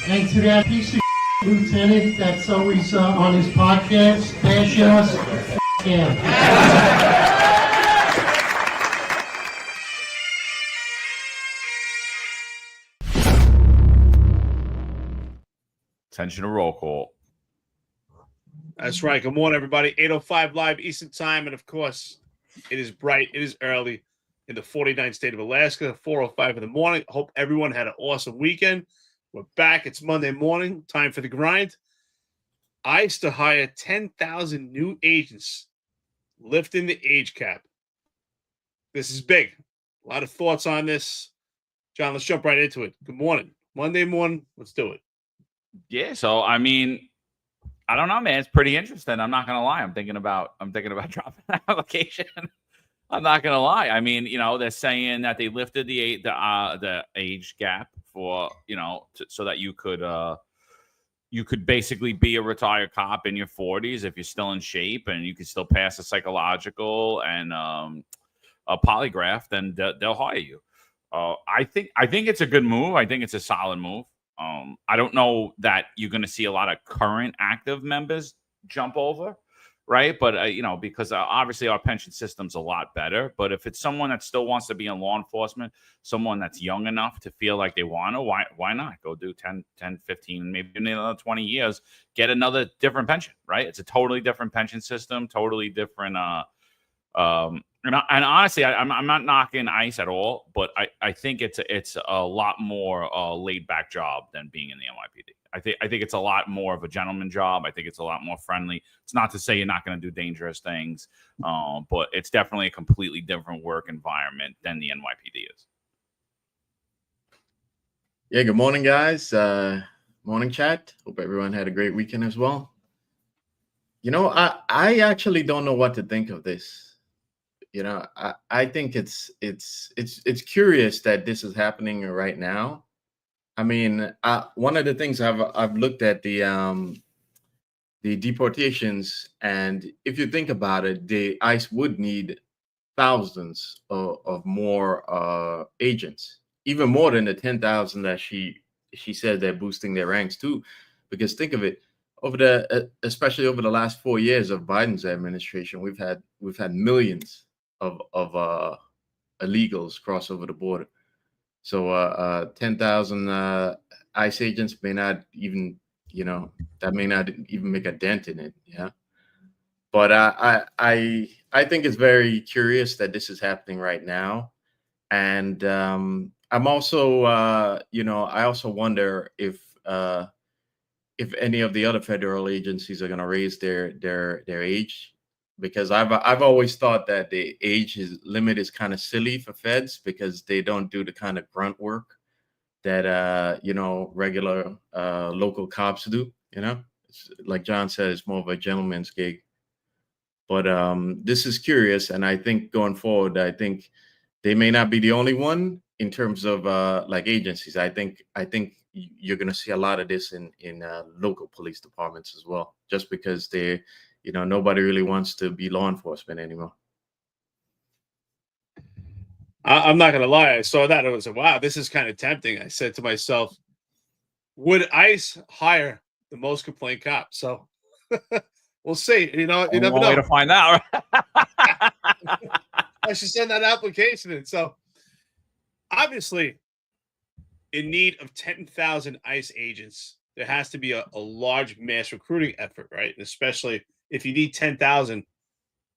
And to that piece of lieutenant that's always on his podcast, bashing us, him. Attention to roll call. That's right. Good morning, everybody. 8:05 live Eastern time. And of course, it is bright. It is early in the 49th state of Alaska, 4:05 in the morning. Hope everyone had an awesome weekend. We're back. It's Monday morning. Time for the grind. ICE to hire 10,000 new agents, lifting the age cap. This is big. A lot of thoughts on this. John, let's jump right into it. Good morning. Monday morning. Let's do it. Yeah. So, I mean, I don't know, man. It's pretty interesting. I'm not going to lie. I'm thinking about dropping an application. I'm not going to lie. I mean, you know, they're saying that they lifted the age gap for, you know, so that you could basically be a retired cop in your 40s if you're still in shape and you can still pass a psychological and a polygraph, then they'll hire you. I think it's a good move. I think it's a solid move. I don't know that you're going to see a lot of current active members jump over, right? But, you know, because obviously our pension system's a lot better. But if it's someone that still wants to be in law enforcement, someone that's young enough to feel like they want to, why not? Go do 10, 15, maybe another 20 years, get another different pension, right? It's a totally different pension system, totally different. And honestly, I'm not knocking ICE at all, but I think it's a lot more laid back job than being in the NYPD. I think it's a lot more of a gentleman job. I think it's a lot more friendly. It's not to say you're not going to do dangerous things, but it's definitely a completely different work environment than the NYPD is. Yeah, good morning, guys. Morning, chat. Hope everyone had a great weekend as well. You know, I actually don't know what to think of this. You know, I think it's curious that this is happening right now. I mean, one of the things I've looked at the deportations, and if you think about it, the ICE would need thousands of more agents, even more than the 10,000 that she said they're boosting their ranks to. Because think of it, especially over the last 4 years of Biden's administration, we've had millions of illegals cross over the border. So 10,000 ICE agents may not even, you know, that may not even make a dent in it. Yeah. But I think it's very curious that this is happening right now. And I'm also, you know, I also wonder if any of the other federal agencies are going to raise their age. Because I've always thought that the age limit is kind of silly for feds because they don't do the kind of grunt work that you know, regular local cops do. You know, it's, like John said, it's more of a gentleman's gig. But this is curious, and I think going forward, I think they may not be the only one in terms of like agencies. I think you're going to see a lot of this in local police departments as well, just because they. You know, nobody really wants to be law enforcement anymore. I'm not going to lie. I saw that. I was like, wow, this is kind of tempting. I said to myself, would ICE hire the most complaint cop? So we'll see. You know, you never know. Way to find out. I should send that application in. So obviously, in need of 10,000 ICE agents, there has to be a large mass recruiting effort, right? And especially if you need 10,000,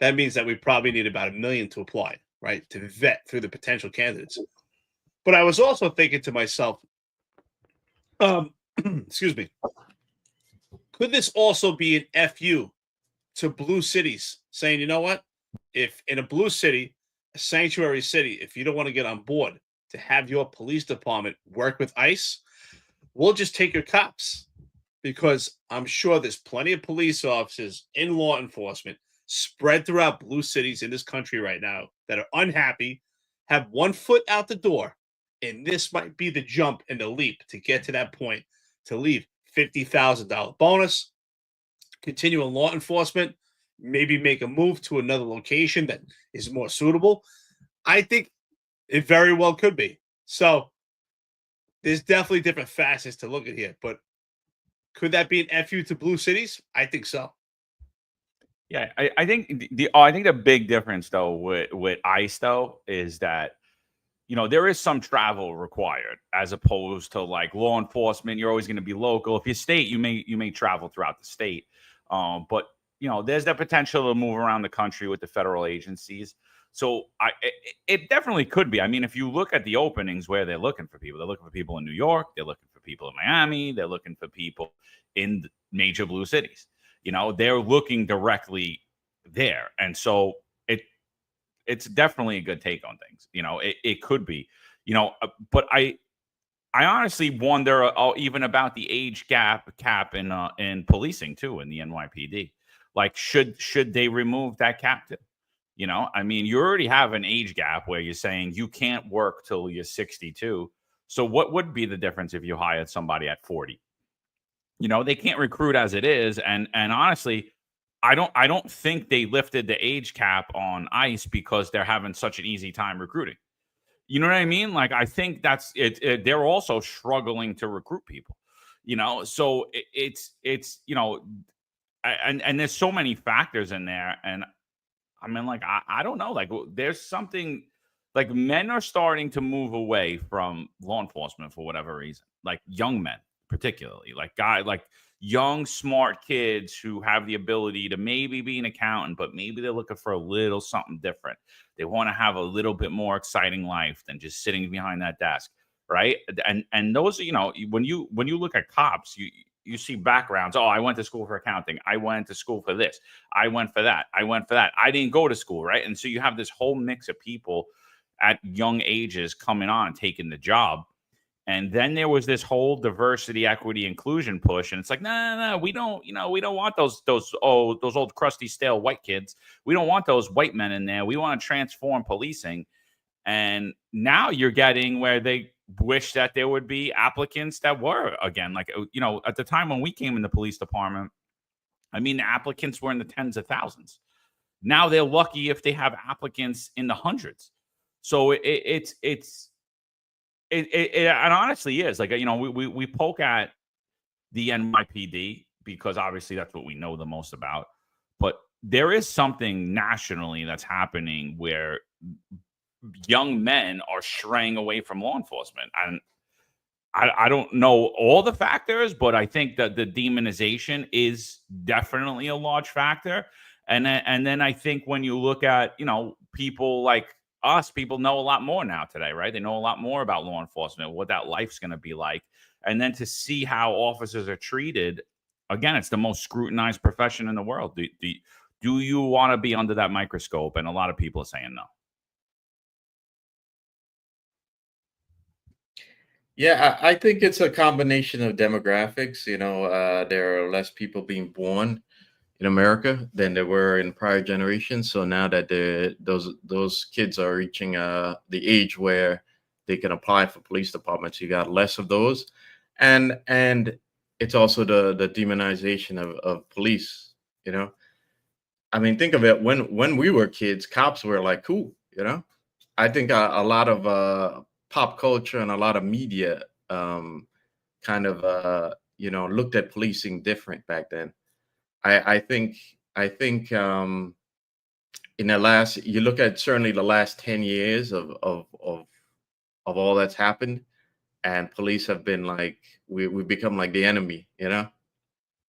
that means that we probably need about 1 million to apply, right? To vet through the potential candidates. But I was also thinking to myself, excuse me, could this also be an FU to blue cities saying, you know what? If in a blue city, a sanctuary city, if you don't want to get on board to have your police department work with ICE, we'll just take your cops. Because I'm sure there's plenty of police officers in law enforcement spread throughout blue cities in this country right now that are unhappy, have one foot out the door, and this might be the jump and the leap to get to that point, to leave $50,000 bonus, continue in law enforcement, maybe make a move to another location that is more suitable. I think It very well could be. So there's definitely different facets to look at here, but could that be an FU to blue cities? I think so. Yeah, I think I think the big difference though with ICE though is that there is some travel required as opposed to like law enforcement. You're always going to be local. If you're state, you may travel throughout the state, but there's the potential to move around the country with the federal agencies. So it definitely could be. I mean, if you look at the openings where they're looking for people in New York, they're looking for people in Miami, they're looking for people in major blue cities. They're looking directly there, and so it's definitely a good take on things. It could be, but I honestly wonder even about the age cap in policing too in the NYPD. Like, should they remove that cap too? I mean, you already have an age gap where you're saying you can't work till you're 62. So what would be the difference if you hired somebody at 40? They can't recruit as it is, and honestly, I don't think they lifted the age cap on ICE because they're having such an easy time recruiting. You know what I mean? Like, I think that's it. They're also struggling to recruit people. So it's and there's so many factors in there, and I mean, like, I don't know. Like, there's something like men are starting to move away from law enforcement for whatever reason. Like young men, particularly, like young, smart kids who have the ability to maybe be an accountant, but maybe they're looking for a little something different. They want to have a little bit more exciting life than just sitting behind that desk, right? And those, when you look at cops, you see backgrounds. Oh, I went to school for accounting. I went to school for this. I went for that. I went for that. I didn't go to school, right? And so you have this whole mix of people at young ages coming on and taking the job. And then there was this whole diversity, equity, inclusion push, and it's like, no, we don't want those old crusty, stale white kids. We don't want those white men in there. We want to transform policing. And now you're getting where they wish that there would be applicants that were, again, like, at the time when we came in the police department, I mean, the applicants were in the tens of thousands. Now they're lucky if they have applicants in the hundreds. So it honestly is like, we poke at the NYPD because obviously that's what we know the most about. But there is something nationally that's happening where young men are straying away from law enforcement. And I don't know all the factors, but I think that the demonization is definitely a large factor. And then I think when you look at, people like us, people know a lot more now today, right? They know a lot more about law enforcement, what that life's going to be like. And then to see how officers are treated, again, it's the most scrutinized profession in the world. Do you want to be under that microscope? And a lot of people are saying no. Yeah, I think it's a combination of demographics. There are less people being born in America than there were in prior generations. So now that those kids are reaching the age where they can apply for police departments, you got less of those, and it's also the demonization of police. I mean, think of it. When we were kids, cops were like cool. I think a lot of pop culture and a lot of media kind of looked at policing different back then. I think in the last, you look at certainly the last 10 years of all that's happened, and police have been like, we've become like the enemy,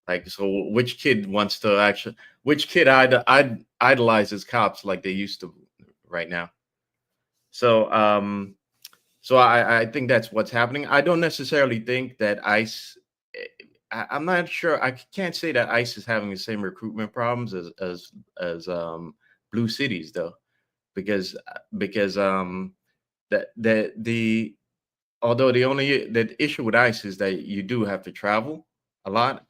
like, so which kid idolizes cops like they used to right now? So I think that's what's happening. I don't necessarily think that ICE, I'm not sure. I can't say that ICE is having the same recruitment problems as blue cities, though, because although the issue with ICE is that you do have to travel a lot.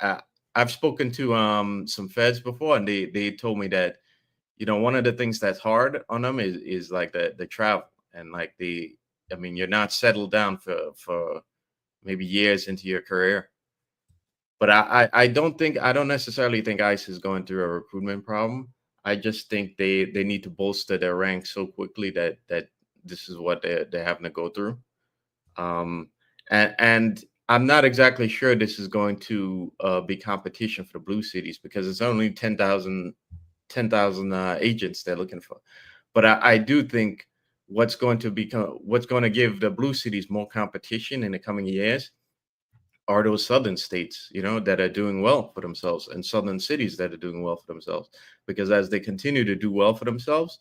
I've spoken to some feds before, and they told me that one of the things that's hard on them is like the travel, and like I mean, you're not settled down for maybe years into your career. But I don't necessarily think ICE is going through a recruitment problem. I just think they need to bolster their ranks so quickly that this is what they're having to go through. And I'm not exactly sure this is going to be competition for the blue cities, because it's only 10,000 agents they're looking for. But I do think what's going to give the blue cities more competition in the coming years are those southern states, that are doing well for themselves, and southern cities that are doing well for themselves. Because as they continue to do well for themselves,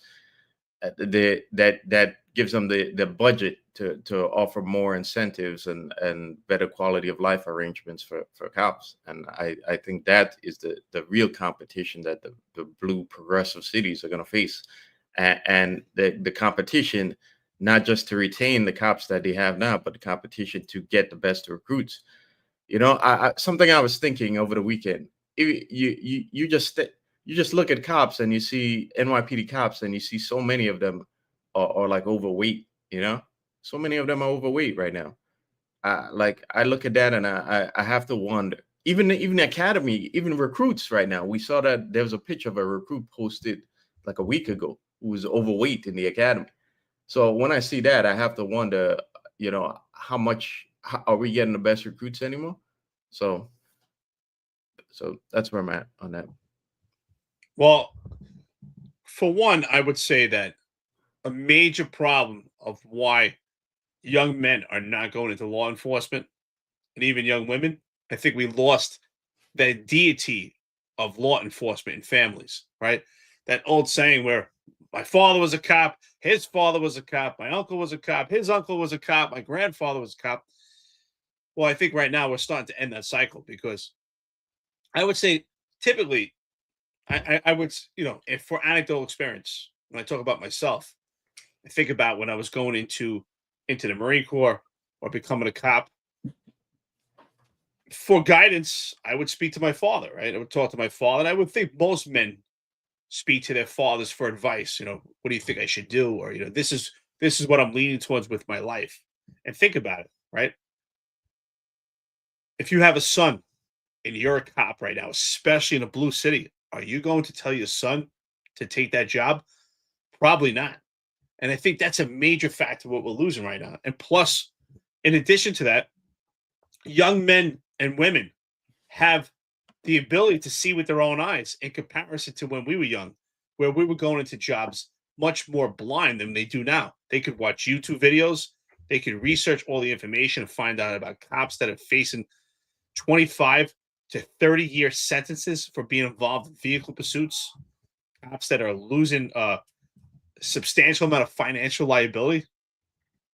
that gives them the budget to offer more incentives and better quality of life arrangements for cops. And I think that is the real competition that the blue progressive cities are going to face. And the competition, not just to retain the cops that they have now, but the competition to get the best recruits. Something I was thinking over the weekend, you just look at cops and you see NYPD cops and you see so many of them are like overweight, so many of them are overweight right now. Like I look at that and I have to wonder, even the academy, even recruits right now. We saw that there was a picture of a recruit posted like a week ago who was overweight in the academy. So when I see that, I have to wonder, how are we getting the best recruits anymore? So that's where I'm at on that. Well, for one, I would say that a major problem of why young men are not going into law enforcement, and even young women, I think we lost the deity of law enforcement in families, right? That old saying where my father was a cop, his father was a cop, my uncle was a cop, his uncle was a cop, my grandfather was a cop. Well, I think right now we're starting to end that cycle, because I would say typically, I would, if for anecdotal experience, when I talk about myself, I think about when I was going into the Marine Corps or becoming a cop. For guidance, I would speak to my father, right? I would talk to my father, and I would think most men speak to their fathers for advice. What do you think I should do? Or, this is what I'm leaning towards with my life. And think about it, right? If you have a son and you're a cop right now, especially in a blue city, are you going to tell your son to take that job? Probably not. And I think that's a major factor what we're losing right now. And plus, in addition to that, young men and women have the ability to see with their own eyes in comparison to when we were young, where we were going into jobs much more blind than they do now. They could watch YouTube videos. They could research all the information and find out about cops that are facing 25 to 30-year sentences for being involved in vehicle pursuits, cops that are losing a substantial amount of financial liability.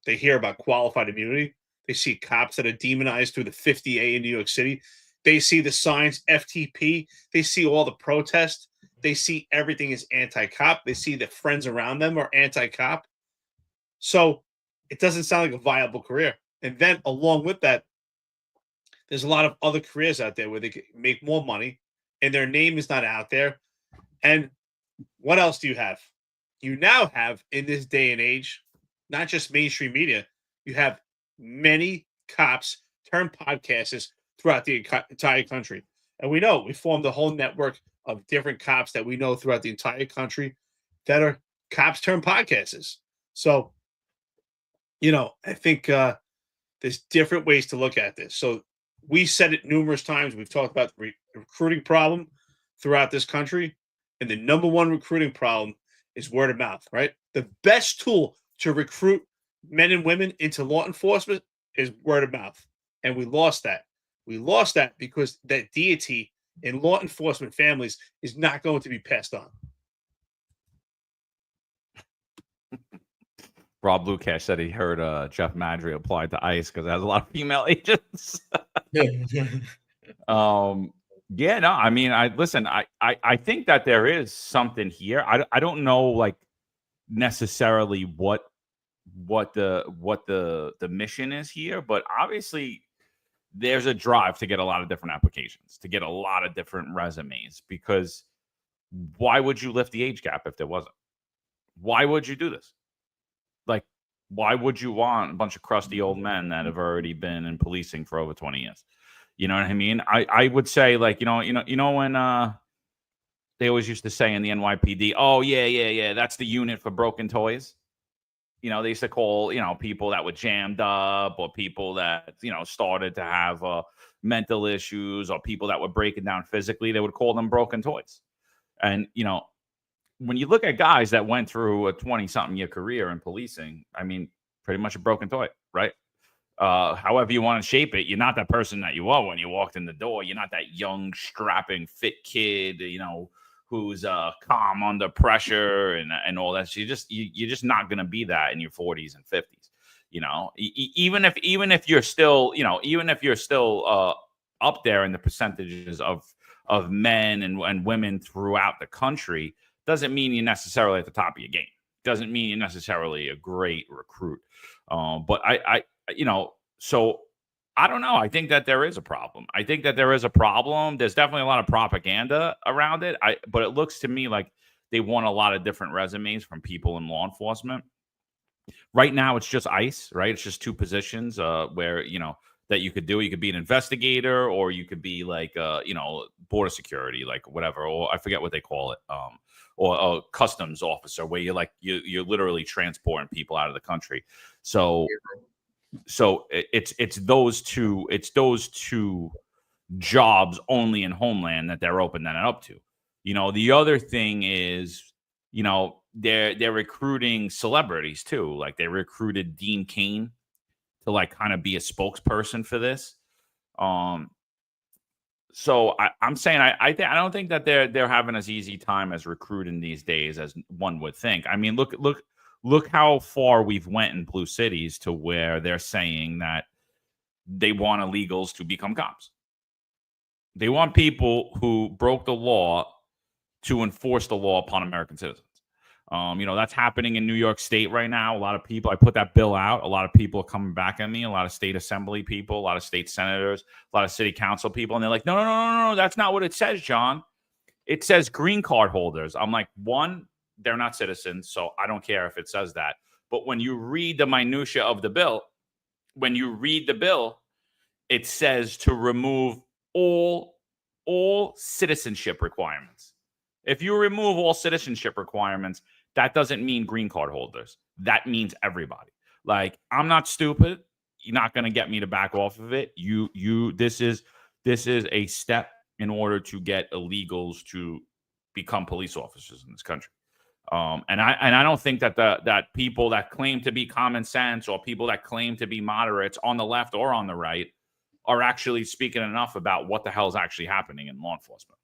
They hear about qualified immunity. They see cops that are demonized through the 50A in New York City. They see the signs FTP. They see all the protests. They see everything is anti-cop. They see the friends around them are anti-cop. So it doesn't sound like a viable career. And then along with that, there's a lot of other careers out there where they can make more money and their name is not out there. And what else do you have? You now have, in this day and age, not just mainstream media, you have many cops turned podcasters throughout the entire country. And we formed a whole network of different cops that we know throughout the entire country that are cops turned podcasters. So, I think there's different ways to look at this. So we said it numerous times. We've talked about the recruiting problem throughout this country. And the number one recruiting problem is word of mouth, right? The best tool to recruit men and women into law enforcement is word of mouth. And we lost that. We lost that because that deity in law enforcement families is not going to be passed on. Rob Lukash said he heard Jeff Madry applied to ICE because it has a lot of female agents. Yeah, no, I mean, I think that there is something here. I don't know, like, necessarily what the mission is here, but obviously there's a drive to get a lot of different applications, to get a lot of different resumes, because why would you lift the age gap if there wasn't? Why would you do this? Like, why would you want a bunch of crusty old men that have already been in policing for over 20 years? You know what I mean? I would say, like, when they always used to say in the NYPD, oh, yeah, that's the unit for broken toys. they used to call, people that were jammed up, or people that, started to have mental issues, or people that were breaking down physically, they would call them broken toys. And, when you look at guys that went through a 20-something year career in policing, I mean, pretty much a broken toy, right? However you want to shape it, you're not that person that you were when you walked in the door. You're not that young, strapping, fit kid, who's calm under pressure and all that. So you're just not going to be that in your 40s and 50s. Even if you're still, up there in the percentages of men and women throughout the country, doesn't mean you're necessarily at the top of your game. Doesn't mean you're necessarily a great recruit. But so I don't know. I think that there is a problem. There's definitely a lot of propaganda around it. But it looks to me like they want a lot of different resumes from people in law enforcement. Right now, it's just ICE, right? It's just two positions where, that you could do. You could be an investigator, or you could be like, border security, like whatever, or I forget what they call it. Or a customs officer, where you're literally transporting people out of the country. So it's those two jobs only in Homeland that they're opening that up to. The other thing is, they're recruiting celebrities too. Like, they recruited Dean Cain to like kind of be a spokesperson for this. So I'm saying I don't think that they're having as easy time as recruiting these days as one would think. I mean, look how far we've went in blue cities to where they're saying that they want illegals to become cops. They want people who broke the law to enforce the law upon American citizens. That's happening in New York State right now. A lot of people, I put that bill out. A lot of people are coming back at me. A lot of state assembly people, a lot of state senators, a lot of city council people. And they're like, no, that's not what it says, John. It says green card holders. I'm like, one, they're not citizens, so I don't care if it says that. But when you read the minutia of the bill, it says to remove all citizenship requirements. If you remove all citizenship requirements, that doesn't mean green card holders. That means everybody. Like, I'm not stupid. You're not going to get me to back off of it. This is a step in order to get illegals to become police officers in this country. And I don't think that that people that claim to be common sense, or people that claim to be moderates on the left or on the right, are actually speaking enough about what the hell is actually happening in law enforcement.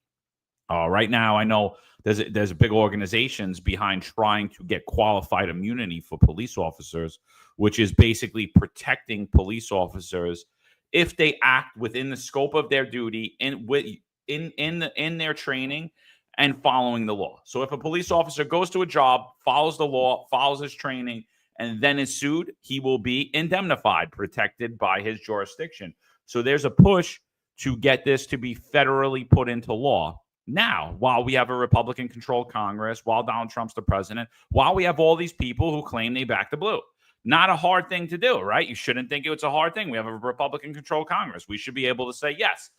Right now, I know there's big organizations behind trying to get qualified immunity for police officers, which is basically protecting police officers if they act within the scope of their duty in their training and following the law. So if a police officer goes to a job, follows the law, follows his training, and then is sued, he will be indemnified, protected by his jurisdiction. So there's a push to get this to be federally put into law. Now, while we have a Republican-controlled Congress, while Donald Trump's the president, while we have all these people who claim they back the blue. Not a hard thing to do, right? You shouldn't think it's a hard thing. We have a Republican-controlled Congress. We should be able to say, yes,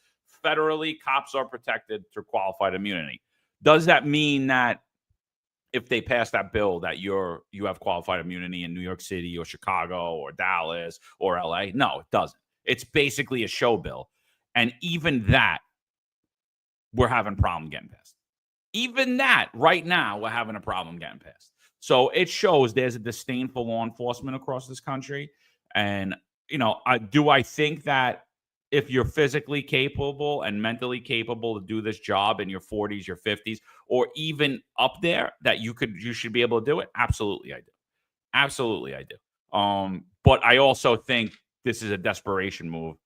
federally, cops are protected through qualified immunity. Does that mean that if they pass that bill that you have qualified immunity in New York City or Chicago or Dallas or LA? No, it doesn't. It's basically a show bill. And even that, we're having a problem getting passed. Even that, right now, we're having a problem getting passed. So it shows there's a disdain for law enforcement across this country. And, I think that if you're physically capable and mentally capable to do this job in your 40s, your 50s, or even up there, that you should be able to do it? Absolutely, I do. Absolutely, I do. But I also think this is a desperation move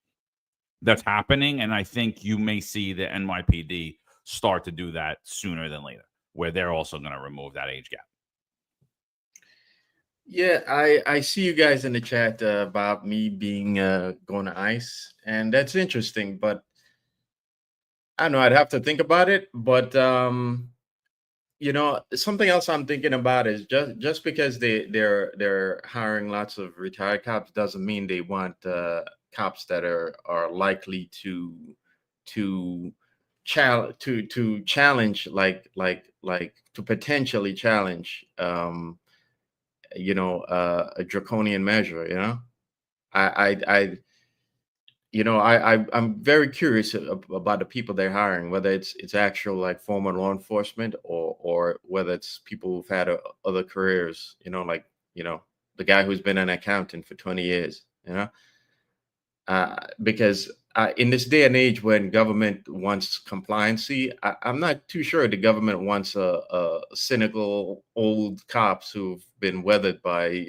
that's happening, and I think you may see the NYPD start to do that sooner than later, where they're also going to remove that age gap. Yeah, I see you guys in the chat about me being going to ICE, and that's interesting. But I don't know, I'd have to think about it. But something else I'm thinking about is just because they're hiring lots of retired cops doesn't mean they want cops that are likely to challenge to potentially challenge a draconian measure. I'm very curious about the people they're hiring, whether it's actual like former law enforcement or whether it's people who've had other careers, the guy who's been an accountant for 20 years, because in this day and age when government wants compliancy, I'm not too sure the government wants a cynical old cops who've been weathered by,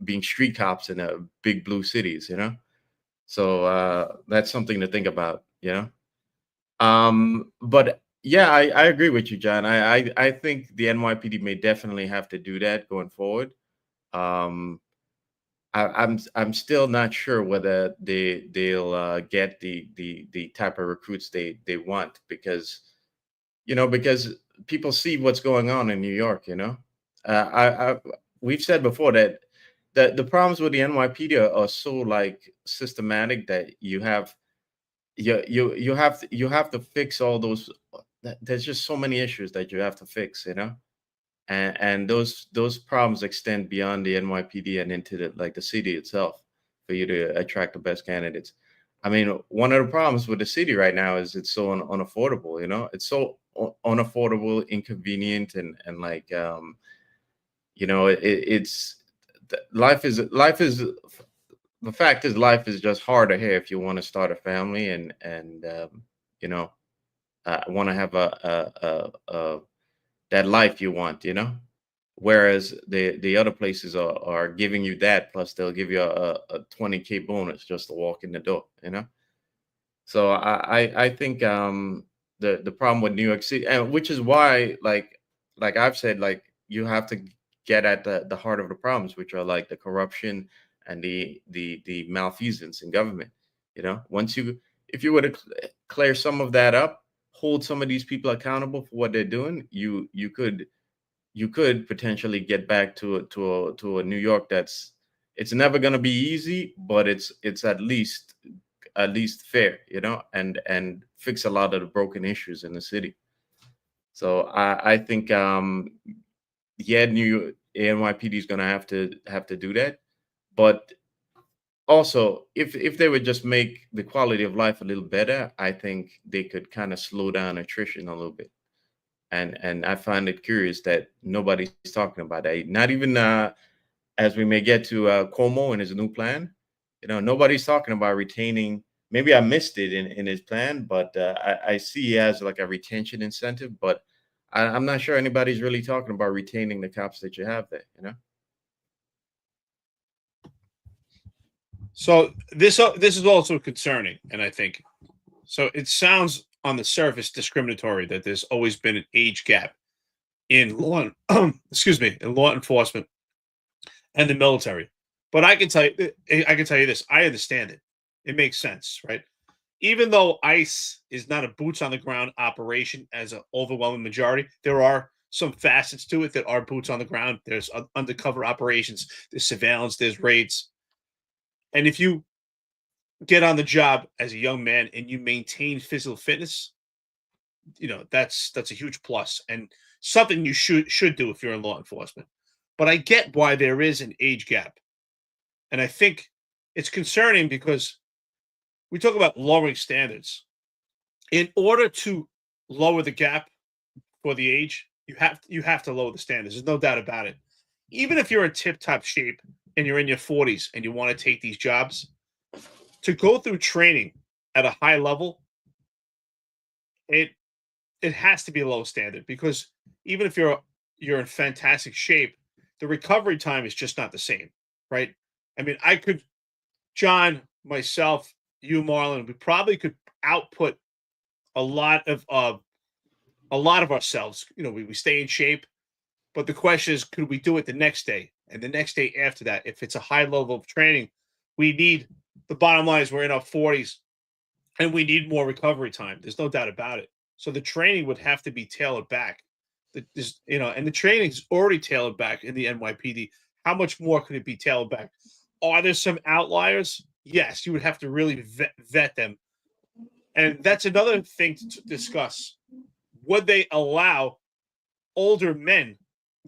being street cops in big blue cities, So that's something to think about, But yeah, I agree with you, John. I think the NYPD may definitely have to do that going forward. I'm still not sure whether they'll get the type of recruits they want, because people see what's going on in New York. We've said before that the problems with the NYPD are so like systematic that you have to fix all those. There's just so many issues that you have to fix, and those problems extend beyond the NYPD and into the city itself for you to attract the best candidates. I mean, one of the problems with the city right now is it's so unaffordable. It's so unaffordable, inconvenient, and like it's life is the fact is life is just harder here if you want to start a family and want to have a that life you want, whereas the other places are giving you that, plus they'll give you a 20K bonus just to walk in the door, So I think the problem with New York City, and which is why like I've said, like you have to get at the heart of the problems, which are like the corruption and the malfeasance in government. If you were to clear some of that up, hold some of these people accountable for what they're doing, you could potentially get back to a New York it's never going to be easy, but it's at least fair, and fix a lot of the broken issues in the city. So I think NYPD is going to have to do that, but also if they would just make the quality of life a little better, I think they could kind of slow down attrition a little bit. And I find it curious that nobody's talking about that. Not even as we may get to Cuomo and his new plan, nobody's talking about retaining. Maybe I missed it in his plan, but I see he has like a retention incentive, but I'm not sure anybody's really talking about retaining the cops that you have there, So this is also concerning, and I think so. It sounds on the surface discriminatory that there's always been an age gap in law, in law enforcement and the military. But I can tell you this: I understand it. It makes sense, right? Even though ICE is not a boots on the ground operation as an overwhelming majority, there are some facets to it that are boots on the ground. There's undercover operations, there's surveillance, there's raids. And if you get on the job as a young man and you maintain physical fitness, that's a huge plus and something you should do if you're in law enforcement. But I get why there is an age gap. And I think it's concerning because we talk about lowering standards. In order to lower the gap for the age, you have to lower the standards. There's no doubt about it. Even if you're in tip-top shape and you're in your 40s and you want to take these jobs, to go through training at a high level, it has to be a low standard, because even if you're in fantastic shape, the recovery time is just not the same, right? I mean, John, myself, you, Marlon, we probably could output a lot of ourselves. We stay in shape, but the question is, could we do it the next day and the next day after that? If it's a high level of training, the bottom line is we're in our 40s and we need more recovery time. There's no doubt about it. So the training would have to be tailored back. And the training is already tailored back in the NYPD. How much more could it be tailored back? Are there some outliers? Yes, you would have to really vet them. And that's another thing to discuss. Would they allow older men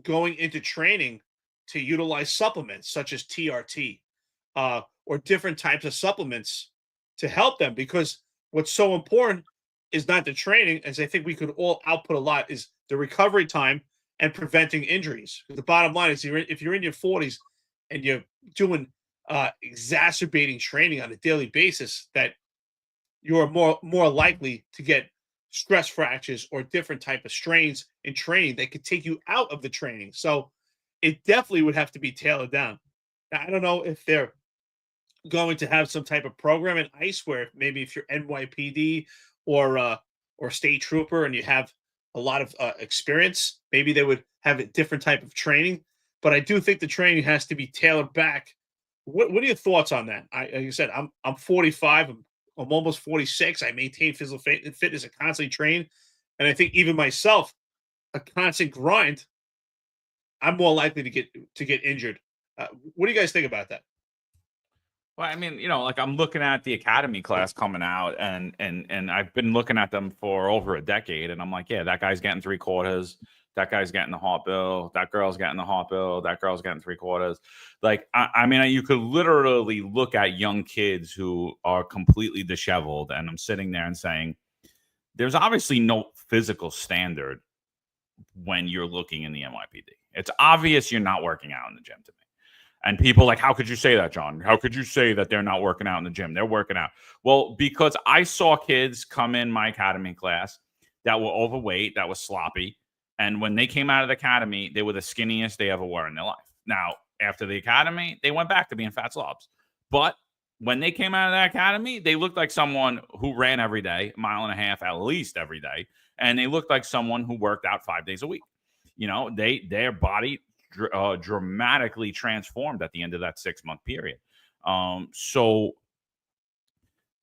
going into training to utilize supplements such as TRT or different types of supplements to help them. Because what's so important is not the training, as I think we could all output a lot, is the recovery time and preventing injuries. The bottom line is, if you're in your 40s and you're doing exacerbating training on a daily basis, that you're more likely to get stress fractures or different type of strains in training that could take you out of the training. So it definitely would have to be tailored down. Now, I don't know if they're going to have some type of program in ICE where maybe if you're NYPD or state trooper and you have a lot of experience, maybe they would have a different type of training. But I do think the training has to be tailored back. What are your thoughts on that? Like I said, I'm 45. I'm almost 46. I maintain physical fitness and constantly train. And I think even myself, a constant grind, I'm more likely to get injured. What do you guys think about that? Well, I mean, like I'm looking at the academy class coming out, and I've been looking at them for over a decade, and I'm like, yeah, that guy's getting 3/4, that guy's getting the heart bill, that girl's getting the heart bill, that girl's getting 3/4. Like, I mean, you could literally look at young kids who are completely disheveled, and I'm sitting there and saying, there's obviously no physical standard when you're looking in the NYPD. It's obvious you're not working out in the gym to me. And people like, how could you say that, John? How could you say that they're not working out in the gym? They're working out. Well, because I saw kids come in my academy class that were overweight, that was sloppy. And when they came out of the academy, they were the skinniest they ever were in their life. Now, after the academy, they went back to being fat slobs. But when they came out of that academy, they looked like someone who ran every day, 1.5 miles at least every day. And they looked like someone who worked out 5 days a week. Their body dramatically transformed at the end of that 6-month period. So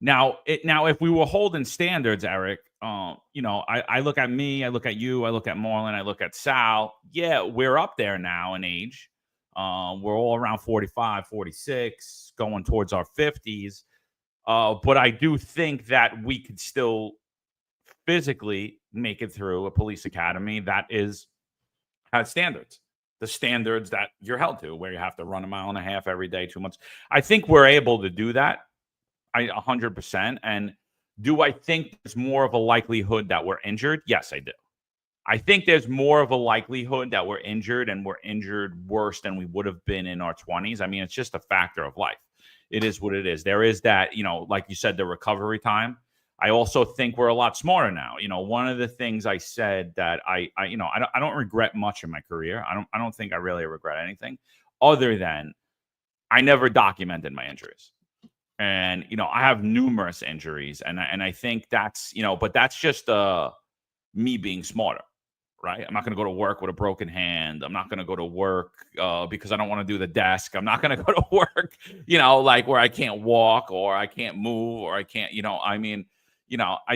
now if we were holding standards, Eric, I look at me, I look at you, I look at Marlon, I look at Sal. Yeah, we're up there now in age. We're all around 45, 46, going towards our 50s. But I do think that we could still physically make it through a police academy that has standards. The standards that you're held to, where you have to run 1.5 miles every day, 2 months. I think we're able to do that. 100%. And do I think there's more of a likelihood that we're injured? Yes, I do. I think there's more of a likelihood that we're injured, and we're injured worse than we would have been in our 20s. I mean, it's just a factor of life. It is what it is. There is that, like you said, the recovery time. I also think we're a lot smarter now. One of the things I said that I don't regret much in my career. I don't think I really regret anything other than I never documented my injuries. And, I have numerous injuries, and I think that's, but that's just me being smarter, right? I'm not going to go to work with a broken hand. I'm not going to go to work because I don't want to do the desk. I'm not going to go to work, like where I can't walk or I can't move or I can't,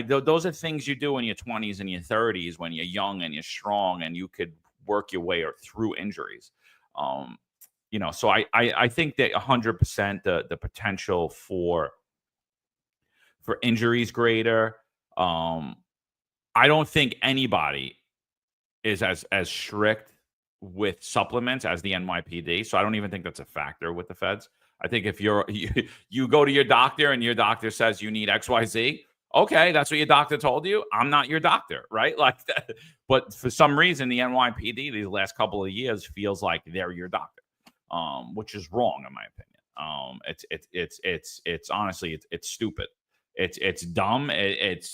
those are things you do in your 20s and your 30s when you're young and you're strong and you could work your way through injuries. So I think that 100% the potential for injuries greater. I don't think anybody is as strict with supplements as the NYPD. So I don't even think that's a factor with the feds. I think if you go to your doctor and your doctor says you need XYZ, okay, that's what your doctor told you. I'm not your doctor, right? Like that. But for some reason, the NYPD these last couple of years feels like they're your doctor, which is wrong in my opinion. It's honestly it's stupid. It's dumb. It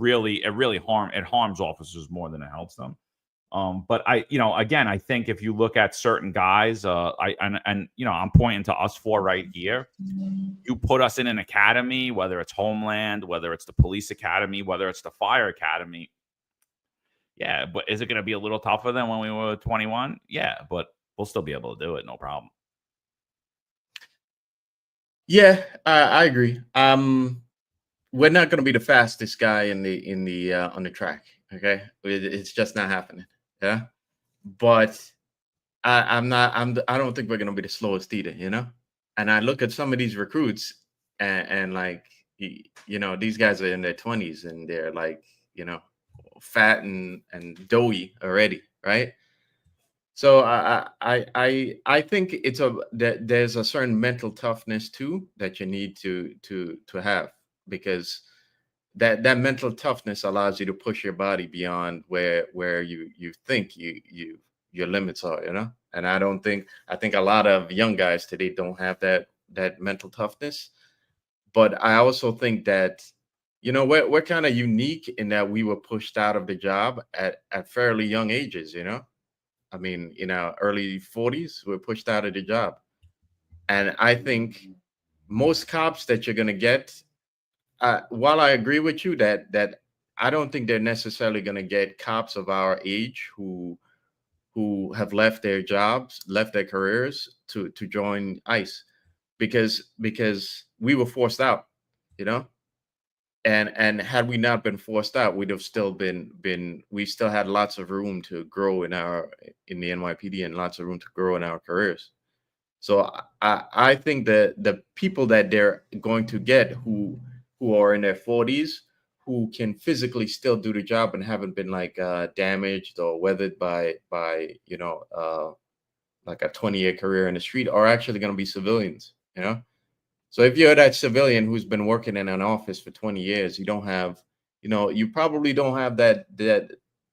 really harms officers more than it helps them. But again, I think if you look at certain guys, I'm pointing to us four right here. You put us in an academy, whether it's Homeland, whether it's the police academy, whether it's the fire academy. Yeah, but is it going to be a little tougher than when we were 21? Yeah, but we'll still be able to do it, no problem. Yeah, I agree. We're not going to be the fastest guy in the on the track. Okay, it's just not happening. Yeah, but I don't think we're going to be the slowest either. And I look at some of these recruits and like these guys are in their 20s and they're like fat and doughy already, right? So I think it's that there's a certain mental toughness too that you need to have, because that mental toughness allows you to push your body beyond where you think your limits are, you know. And I think a lot of young guys today don't have that mental toughness. But I also think that, you know, we're kind of unique in that we were pushed out of the job at fairly young ages, you know. I mean, in our early 40s, we're pushed out of the job. And I think most cops that you're going to get, while I agree with you that I don't think they're necessarily going to get cops of our age who have left their jobs, left their careers to join ICE, because we were forced out, you know. And had we not been forced out, we'd have still been we still had lots of room to grow in the NYPD, and lots of room to grow in our careers. So I think that the people that they're going to get who are in their 40s, who can physically still do the job and haven't been like damaged or weathered by you know like a 20-year career in the street, are actually going to be civilians, you know. So if you're that civilian who's been working in an office for 20 years, you don't have, you know, you probably don't have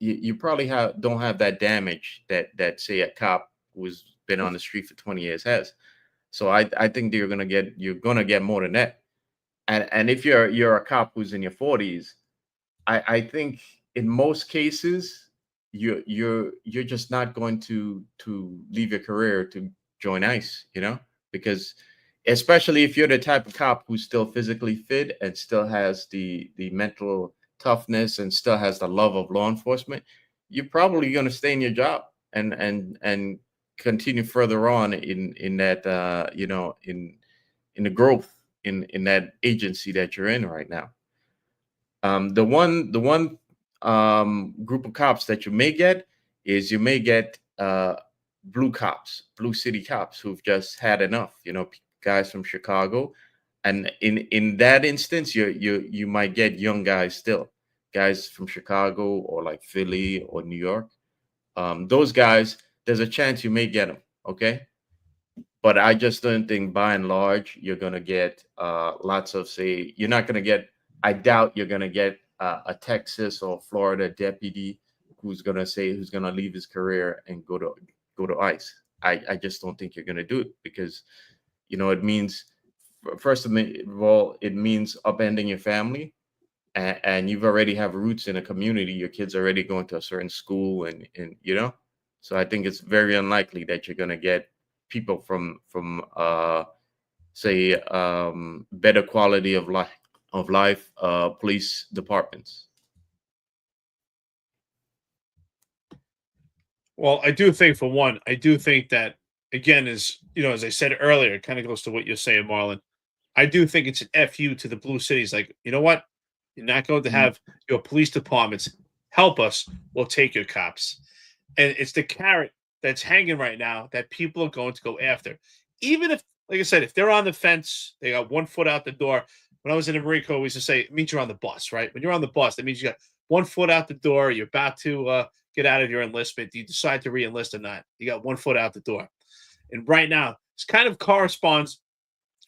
you probably don't have that damage that say a cop who's been on the street for 20 years has. So I think you're gonna get more than that. And if you're a cop who's in your 40s, I think in most cases you're just not going to leave your career to join ICE, you know, because especially if you're the type of cop who's still physically fit and still has the mental toughness and still has the love of law enforcement, you're probably going to stay in your job and continue further on in that you know, in the growth in that agency that you're in right now. The one group of cops that you may get is you may get blue cops, blue city cops who've just had enough. You know, guys from Chicago, and in that instance, you might get young guys still, guys from Chicago or like Philly or New York. Those guys, there's a chance you may get them. Okay, but I just don't think by and large you're gonna get lots of, say, you're not gonna get. I doubt you're gonna get a Texas or Florida deputy who's gonna leave his career and go to ICE. I just don't think you're gonna do it, because you know it means, first of all, it means upending your family, and you've already have roots in a community. Your kids are already going to a certain school, and you know, so I think it's very unlikely that you're gonna get people from say better quality of life police departments. Well, I do think, for one, I do think that, again, as you know, as I said earlier, it kind of goes to what you're saying, Marlon. I do think it's an FU to the blue cities. Like, you know what? You're not going to have your police departments help us. We'll take your cops. And it's the carrot that's hanging right now that people are going to go after. Even if, like I said, if they're on the fence, they got 1 foot out the door. When I was in the Marine Corps, we used to say, it means you're on the bus, right? When you're on the bus, that means you got 1 foot out the door. You're about to get out of your enlistment. Do you decide to re-enlist or not? You got 1 foot out the door. And right now, this kind of corresponds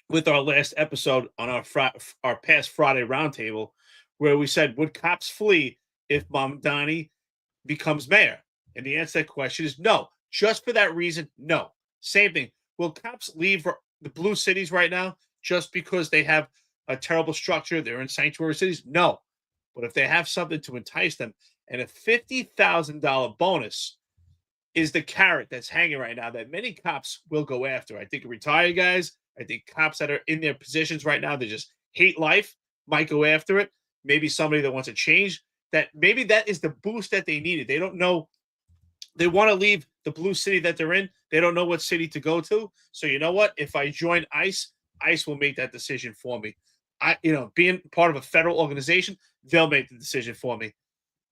with our last episode on our past Friday roundtable, where we said, would cops flee if Mamdani becomes mayor? And the answer to that question is no. Just for that reason, no. Same thing. Will cops leave the blue cities right now just because they have a terrible structure? They're in sanctuary cities? No. But if they have something to entice them, and a $50,000 bonus is the carrot that's hanging right now that many cops will go after. I think retired guys, I think cops that are in their positions right now, they just hate life, might go after it. Maybe somebody that wants to change, that maybe that is the boost that they needed. They don't know. They want to leave the blue city that they're in. They don't know what city to go to. So you know what? If I join ICE, ICE will make that decision for me. Being part of a federal organization, they'll make the decision for me.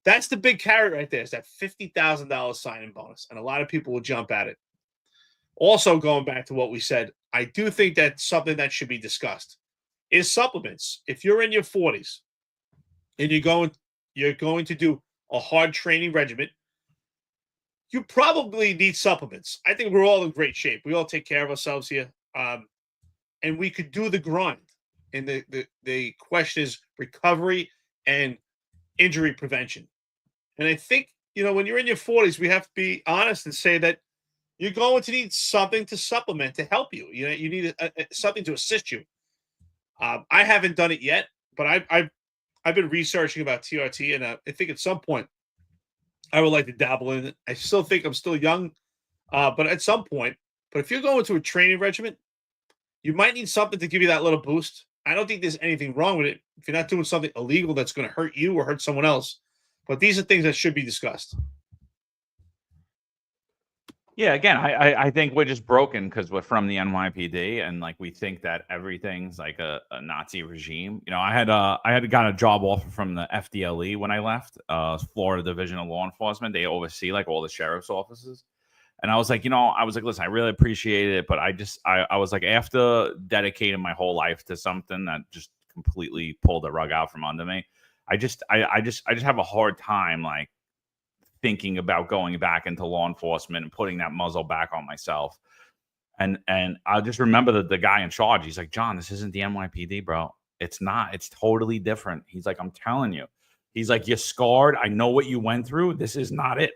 That's the big carrot right there, is that $50,000 signing bonus. And a lot of people will jump at it. Also, going back to what we said, I do think that's something that should be discussed is supplements. If you're in your 40s and you're going to do a hard training regimen, you probably need supplements. I think we're all in great shape. We all take care of ourselves here. And we could do the grind. And the question is recovery and injury prevention. And I think, when you're in your 40s, we have to be honest and say that you're going to need something to supplement to help you. You need something to assist you. I haven't done it yet, but I've been researching about TRT, and I think at some point I would like to dabble in it. I still think I'm still young, but at some point. But if you're going to a training regimen, you might need something to give you that little boost. I don't think there's anything wrong with it if you're not doing something illegal that's going to hurt you or hurt someone else. But these are things that should be discussed. Yeah, again, I think we're just broken because we're from the NYPD, and like we think that everything's like a Nazi regime. I had got a job offer from the FDLE when I left, Florida Division of Law Enforcement. They oversee like all the sheriff's offices. And I was like, listen, I really appreciate it, but I was like, after dedicating my whole life to something that just completely pulled the rug out from under me, I just have a hard time like thinking about going back into law enforcement and putting that muzzle back on myself. And I just remember the guy in charge. He's like, John, this isn't the NYPD, bro. It's not. It's totally different. He's like, I'm telling you. He's like, you're scarred. I know what you went through. This is not it.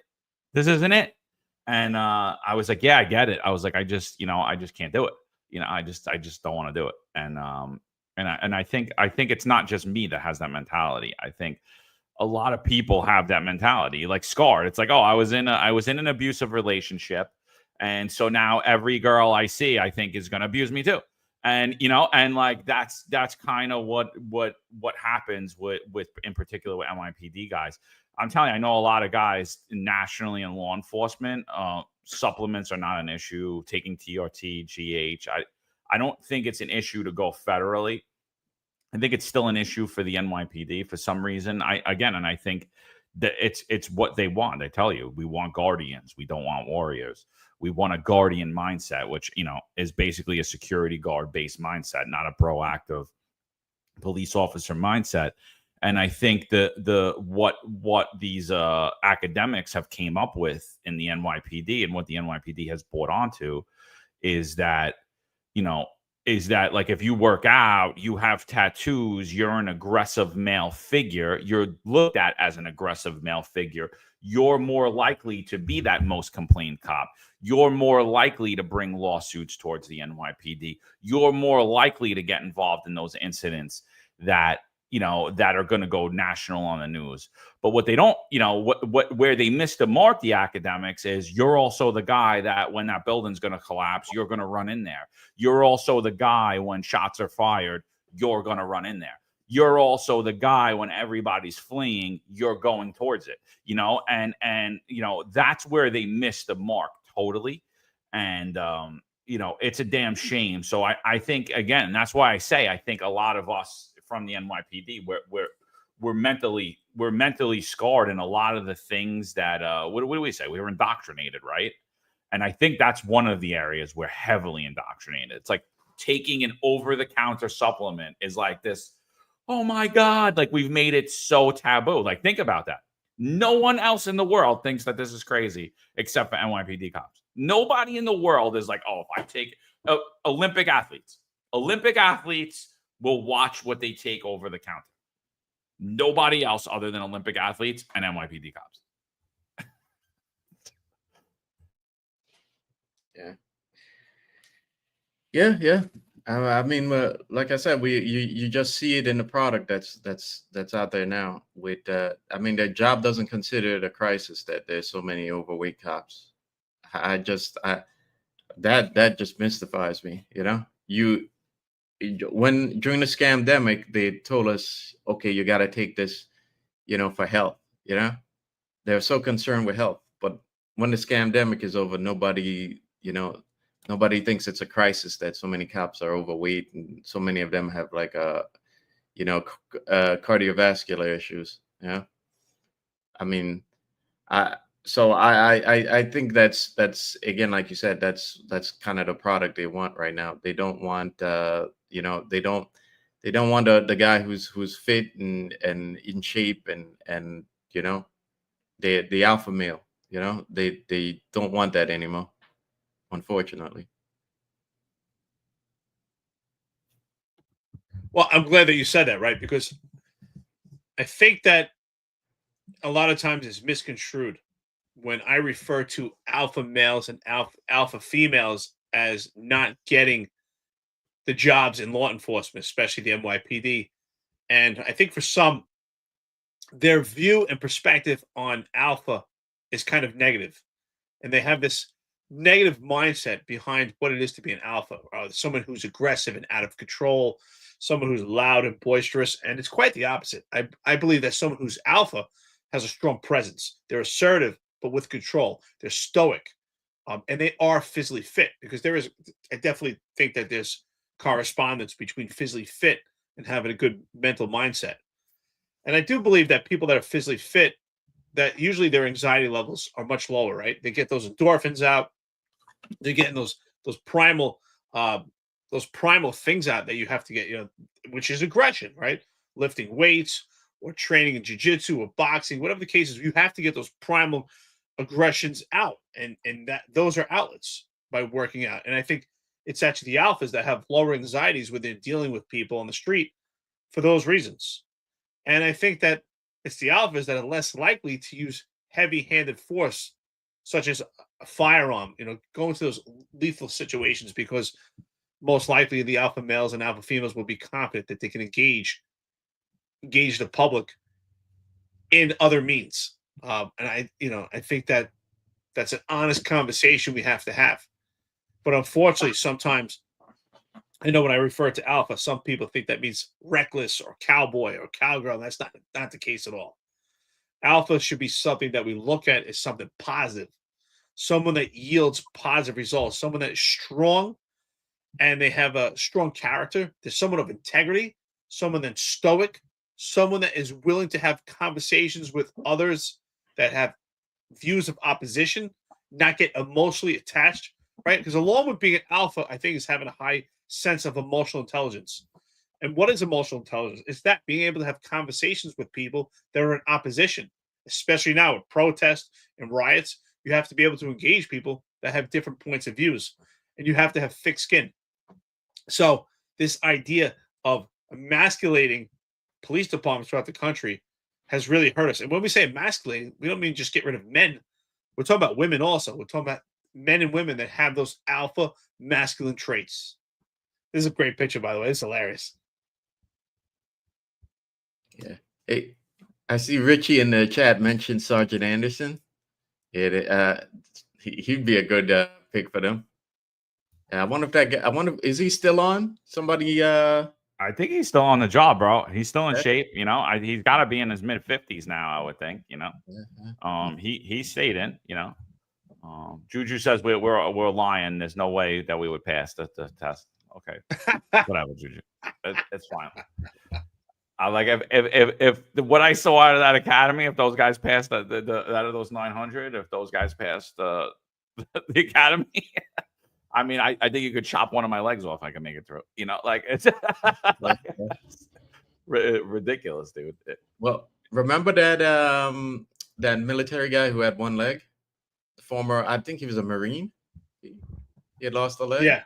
This isn't it. And I was like, yeah, I get it. I was like, I just can't do it. I just don't want to do it. And I think it's not just me that has that mentality. I think a lot of people have that mentality, like scarred. It's like, oh, I was in an abusive relationship, and so now every girl I see, I think, is going to abuse me too. And and like that's kind of what happens with in particular with NYPD guys. I'm telling you, I know a lot of guys nationally in law enforcement. Supplements are not an issue. Taking TRT, GH, I don't think it's an issue to go federally. I think it's still an issue for the NYPD for some reason. And I think that it's what they want. They tell you, we want guardians. We don't want warriors. We want a guardian mindset, which, is basically a security guard based mindset, not a proactive police officer mindset. And I think what these academics have came up with in the NYPD and what the NYPD has brought onto is that, like if you work out, you have tattoos, you're an aggressive male figure, you're looked at as an aggressive male figure, you're more likely to be that most complained cop. You're more likely to bring lawsuits towards the NYPD. You're more likely to get involved in those incidents that that are going to go national on the news. But what they don't, where they miss the mark, the academics, is you're also the guy that when that building's going to collapse, you're going to run in there. You're also the guy when shots are fired, you're going to run in there. You're also the guy when everybody's fleeing, you're going towards it, and that's where they miss the mark totally. And, it's a damn shame. So I think, again, that's why I say, I think a lot of us from the NYPD, we're mentally scarred in a lot of the things that what do we say? We were indoctrinated, right? And I think that's one of the areas we're heavily indoctrinated. It's like taking an over-the-counter supplement is like this, oh my God, like we've made it so taboo. Like think about that. No one else in the world thinks that this is crazy except for NYPD cops. Nobody in the world is like, oh, if I take Olympic athletes will watch what they take over the counter. Nobody else other than Olympic athletes and NYPD cops. Yeah. I mean, like I said, you just see it in the product that's out there now. With their job doesn't consider it a crisis that there's so many overweight cops. That just mystifies me. When during the scamdemic, they told us, okay, you got to take this, for health. They're so concerned with health, but when the scamdemic is over, nobody thinks it's a crisis that so many cops are overweight and so many of them have like cardiovascular issues. I mean, I think that's again, like you said, that's kind of the product they want right now. They don't want they don't want the guy who's fit and in shape and the alpha male. You know, they don't want that anymore, unfortunately. Well, I'm glad that you said that, right? Because I think that a lot of times it's misconstrued when I refer to alpha males and alpha females as not getting the jobs in law enforcement, especially the NYPD. And I think for some, their view and perspective on alpha is kind of negative, and they have this negative mindset behind what it is to be an alpha, someone who's aggressive and out of control, someone who's loud and boisterous. And it's quite the opposite. I believe that someone who's alpha has a strong presence. They're assertive, but with control. They're stoic, and they are physically fit, because I definitely think that there's correspondence between physically fit and having a good mental mindset. And I do believe that people that are physically fit, that usually their anxiety levels are much lower, right? They get those endorphins out. They're getting those primal things out that you have to get, which is aggression, right? Lifting weights or training in jiu-jitsu or boxing, whatever the case is, you have to get those primal aggressions out, and that those are outlets by working out. And I think it's actually the alphas that have lower anxieties when they're dealing with people on the street for those reasons. And I think that it's the alphas that are less likely to use heavy-handed force, such as a firearm, go into those lethal situations, because most likely the alpha males and alpha females will be confident that they can engage the public in other means. And I think that that's an honest conversation we have to have. But unfortunately, sometimes, I know when I refer to alpha, some people think that means reckless or cowboy or cowgirl. That's not the case at all. Alpha should be something that we look at as something positive, someone that yields positive results, someone that is strong and they have a strong character. There's someone of integrity, someone that's stoic, someone that is willing to have conversations with others that have views of opposition, not get emotionally attached, right? Because along with being an alpha, I think is having a high sense of emotional intelligence. And what is emotional intelligence? It's that being able to have conversations with people that are in opposition, especially now with protests and riots. You have to be able to engage people that have different points of views, and you have to have thick skin. So this idea of emasculating police departments throughout the country has really hurt us. And when we say emasculating, we don't mean just get rid of men. We're talking about women also. We're talking about men and women that have those alpha masculine traits. This is a great picture, by the way. It's hilarious. Yeah. Hey, I see Richie in the chat mentioned Sergeant Anderson. He'd be a good pick for them. I wonder if that guy, is he still on? Somebody I think he's still on the job, bro. He's still in shape, he's got to be in his mid-50s now, I would think, he stayed in, Juju says we're lying. There's no way that we would pass the test. Okay. Whatever, Juju. It's fine. I like if what I saw out of that academy, if those guys passed out of those 900, if those guys passed the academy, I mean, I think you could chop one of my legs off. I can make it through. It's ridiculous, dude. Well, remember that that military guy who had one leg, the former, I think he was a Marine. He had lost a leg. Yeah.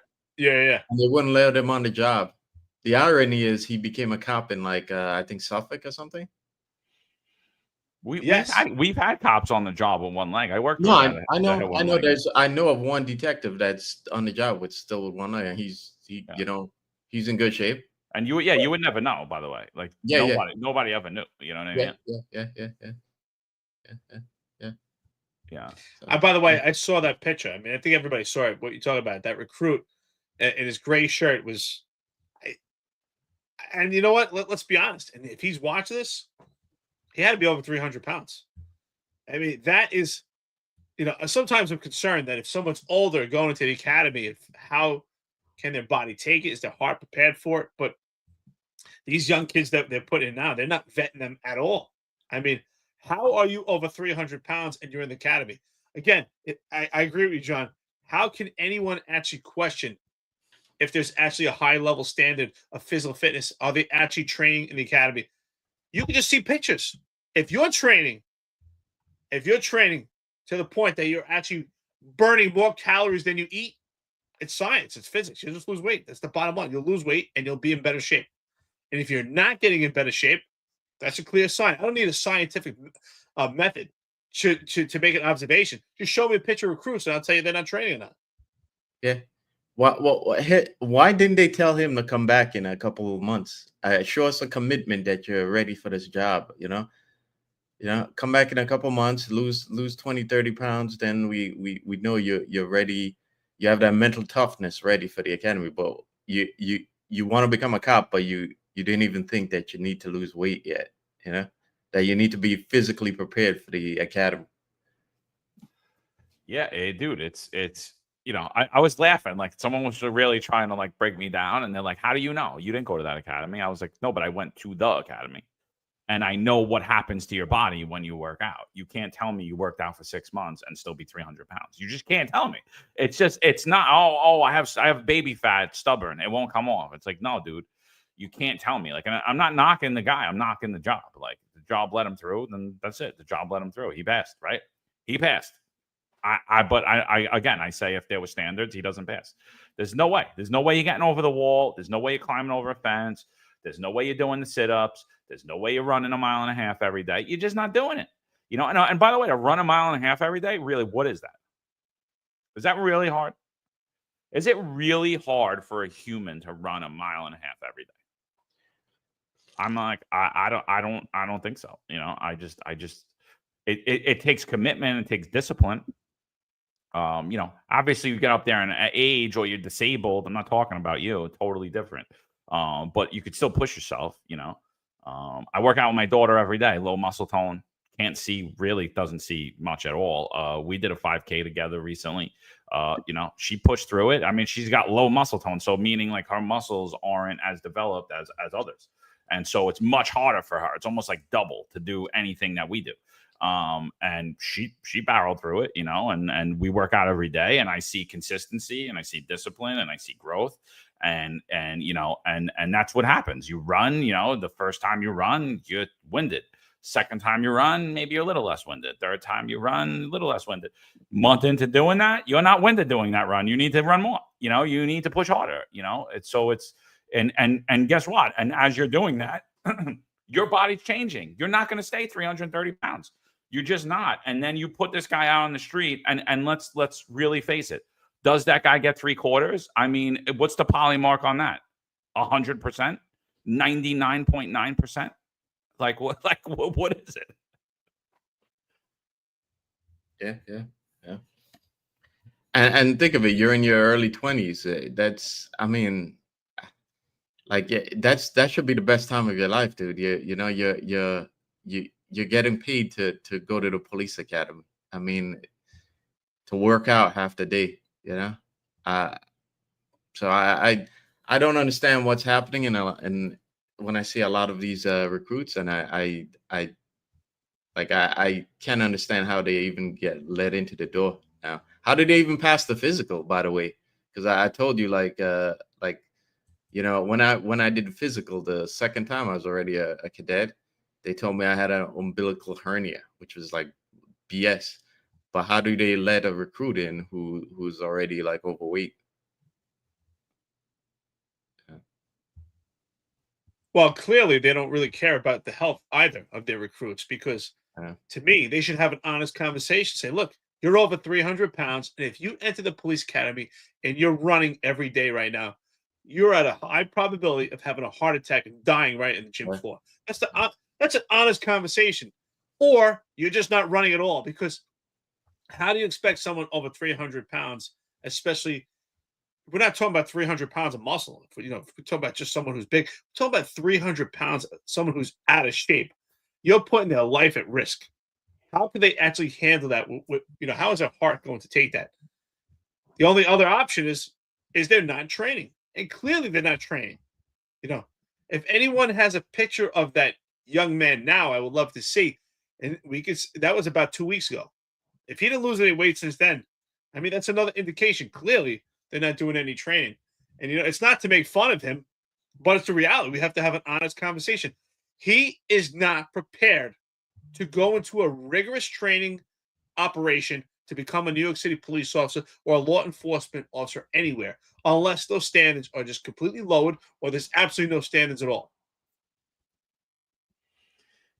And they wouldn't let him on the job. The irony is he became a cop in I think Suffolk or something. We've had cops on the job with one leg. I worked. No, I know of one detective that's on the job with one leg, and he's in good shape. And you would never know, by the way. Nobody ever knew. You know what I mean? Yeah. So, by the way, I saw that picture. I mean, I think everybody saw it. What you talking about? That recruit in his gray shirt was. And you know what? Let's be honest. And if he's watching this, he had to be over 300 pounds. I mean, that is, sometimes I'm concerned that if someone's older going into the academy, how can their body take it? Is their heart prepared for it? But these young kids that they're putting in now, they're not vetting them at all. I mean, how are you over 300 pounds and you're in the academy? Again, I agree with you, John. How can anyone actually question if there's actually a high level standard of physical fitness? Are they actually training in the academy? You can just see pictures. If you're training to the point that you're actually burning more calories than you eat, it's science, it's physics. You'll just lose weight. That's the bottom line. You'll lose weight and you'll be in better shape. And if you're not getting in better shape, that's a clear sign. I don't need a scientific method to make an observation. Just show me a picture of recruits and I'll tell you they're not training or not. Yeah. Why didn't they tell him to come back in a couple of months? Show us a commitment that you're ready for this job, come back in a couple of months, lose 20, 30 pounds. Then we know you're ready. You have that mental toughness ready for the academy, but you want to become a cop, but you didn't even think that you need to lose weight yet, that you need to be physically prepared for the academy. Yeah, dude, it's I was laughing, like someone was really trying to like break me down, and they're like, how do you know? You didn't go to that academy. I was like, no, but I went to the academy. And I know what happens to your body when you work out. You can't tell me you worked out for 6 months and still be 300 pounds. You just can't tell me. It's not, I have baby fat, stubborn. It won't come off. It's like, no, dude, you can't tell me. Like, and I'm not knocking the guy. I'm knocking the job. Like, the job let him through, then that's it. The job let him through. He passed, right? He passed. But I say if there were standards, he doesn't pass. There's no way. There's no way you're getting over the wall. There's no way you're climbing over a fence. There's no way you're doing the sit-ups. There's no way you're running 1.5 miles every day. You're just not doing it. And by the way, to run 1.5 miles every day, really, what is that? Is that really hard? Is it really hard for a human to run 1.5 miles every day? I'm like, I don't think so. It takes commitment. It takes discipline. Obviously you get up there in age or you're disabled. I'm not talking about you. Totally different. But you could still push yourself, I work out with my daughter every day, low muscle tone, doesn't see much at all. We did a 5K together recently. She pushed through it. I mean, she's got low muscle tone. So meaning like her muscles aren't as developed as others. And so it's much harder for her. It's almost like double to do anything that we do. And she barreled through it, and we work out every day, and I see consistency and I see discipline and I see growth. And that's what happens. You run, the first time you run, you're winded. Second time you run, maybe you're a little less winded. Third time you run, a little less winded. Month into doing that, you're not winded doing that run. You need to run more, you need to push harder, and guess what? And as you're doing that, your body's changing. You're not going to stay 330 pounds. You're just not. And then you put this guy out on the street and let's really face it. Does that guy get 3/4? I mean, what's the poly mark on that? 100%? 99.9%? Like what is it? Yeah. And think of it, you're in your early 20s. That should be the best time of your life, dude. You're getting paid to go to the police academy. I mean, to work out half the day, so I don't understand what's happening, and when I see a lot of these recruits, and I can't understand how they even get let into the door now. How did they even pass the physical, by the way? Because I told you, when I did the physical the second time, I was already a cadet. They told me I had an umbilical hernia, which was like BS. But how do they let a recruit in who's already like overweight? Yeah. Well, clearly they don't really care about the health either of their recruits, because to me, they should have an honest conversation. Say, look, you're over 300 pounds. And if you enter the police academy and you're running every day right now, you're at a high probability of having a heart attack and dying right in the gym floor. That's an honest conversation. Or you're just not running at all, because how do you expect someone over 300 pounds, especially, we're not talking about 300 pounds of muscle. If we're talking about just someone who's big, we're talking about 300 pounds, someone who's out of shape. You're putting their life at risk. How can they actually handle that? How is their heart going to take that? The only other option is they're not training. And clearly they're not training. If anyone has a picture of that young man now, I would love to see. And that was about 2 weeks ago. If he didn't lose any weight since then, I mean, that's another indication. Clearly, they're not doing any training. And, it's not to make fun of him, but it's the reality. We have to have an honest conversation. He is not prepared to go into a rigorous training operation to become a New York City police officer or a law enforcement officer anywhere, unless those standards are just completely lowered or there's absolutely no standards at all.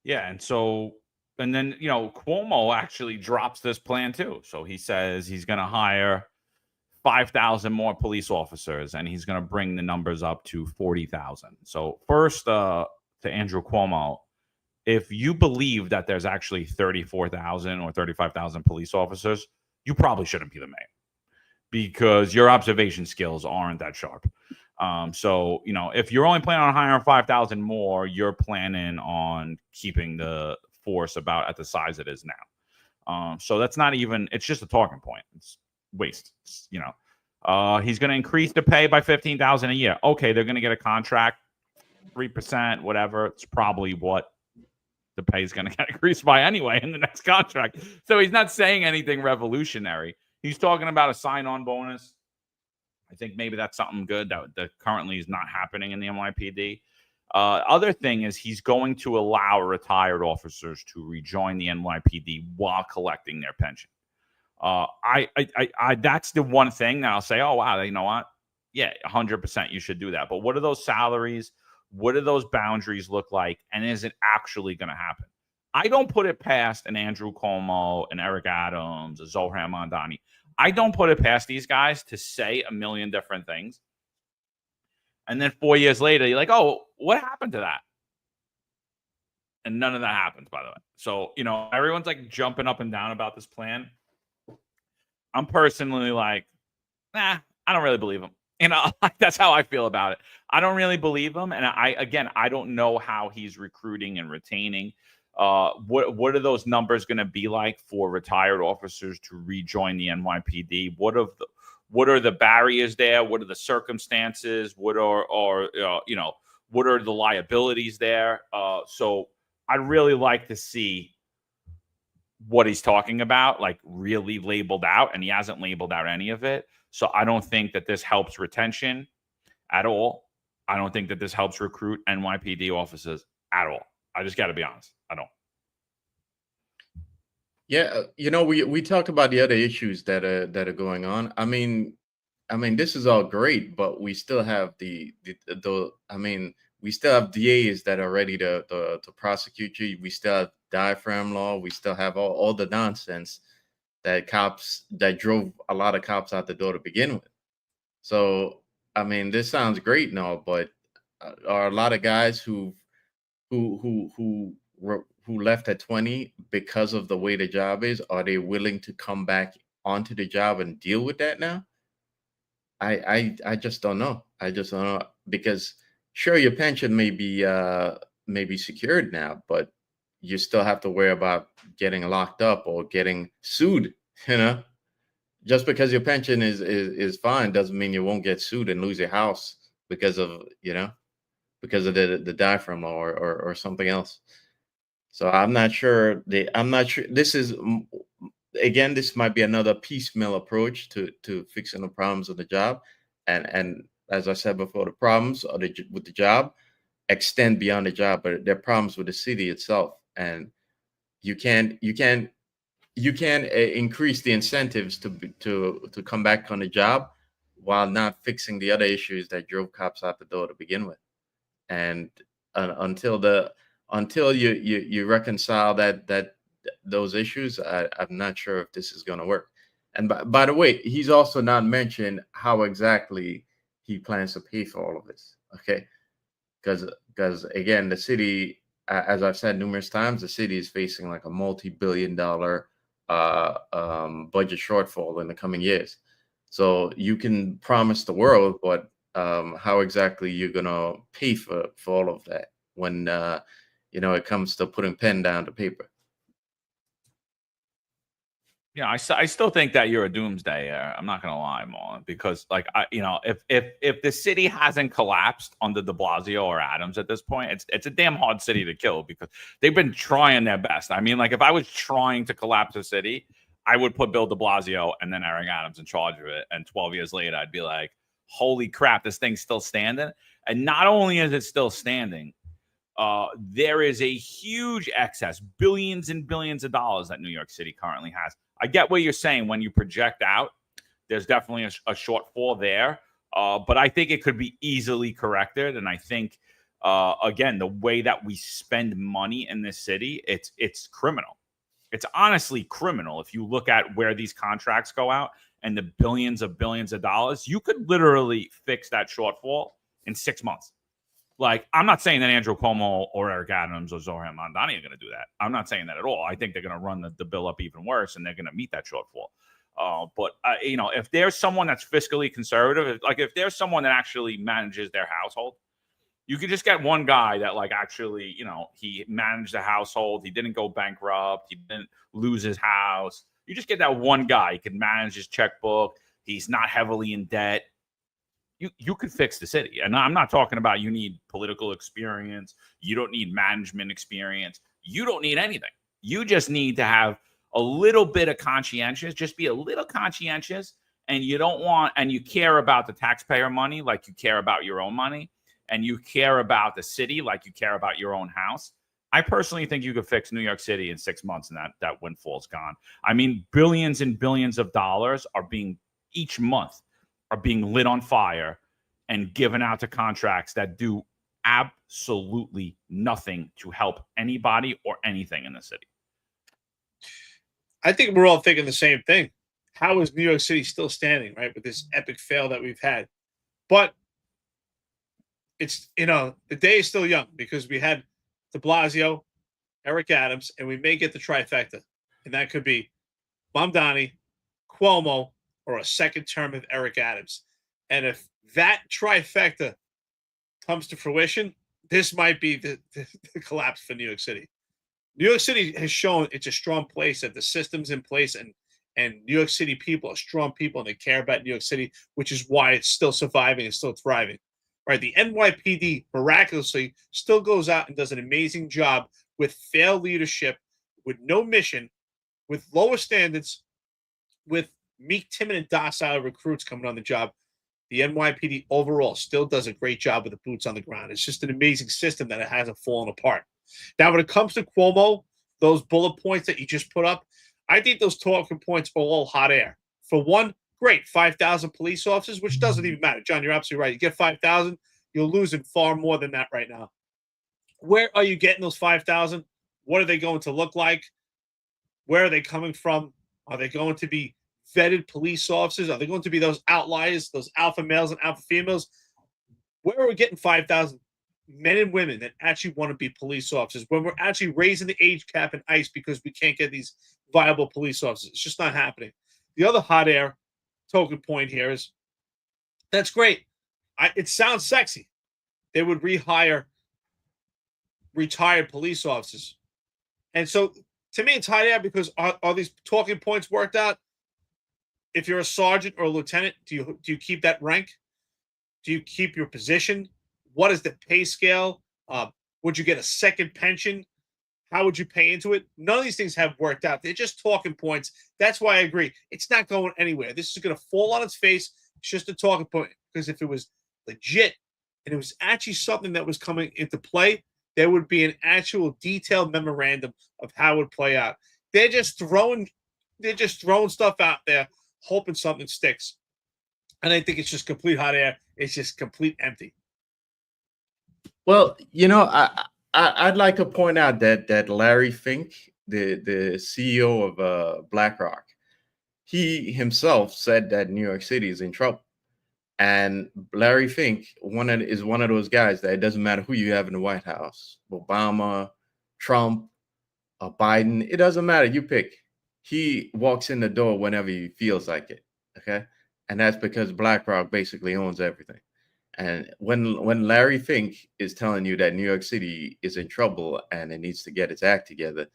Yeah, and then Cuomo actually drops this plan too. So he says he's going to hire 5,000 more police officers, and he's going to bring the numbers up to 40,000. So first, to Andrew Cuomo, if you believe that there's actually 34,000 or 35,000 police officers, you probably shouldn't be the mayor because your observation skills aren't that sharp. So, if you're only planning on hiring 5,000 more, you're planning on keeping the force about at the size it is now. So that's not even, it's just a talking point. It's waste. He's going to increase the pay by 15,000 a year. Okay. They're going to get a contract, 3%, whatever. It's probably what the pay is going to get increased by anyway in the next contract. So he's not saying anything revolutionary. He's talking about a sign-on bonus. I think maybe that's something good that currently is not happening in the NYPD. Other thing is he's going to allow retired officers to rejoin the NYPD while collecting their pension. I that's the one thing that I'll say, oh, wow, you know what? Yeah, 100% you should do that. But what are those salaries? What do those boundaries look like? And is it actually going to happen? I don't put it past an Andrew Cuomo, an Eric Adams, a Zohar Mamdani. I don't put it past these guys to say a million different things. And then 4 years later, you're like, oh, what happened to that? And none of that happens, by the way. So, everyone's like jumping up and down about this plan. I'm personally like, I don't really believe him. That's how I feel about it. I don't really believe him. And I don't know how he's recruiting and retaining. What are those numbers going to be like for retired officers to rejoin the NYPD? What are the barriers there? What are the circumstances? What are the liabilities there? So I'd really like to see what he's talking about, like really labeled out, and he hasn't labeled out any of it. So I don't think that this helps retention at all. I don't think that this helps recruit NYPD officers at all. I just got to be honest. I don't. Yeah, we talked about the other issues that are going on. I mean, this is all great, but we still have we still have DAs that are ready to prosecute you. We still have diaphragm law. We still have all the nonsense that drove a lot of cops out the door to begin with. So, this sounds great and all, but are a lot of guys who left at 20 because of the way the job is, are they willing to come back onto the job and deal with that now? I just don't know. I just don't know, because sure, your pension may be secured now, but you still have to worry about getting locked up or getting sued. Just because your pension is fine doesn't mean you won't get sued and lose your house because of the diaphragm law or something else. So I'm not sure. This is, again, this might be another piecemeal approach to fixing the problems of the job, and as I said before, the problems with the job extend beyond the job, but they're problems with the city itself, and you can increase the incentives to come back on the job while not fixing the other issues that drove cops out the door to begin with, and until you reconcile those issues, I'm not sure if this is going to work. And by the way, he's also not mentioned how exactly he plans to pay for all of this. Okay, because again, the city, as I've said numerous times, the city is facing like a multi-billion-dollar budget shortfall in the coming years. So you can promise the world, but how exactly you're gonna pay for all of that when it comes to putting pen down to paper? Yeah, I still think that you're a doomsdayer. I'm not gonna lie, Marlon, because if the city hasn't collapsed under De Blasio or Adams at this point, it's a damn hard city to kill because they've been trying their best. If I was trying to collapse a city, I would put Bill De Blasio and then Eric Adams in charge of it, and 12 years later, I'd be like, holy crap, this thing's still standing. And not only is it still standing, there is a huge excess, billions and billions of dollars that New York City currently has. I get what you're saying. When you project out, there's definitely a shortfall there. But I think it could be easily corrected. And I think, again, the way that we spend money in this city, it's criminal. It's honestly criminal. If you look at where these contracts go out and the billions of dollars, you could literally fix that shortfall in 6 months. Like, I'm not saying that Andrew Cuomo or Eric Adams or Zohran Mamdani are going to do that. I'm not saying that at all. I think they're going to run the bill up even worse, and they're going to meet that shortfall. But if there's someone that's fiscally conservative, like if there's someone that actually manages their household, you could just get one guy that like actually, he managed the household. He didn't go bankrupt. He didn't lose his house. You just get that one guy. He can manage his checkbook. He's not heavily in debt. You could fix the city. And I'm not talking about you need political experience. You don't need management experience. You don't need anything. You just need to have a little bit of conscientious, just be a little conscientious, and you care about the taxpayer money like you care about your own money, and you care about the city like you care about your own house. I personally think you could fix New York City in 6 months, and that windfall's gone. I mean, billions and billions of dollars each month are being lit on fire and given out to contracts that do absolutely nothing to help anybody or anything in the city. I think we're all thinking the same thing. How is New York City still standing, right, with this epic fail that we've had? But it's, the day is still young because we had de Blasio, Eric Adams, and we may get the trifecta. And that could be Mamdani, Cuomo, or a second term of Eric Adams. And if that trifecta comes to fruition, this might be the collapse for New York City. New York City has shown it's a strong place, that the system's in place, and New York City people are strong people and they care about New York City, which is why it's still surviving and still thriving. Right? The NYPD miraculously still goes out and does an amazing job with failed leadership, with no mission, with lower standards, with meek, timid, and docile recruits coming on the job. The NYPD overall still does a great job with the boots on the ground. It's just an amazing system that it hasn't fallen apart. Now, when it comes to Cuomo, those bullet points that you just put up, I think those talking points are all hot air. For one, great, 5,000 police officers, which doesn't even matter. John, you're absolutely right. You get 5,000, you're losing far more than that right now. Where are you getting those 5,000? What are they going to look like? Where are they coming from? Are they going to be vetted police officers? Are they going to be those outliers, those alpha males and alpha females? Where are we getting 5,000 men and women that actually want to be police officers when we're actually raising the age cap in ICE because we can't get these viable police officers? It's just not happening. The other hot air token point here is that's great. It sounds sexy. They would rehire retired police officers. And so to me, it's hot air because are these talking points worked out? If you're a sergeant or a lieutenant, do you keep that rank? Do you keep your position? What is the pay scale? Would you get a second pension? How would you pay into it? None of these things have worked out. They're just talking points. That's why I agree. It's not going anywhere. This is going to fall on its face. It's just a talking point. Because if it was legit and it was actually something that was coming into play, there would be an actual detailed memorandum of how it would play out. They're just throwing stuff out there, hoping something sticks. And I think it's just complete hot air. It's just complete empty. Well, I'd like to point out that Larry Fink, the CEO of BlackRock, he himself said that New York City is in trouble. And Larry Fink is one of those guys that it doesn't matter who you have in the White House, Obama, Trump, Biden, it doesn't matter. You pick. He walks in the door whenever he feels like it. Okay. And that's because BlackRock basically owns everything. And when Larry Fink is telling you that New York City is in trouble and it needs to get its act together,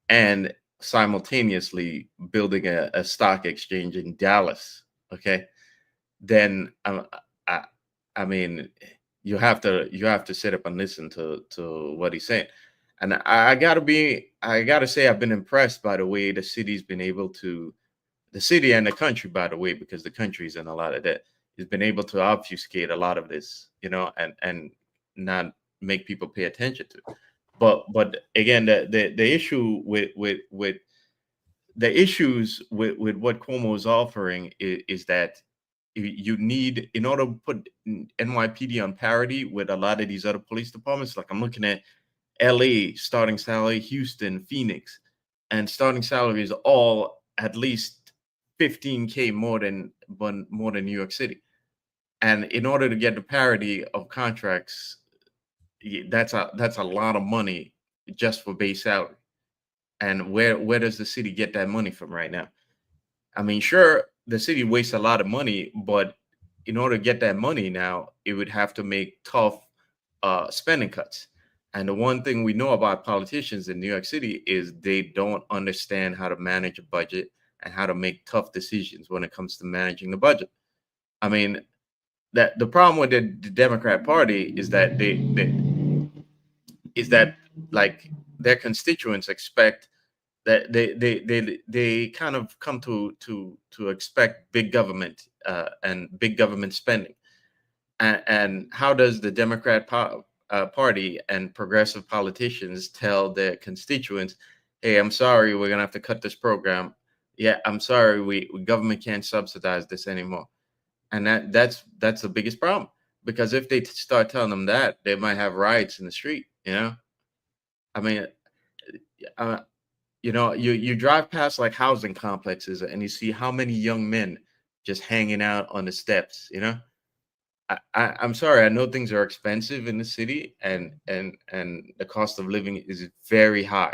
and simultaneously building a stock exchange in Dallas, okay, then I mean you have to sit up and listen to what he's saying. And I gotta say I've been impressed by the way the city's been able to, the city and the country, by the way, because the country's in a lot of debt, has been able to obfuscate a lot of this, and not make people pay attention to. But again, the issue with the issues with what Cuomo is offering is that you need, in order to put NYPD on parity with a lot of these other police departments, like I'm looking at LA starting salary, Houston, Phoenix, and starting salaries all at least 15K more than New York City. And in order to get the parity of contracts, that's a lot of money just for base salary. And where does the city get that money from right now? I mean, sure, the city wastes a lot of money, but in order to get that money now, it would have to make tough spending cuts. And the one thing we know about politicians in New York City is they don't understand how to manage a budget and how to make tough decisions when it comes to managing the budget. I mean, that the problem with the Democrat Party is that like their constituents expect that they kind of come to expect big government and big government spending. And how does the Democrat Party and progressive politicians tell their constituents, hey, I'm sorry, we're gonna have to cut this program. Yeah, I'm sorry, we government can't subsidize this anymore. And that's the biggest problem, because if they start telling them that, they might have riots in the street. I mean, you drive past like housing complexes and you see how many young men just hanging out on the steps. I'm sorry, I know things are expensive in the city and the cost of living is very high,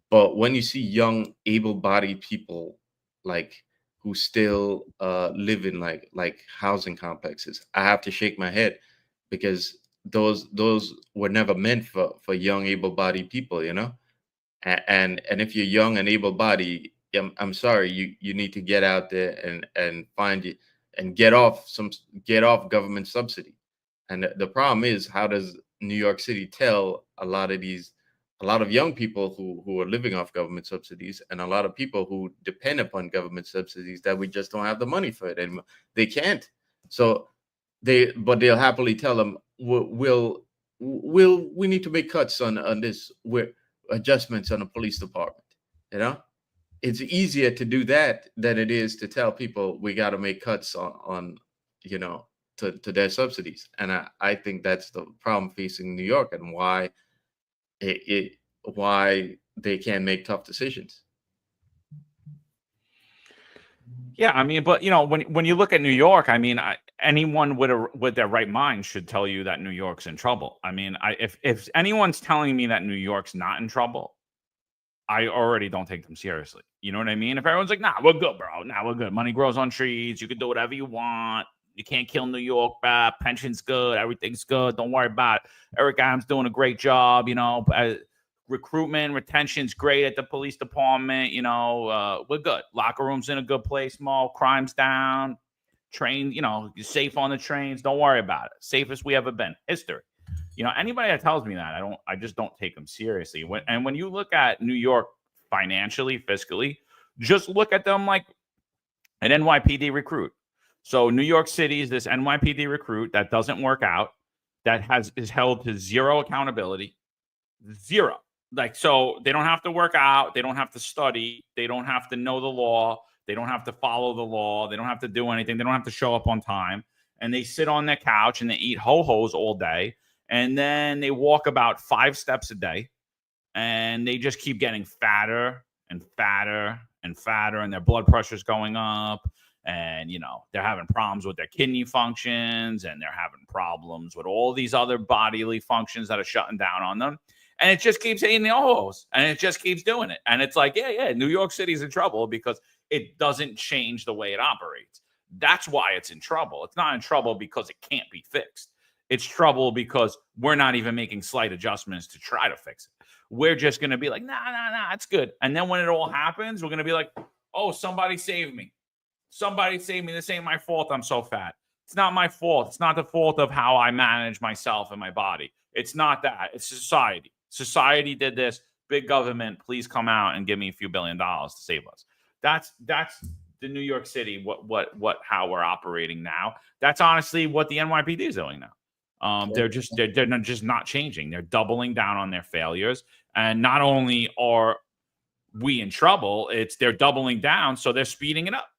but when you see young able-bodied people like who still live in like housing complexes, I have to shake my head, because those were never meant for young able-bodied people. And if you're young and able-bodied, I'm sorry, you need to get out there and find it and get off government subsidy. And the problem is, how does New York City tell a lot of young people who are living off government subsidies and a lot of people who depend upon government subsidies that we just don't have the money for it anymore? They can't. So they'll happily tell them, we need to make cuts on this, with adjustments on the police department. It's easier to do that than it is to tell people we got to make cuts on to their subsidies. And I think that's the problem facing New York, and why why they can't make tough decisions. Yeah, I mean, but when you look at New York, I mean, anyone with their right mind should tell you that New York's in trouble. I mean, if anyone's telling me that New York's not in trouble, I already don't take them seriously. You know what I mean? If everyone's like, nah, we're good, bro. Nah, we're good. Money grows on trees. You can do whatever you want. You can't kill New York. Pension's good. Everything's good. Don't worry about it. Eric Adams doing a great job. Recruitment, retention's great at the police department. We're good. Locker room's in a good place. Small crimes down. Train, you're safe on the trains. Don't worry about it. Safest we ever been. History. Anybody that tells me that, I just don't take them seriously. When you look at New York financially, fiscally, just look at them like an NYPD recruit. So New York City is this NYPD recruit that doesn't work out, that is held to zero accountability, zero. So they don't have to work out, they don't have to study, they don't have to know the law, they don't have to follow the law, they don't have to do anything, they don't have to show up on time, and they sit on their couch and they eat ho-hos all day. And then they walk about 5 steps a day, and they just keep getting fatter and fatter and fatter, and their blood pressure's going up, and they're having problems with their kidney functions, and they're having problems with all these other bodily functions that are shutting down on them. And it just keeps eating the O's, and it just keeps doing it. And it's like, yeah, New York City's in trouble because it doesn't change the way it operates. That's why it's in trouble. It's not in trouble because it can't be fixed. It's trouble because we're not even making slight adjustments to try to fix it. We're just going to be like, nah, it's good. And then when it all happens, we're going to be like, oh, somebody save me. Somebody save me. This ain't my fault. I'm so fat. It's not my fault. It's not the fault of how I manage myself and my body. It's not that. It's society. Society did this. Big government, please come out and give me a few $1 billion to save us. That's the New York City, how we're operating now. That's honestly what the NYPD is doing now. They're just not changing. They're doubling down on their failures. And not only are we in trouble. It's they're doubling down, so they're speeding it up.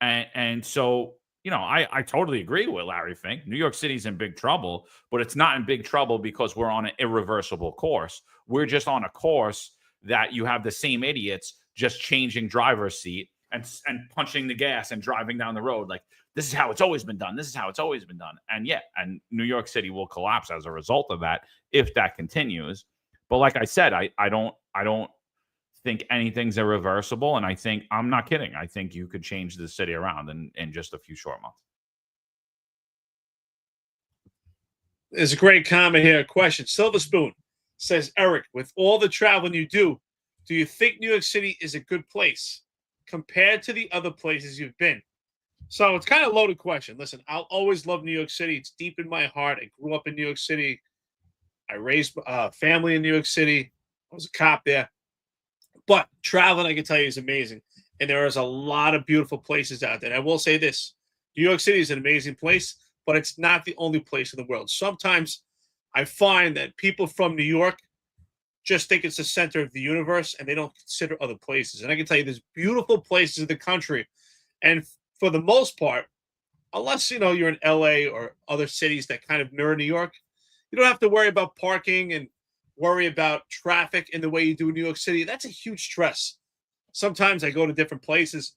And so, I totally agree with Larry Fink. New York City's in big trouble, but it's not in big trouble because we're on an irreversible course. We're just on a course that you have the same idiots just changing driver's seat and punching the gas and driving down the road. Like, this is how it's always been done. This is how it's always been done. And and New York City will collapse as a result of that if that continues. But like I said, I don't think anything's irreversible. And I think, I'm not kidding, I think you could change the city around in just a few short months. There's a great comment here. Question. Silver Spoon says, Eric, with all the traveling you do you think New York City is a good place compared to the other places you've been? So it's kind of a loaded question. Listen, I'll always love New York City. It's deep in my heart. I grew up in New York City. I raised family in New York City. I was a cop there. But traveling, I can tell you, is amazing. And there is a lot of beautiful places out there. And I will say this. New York City is an amazing place, but it's not the only place in the world. Sometimes I find that people from New York just think it's the center of the universe and they don't consider other places. And I can tell you there's beautiful places in the country. And for the most part, unless, you're in LA or other cities that kind of mirror New York, you don't have to worry about parking and worry about traffic in the way you do in New York City. That's a huge stress. Sometimes I go to different places,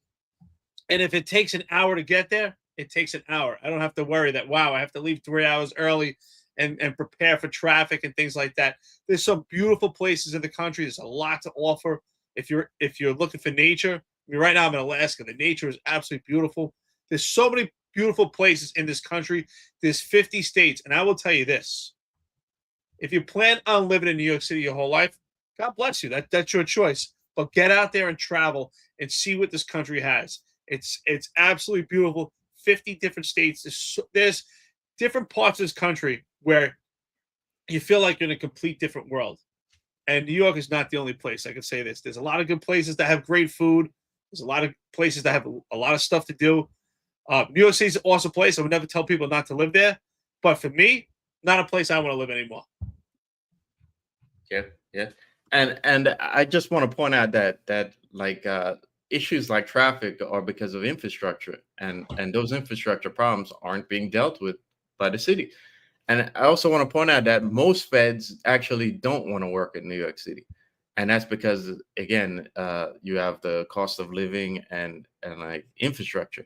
and if it takes an hour to get there, it takes an hour. I don't have to worry that, wow, I have to leave 3 hours early and prepare for traffic and things like that. There's some beautiful places in the country. There's a lot to offer. If you're looking for nature, I mean, right now I'm in Alaska. The nature is absolutely beautiful. There's so many beautiful places in this country. There's 50 states, and I will tell you this. If you plan on living in New York City your whole life, God bless you. That's your choice. But get out there and travel and see what this country has. It's absolutely beautiful. 50 different states. There's different parts of this country where you feel like you're in a complete different world. And New York is not the only place. I can say this. There's a lot of good places that have great food. There's a lot of places that have a lot of stuff to do. New York City is an awesome place. I would never tell people not to live there. But for me, not a place I want to live anymore. Yeah. And I just want to point out that issues like traffic are because of infrastructure, and those infrastructure problems aren't being dealt with by the city. And I also want to point out that most feds actually don't want to work in New York City. And that's because, again, you have the cost of living and like infrastructure.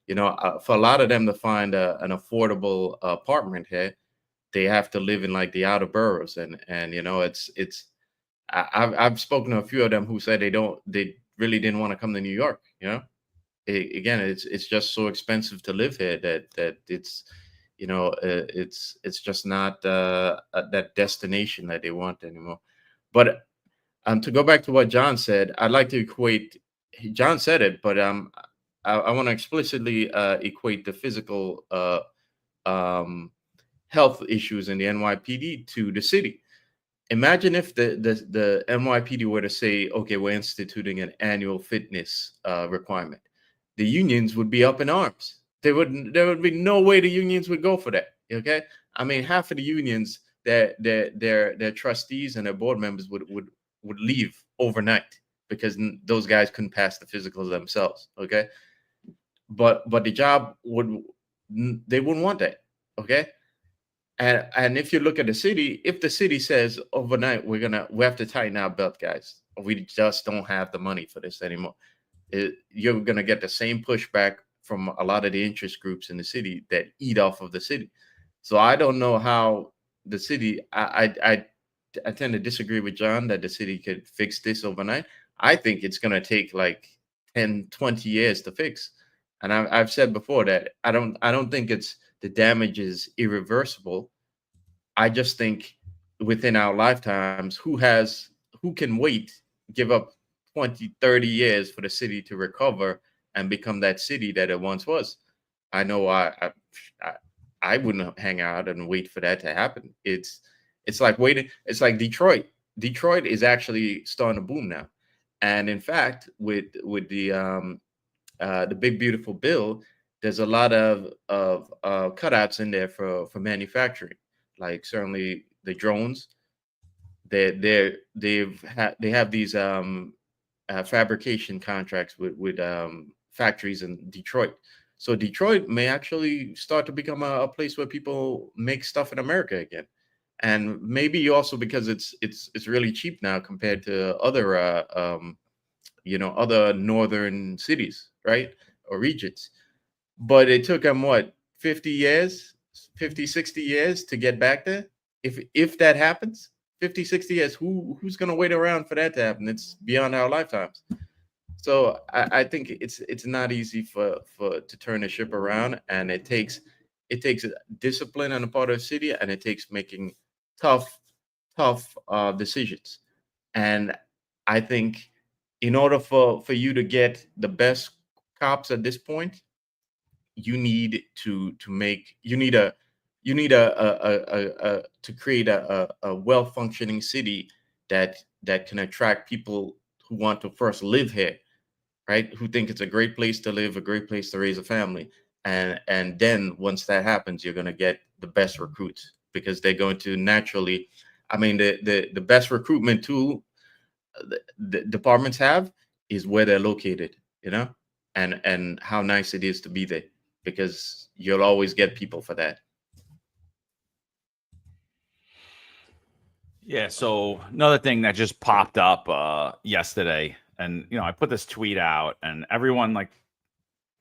For a lot of them to find an affordable apartment here, they have to live in like the outer boroughs, and I've spoken to a few of them who said they really didn't want to come to New York. Again, it's just so expensive to live here that it's just not that destination that they want anymore. But to go back to what John said, I'd like to equate. John said it, but I want to explicitly equate the physical health issues in the NYPD to the city. Imagine if the NYPD were to say, okay, we're instituting an annual fitness requirement. The unions would be up in arms. There would be no way the unions would go for that. Okay, I mean, half of the unions, their trustees and their board members would leave overnight because those guys couldn't pass the physicals themselves. Okay, but the job they wouldn't want that. Okay. And if you look at the city, if the city says overnight we have to tighten our belt, guys, we just don't have the money for this anymore, you're gonna get the same pushback from a lot of the interest groups in the city that eat off of the city. So I don't know how the city. I tend to disagree with John that the city could fix this overnight. I think it's gonna take like 10, 20 years to fix. And I've said before that I don't think the damage is irreversible. I just think within our lifetimes, who can wait, give up 20, 30 years for the city to recover and become that city that it once was? I know I wouldn't hang out and wait for that to happen. It's like waiting. It's like Detroit. Detroit is actually starting to boom now. And in fact, with the big beautiful bill, there's a lot of cutouts in there for manufacturing, like certainly the drones. They have these fabrication contracts with factories in Detroit. So Detroit may actually start to become a place where people make stuff in America again, and maybe also because it's really cheap now compared to other other northern cities, right, or regions. But it took them what, 50 years, 50, 60 years to get back there. If that happens, 50, 60 years, who's going to wait around for that to happen? It's beyond our lifetimes. So I think it's not easy for to turn a ship around, and it takes discipline on the part of the city, and it takes making tough decisions. And I think in order for you to get the best cops at this point, you need to make you need a to create a well functioning city that can attract people who want to first live here, right? Who think it's a great place to live, a great place to raise a family. And then once that happens, you're going to get the best recruits, because they're going to naturally, I mean, the best recruitment tool the departments have is where they're located, and how nice it is to be there, because you'll always get people for that. Yeah. So another thing that just popped up yesterday, and I put this tweet out, and everyone, like,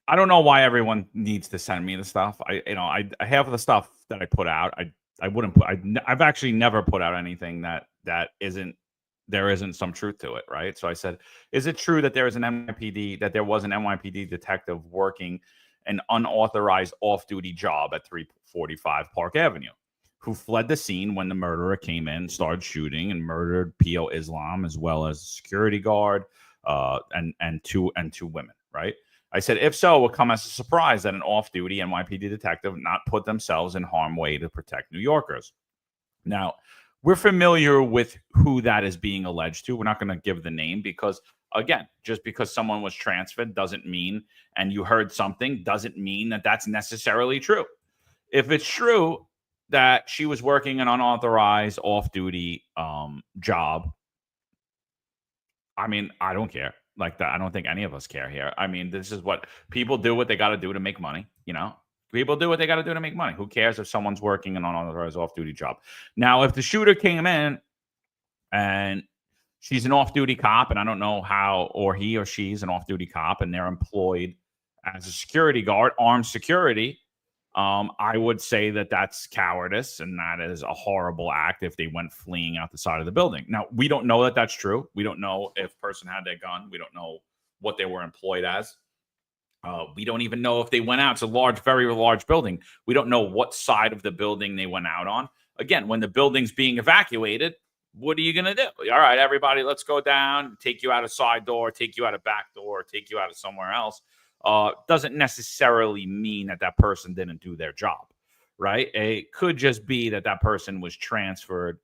I don't know why everyone needs to send me the stuff. I half of the stuff that I put out, I wouldn't put. I've actually never put out anything that isn't some truth to it, right? So I said, is it true that there was an NYPD detective working an unauthorized off-duty job at 345 Park Avenue, who fled the scene when the murderer came in, started shooting, and murdered P.O. Islam, as well as a security guard and two women, right? I said, if so, it would come as a surprise that an off-duty NYPD detective not put themselves in harm's way to protect New Yorkers. Now, we're familiar with who that is being alleged to. We're not going to give the name because, again, just because someone was transferred doesn't mean, and you heard something, doesn't mean that that's necessarily true. If it's true that she was working an unauthorized off-duty job, I mean, I don't care. Like that, I don't think any of us care here. I mean, this is what people do, what they got to do to make money, People do what they got to do to make money. Who cares if someone's working an unauthorized off-duty job? Now, if the shooter came in and she's an off-duty cop, and I don't know how, or he or she's an off-duty cop, and they're employed as a security guard, armed security, I would say that that's cowardice, and that is a horrible act if they went fleeing out the side of the building. Now, we don't know that that's true. We don't know if person had their gun. We don't know what they were employed as. We don't even know if they went out. It's a large, very large building. We don't know what side of the building they went out on. Again, when the building's being evacuated, what are you going to do? All right, everybody, let's go down, take you out a side door, take you out a back door, take you out of somewhere else. Doesn't necessarily mean that person didn't do their job, right? It could just be that person was transferred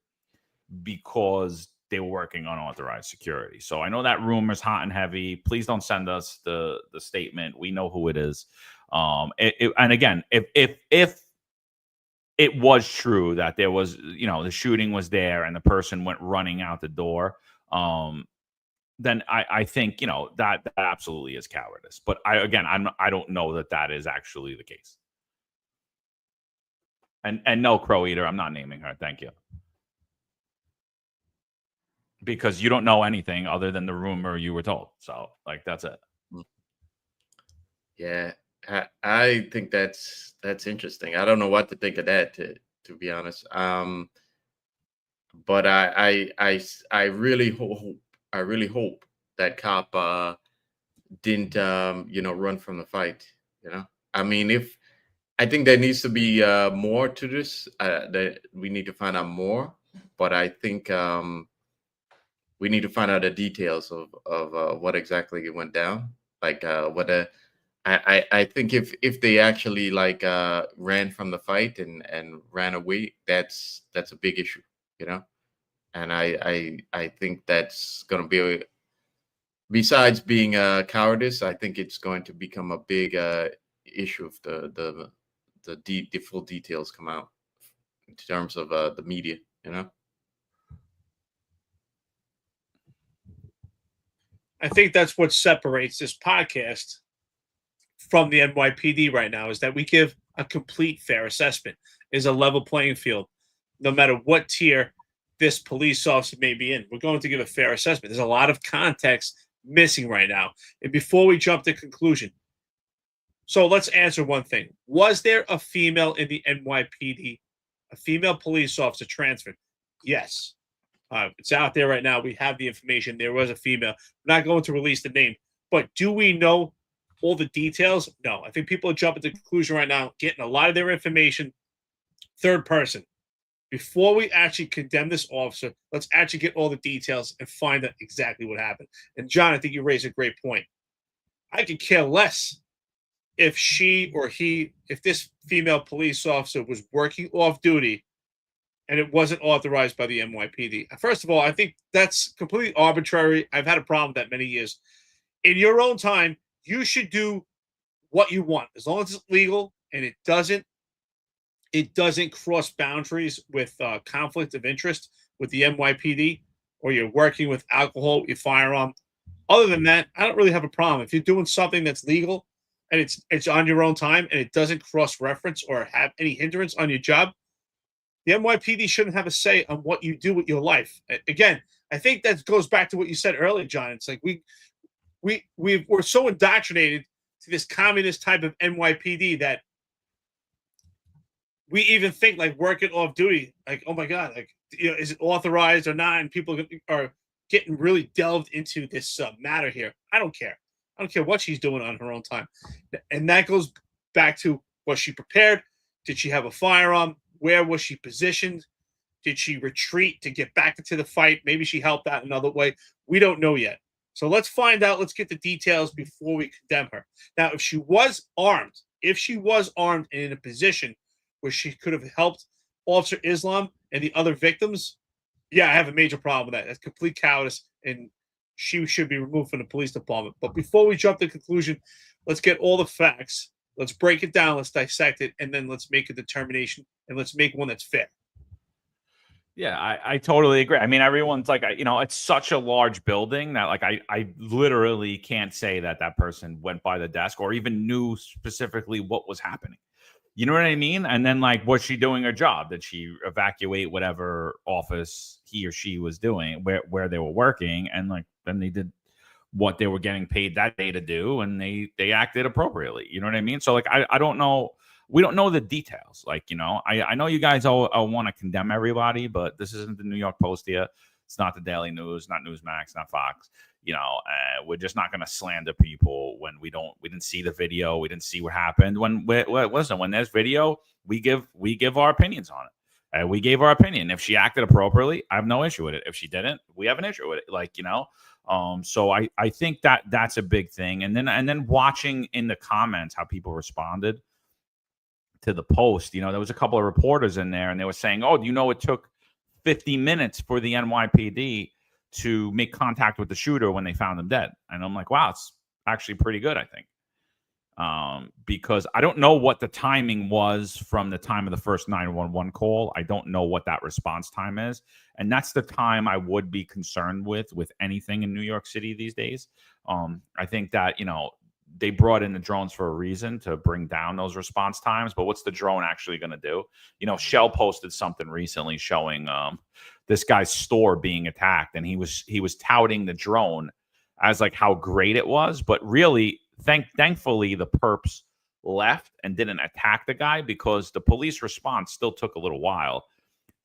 because they were working unauthorized security. So I know that rumor's hot and heavy. Please don't send us the statement. We know who it is. And again, if it was true that there was, the shooting was there and the person went running out the door, then I think, that absolutely is cowardice. But I don't know that is actually the case. And no, Crow Eater, I'm not naming her. Thank you. Because you don't know anything other than the rumor you were told. So, that's it. Yeah, I think that's interesting. I don't know what to think of that, to be honest. But I really hope that cop didn't run from the fight. I mean, I think there needs to be more to this. That we need to find out more. But I think we need to find out the details of what exactly went down. I think if they actually ran from the fight and ran away, that's a big issue, And I think that's going to be, besides being cowardice, I think it's going to become a big issue if the full details come out in terms of the media, I think that's what separates this podcast from the NYPD right now, is that we give a complete fair assessment, is a level playing field, no matter what tier this police officer may be in. We're going to give a fair assessment. There's a lot of context missing right now. And before we jump to conclusion, so let's answer one thing. Was there a female in the NYPD, a female police officer transferred? Yes. It's out there right now. We have the information. There was a female. We're not going to release the name. But do we know all the details? No. I think people are jumping to the conclusion right now, getting a lot of their information third person. Before we actually condemn this officer, let's actually get all the details and find out exactly what happened. And John, I think you raised a great point. I could care less if she or he, if this female police officer was working off duty and it wasn't authorized by the NYPD. First of all, I think that's completely arbitrary. I've had a problem with that many years. In your own time, you should do what you want, as long as it's legal and it doesn't cross boundaries with conflict of interest with the NYPD, or you're working with alcohol, your firearm. Other than that, I don't really have a problem. If you're doing something that's legal and it's on your own time and it doesn't cross-reference or have any hindrance on your job, the NYPD shouldn't have a say on what you do with your life. Again, I think that goes back to what you said earlier, John. It's like we're so indoctrinated to this communist type of NYPD that we even think like working off duty, like, oh my God, like, is it authorized or not? And people are getting really delved into this matter here. I don't care. I don't care what she's doing on her own time. And that goes back to, was she prepared? Did she have a firearm? Where was she positioned? Did she retreat to get back into the fight? Maybe she helped out another way. We don't know yet. So let's find out. Let's get the details before we condemn her. Now, if she was armed and in a position where she could have helped Officer Islam and the other victims, yeah, I have a major problem with that. That's complete cowardice, and she should be removed from the police department. But before we jump to conclusion, let's get all the facts. Let's break it down. Let's dissect it, and then let's make a determination, and let's make one that's fair. Yeah, I totally agree. I mean, everyone's like, it's such a large building that like I literally can't say that person went by the desk or even knew specifically what was happening. You know what I mean? And then, like, was she doing her job? Did she evacuate whatever office he or she was doing, where they were working? And, like, then they did what they were getting paid that day to do, and they acted appropriately. You know what I mean? So, like, I don't know. We don't know the details. Like, I know you guys all want to condemn everybody, but this isn't the New York Post here. It's not the Daily News, not Newsmax, not Fox. We're just not going to slander people when we didn't see the video. We didn't see what happened. When there's video, we give our opinions on it. We gave our opinion. If she acted appropriately, I have no issue with it. If she didn't, we have an issue with it. So I think that's a big thing. And then watching in the comments how people responded to the post, there was a couple of reporters in there and they were saying, oh, it took 50 minutes for the NYPD to make contact with the shooter when they found him dead. And I'm like, wow, it's actually pretty good, I think. Because I don't know what the timing was from the time of the first 911 call. I don't know what that response time is. And that's the time I would be concerned with anything in New York City these days. I think that, they brought in the drones for a reason, to bring down those response times. But what's the drone actually going to do? Shell posted something recently showing this guy's store being attacked, and he was touting the drone as like how great it was. But really, thankfully, the perps left and didn't attack the guy, because the police response still took a little while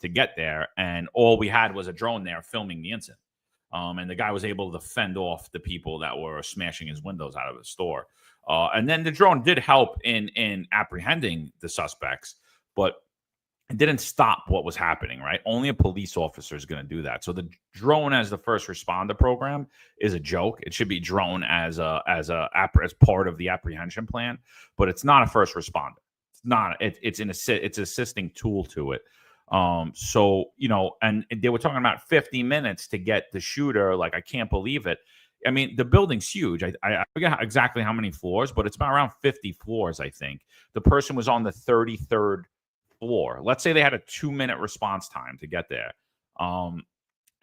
to get there, and all we had was a drone there filming the incident. And the guy was able to fend off the people that were smashing his windows out of the store. And then the drone did help in apprehending the suspects, but it didn't stop what was happening, right? Only a police officer is going to do that. So the drone as the first responder program is a joke. It should be drone as part of the apprehension plan, but it's not a first responder. It's not. It's an assisting tool to it. So, and they were talking about 50 minutes to get the shooter. Like, I can't believe it. I mean, the building's huge. I forget exactly how many floors, but it's about around 50 floors, I think. The person was on the 33rd floor. Let's say they had a 2-minute response time to get there.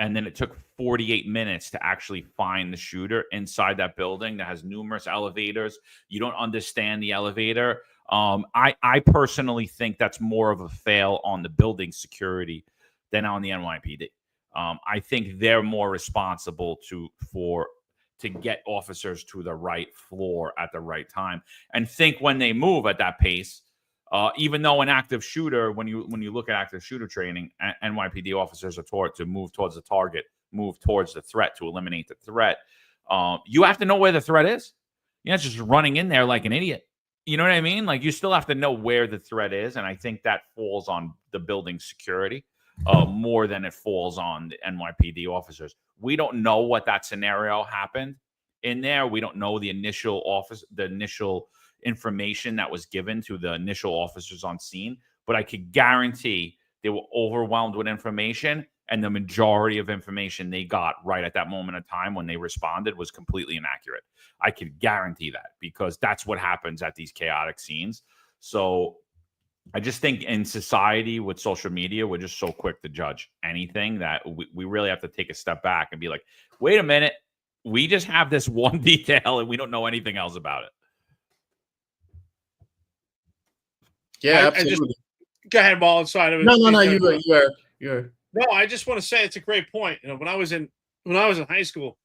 And then it took 48 minutes to actually find the shooter inside that building that has numerous elevators. You don't understand the elevator. I personally think that's more of a fail on the building security than on the NYPD. I think they're more responsible to get officers to the right floor at the right time, and think when they move at that pace. Even though an active shooter, when you look at active shooter training, NYPD officers are taught to move towards the target, move towards the threat to eliminate the threat. You have to know where the threat is. You're not just running in there like an idiot. You know what I mean? Like, you still have to know where the threat is, and I think that falls on the building security more than it falls on the NYPD officers. We don't know what that scenario happened in there. We don't know the initial information that was given to the initial officers on scene, but I could guarantee they were overwhelmed with information, and the majority of information they got right at that moment of time when they responded was completely inaccurate. I could guarantee that, because that's what happens at these chaotic scenes. So I just think in society with social media, we're just so quick to judge anything that we really have to take a step back and be like, wait a minute, we just have this one detail and we don't know anything else about it. Yeah, I absolutely. go ahead, Marlon. Sorry. No, you're. No, I just want to say it's a great point. You know, when I was in high school,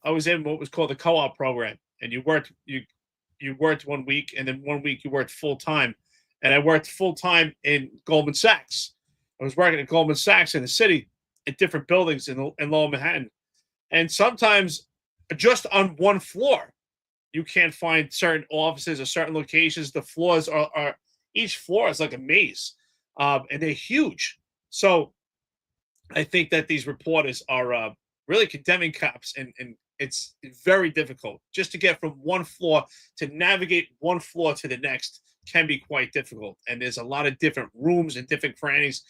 I was in what was called the co-op program, and you worked 1 week, and then 1 week you worked full time. And I worked full time in Goldman Sachs. I was working at Goldman Sachs in the city, at different buildings in Lower Manhattan, and sometimes just on one floor, you can't find certain offices or certain locations. The floors are each floor is like a maze, and they're huge. So I think that these reporters are really condemning cops, and it's very difficult just to get from one floor to navigate one floor to the next can be quite difficult. And there's a lot of different rooms and different crannies.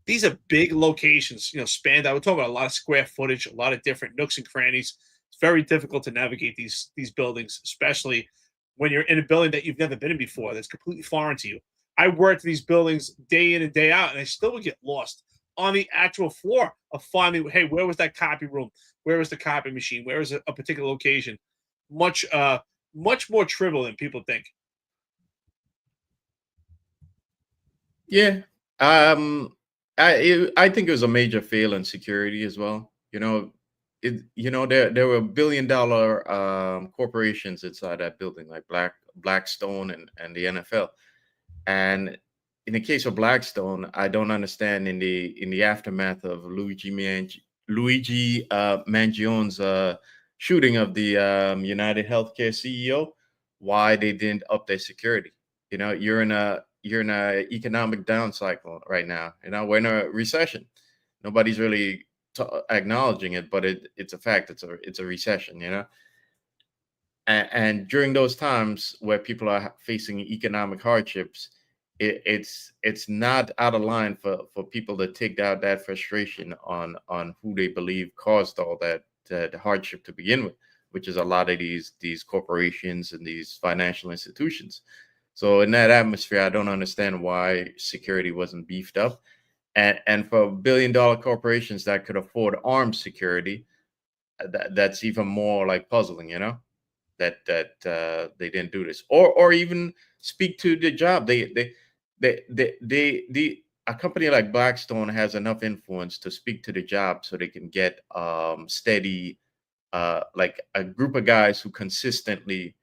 These are big locations, spanned out. We're talking about a lot of square footage, a lot of different nooks and crannies. It's very difficult to navigate these buildings, especially when you're in a building that you've never been in before, that's completely foreign to you. I worked these buildings day in and day out, and I still would get lost on the actual floor of finding, hey, where was that copy room? Where was the copy machine? Where is a particular location? Much more trivial than people think. Yeah. I think it was a major fail in security as well. There were billion-dollar corporations inside that building, like Blackstone and the NFL. And in the case of Blackstone, I don't understand in the aftermath of Luigi Mangione's shooting of the United Healthcare CEO, why they didn't up their security. You're in a economic down cycle right now. We're in a recession. Nobody's really acknowledging it, but it's a fact. It's a recession. And during those times where people are facing economic hardships, it's not out of line for people to take out that frustration on who they believe caused all that the hardship to begin with, which is a lot of these corporations and these financial institutions. So in that atmosphere, I don't understand why security wasn't beefed up. And for billion-dollar corporations that could afford armed security, that's even more like puzzling, that they didn't do this, or even speak to the job. A company like Blackstone has enough influence to speak to the job so they can get steady, like a group of guys who consistently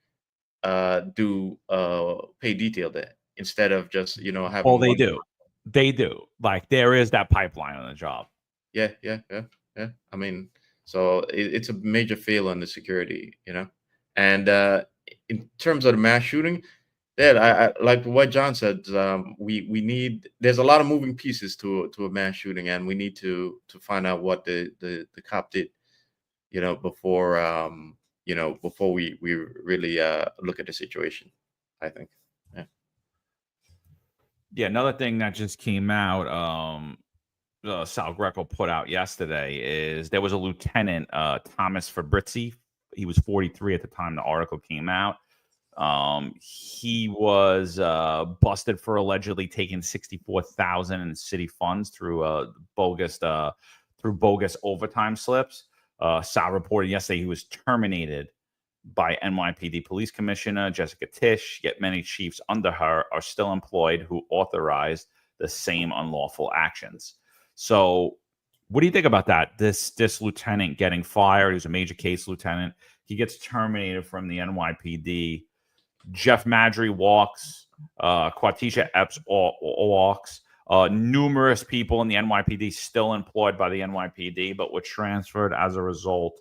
do pay detail there instead of just having. Well, they do. Like, there is that pipeline on the job. Yeah. I mean, so it's a major fail on the security, and in terms of the mass shooting, I like what John said. We need. There's a lot of moving pieces to a mass shooting, and we need to find out what the cop did, before before we really look at the situation, I think. Yeah, another thing that just came out, Sal Greco put out yesterday, is there was a Lieutenant Thomas Fabrizi. He was 43 at the time the article came out. He was busted for allegedly taking $64,000 in city funds through bogus through bogus overtime slips. Sal reported yesterday he was terminated by NYPD Police Commissioner Jessica Tisch, yet many chiefs under her are still employed who authorized the same unlawful actions. So what do you think about that? This lieutenant getting fired, who's a major case lieutenant, he gets terminated from the NYPD. Jeff Madry walks, Quatisha Epps walks. Numerous people in the NYPD still employed by the NYPD, but were transferred as a result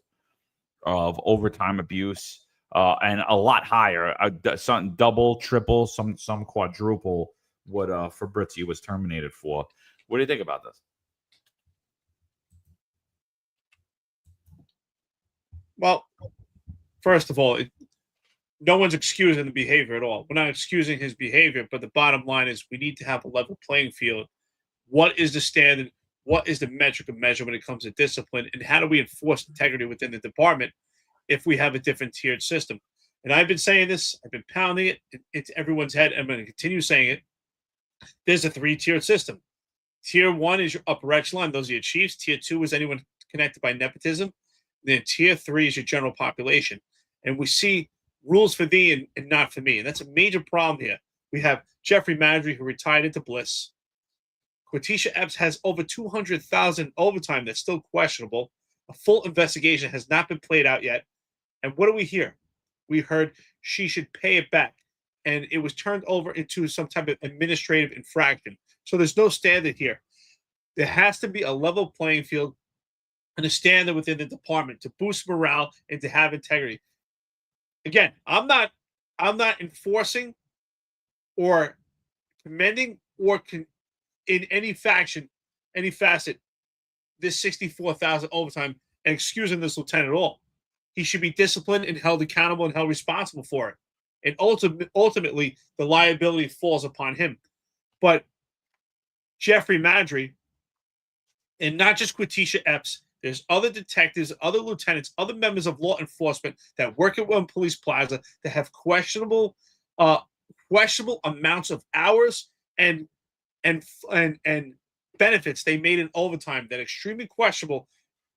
of overtime abuse, and a lot higher, some double, triple, some quadruple what Fabrizio was terminated for. What do you think about this? Well, first of all, no one's excusing the behavior at all. We're not excusing his behavior, but the bottom line is we need to have a level playing field. What is the standard? What is the metric of measure when it comes to discipline? And how do we enforce integrity within the department if we have a different tiered system? And I've been saying this, I've been pounding it into everyone's head. I'm going to continue saying it. There's a 3-tiered system. Tier 1 is your upper echelon. Those are your chiefs. Tier 2 is anyone connected by nepotism. Then Tier 3 is your general population. And we see rules for thee and not for me. And that's a major problem here. We have Jeffrey Madry, who retired into bliss. Quatisha Epps has over 200,000 overtime that's still questionable. A full investigation has not been played out yet. And what do we hear? We heard she should pay it back. And it was turned over into some type of administrative infraction. So there's no standard here. There has to be a level playing field and a standard within the department to boost morale and to have integrity. Again, I'm not enforcing or commending or in any faction, any facet, this 64,000 overtime and excusing this lieutenant at all. He should be disciplined and held accountable and held responsible for it. And ultimately, the liability falls upon him. But Jeffrey Madry, and not just Quatisha Epps, there's other detectives, other lieutenants, other members of law enforcement that work at one police plaza that have questionable amounts of hours and benefits they made in overtime that are extremely questionable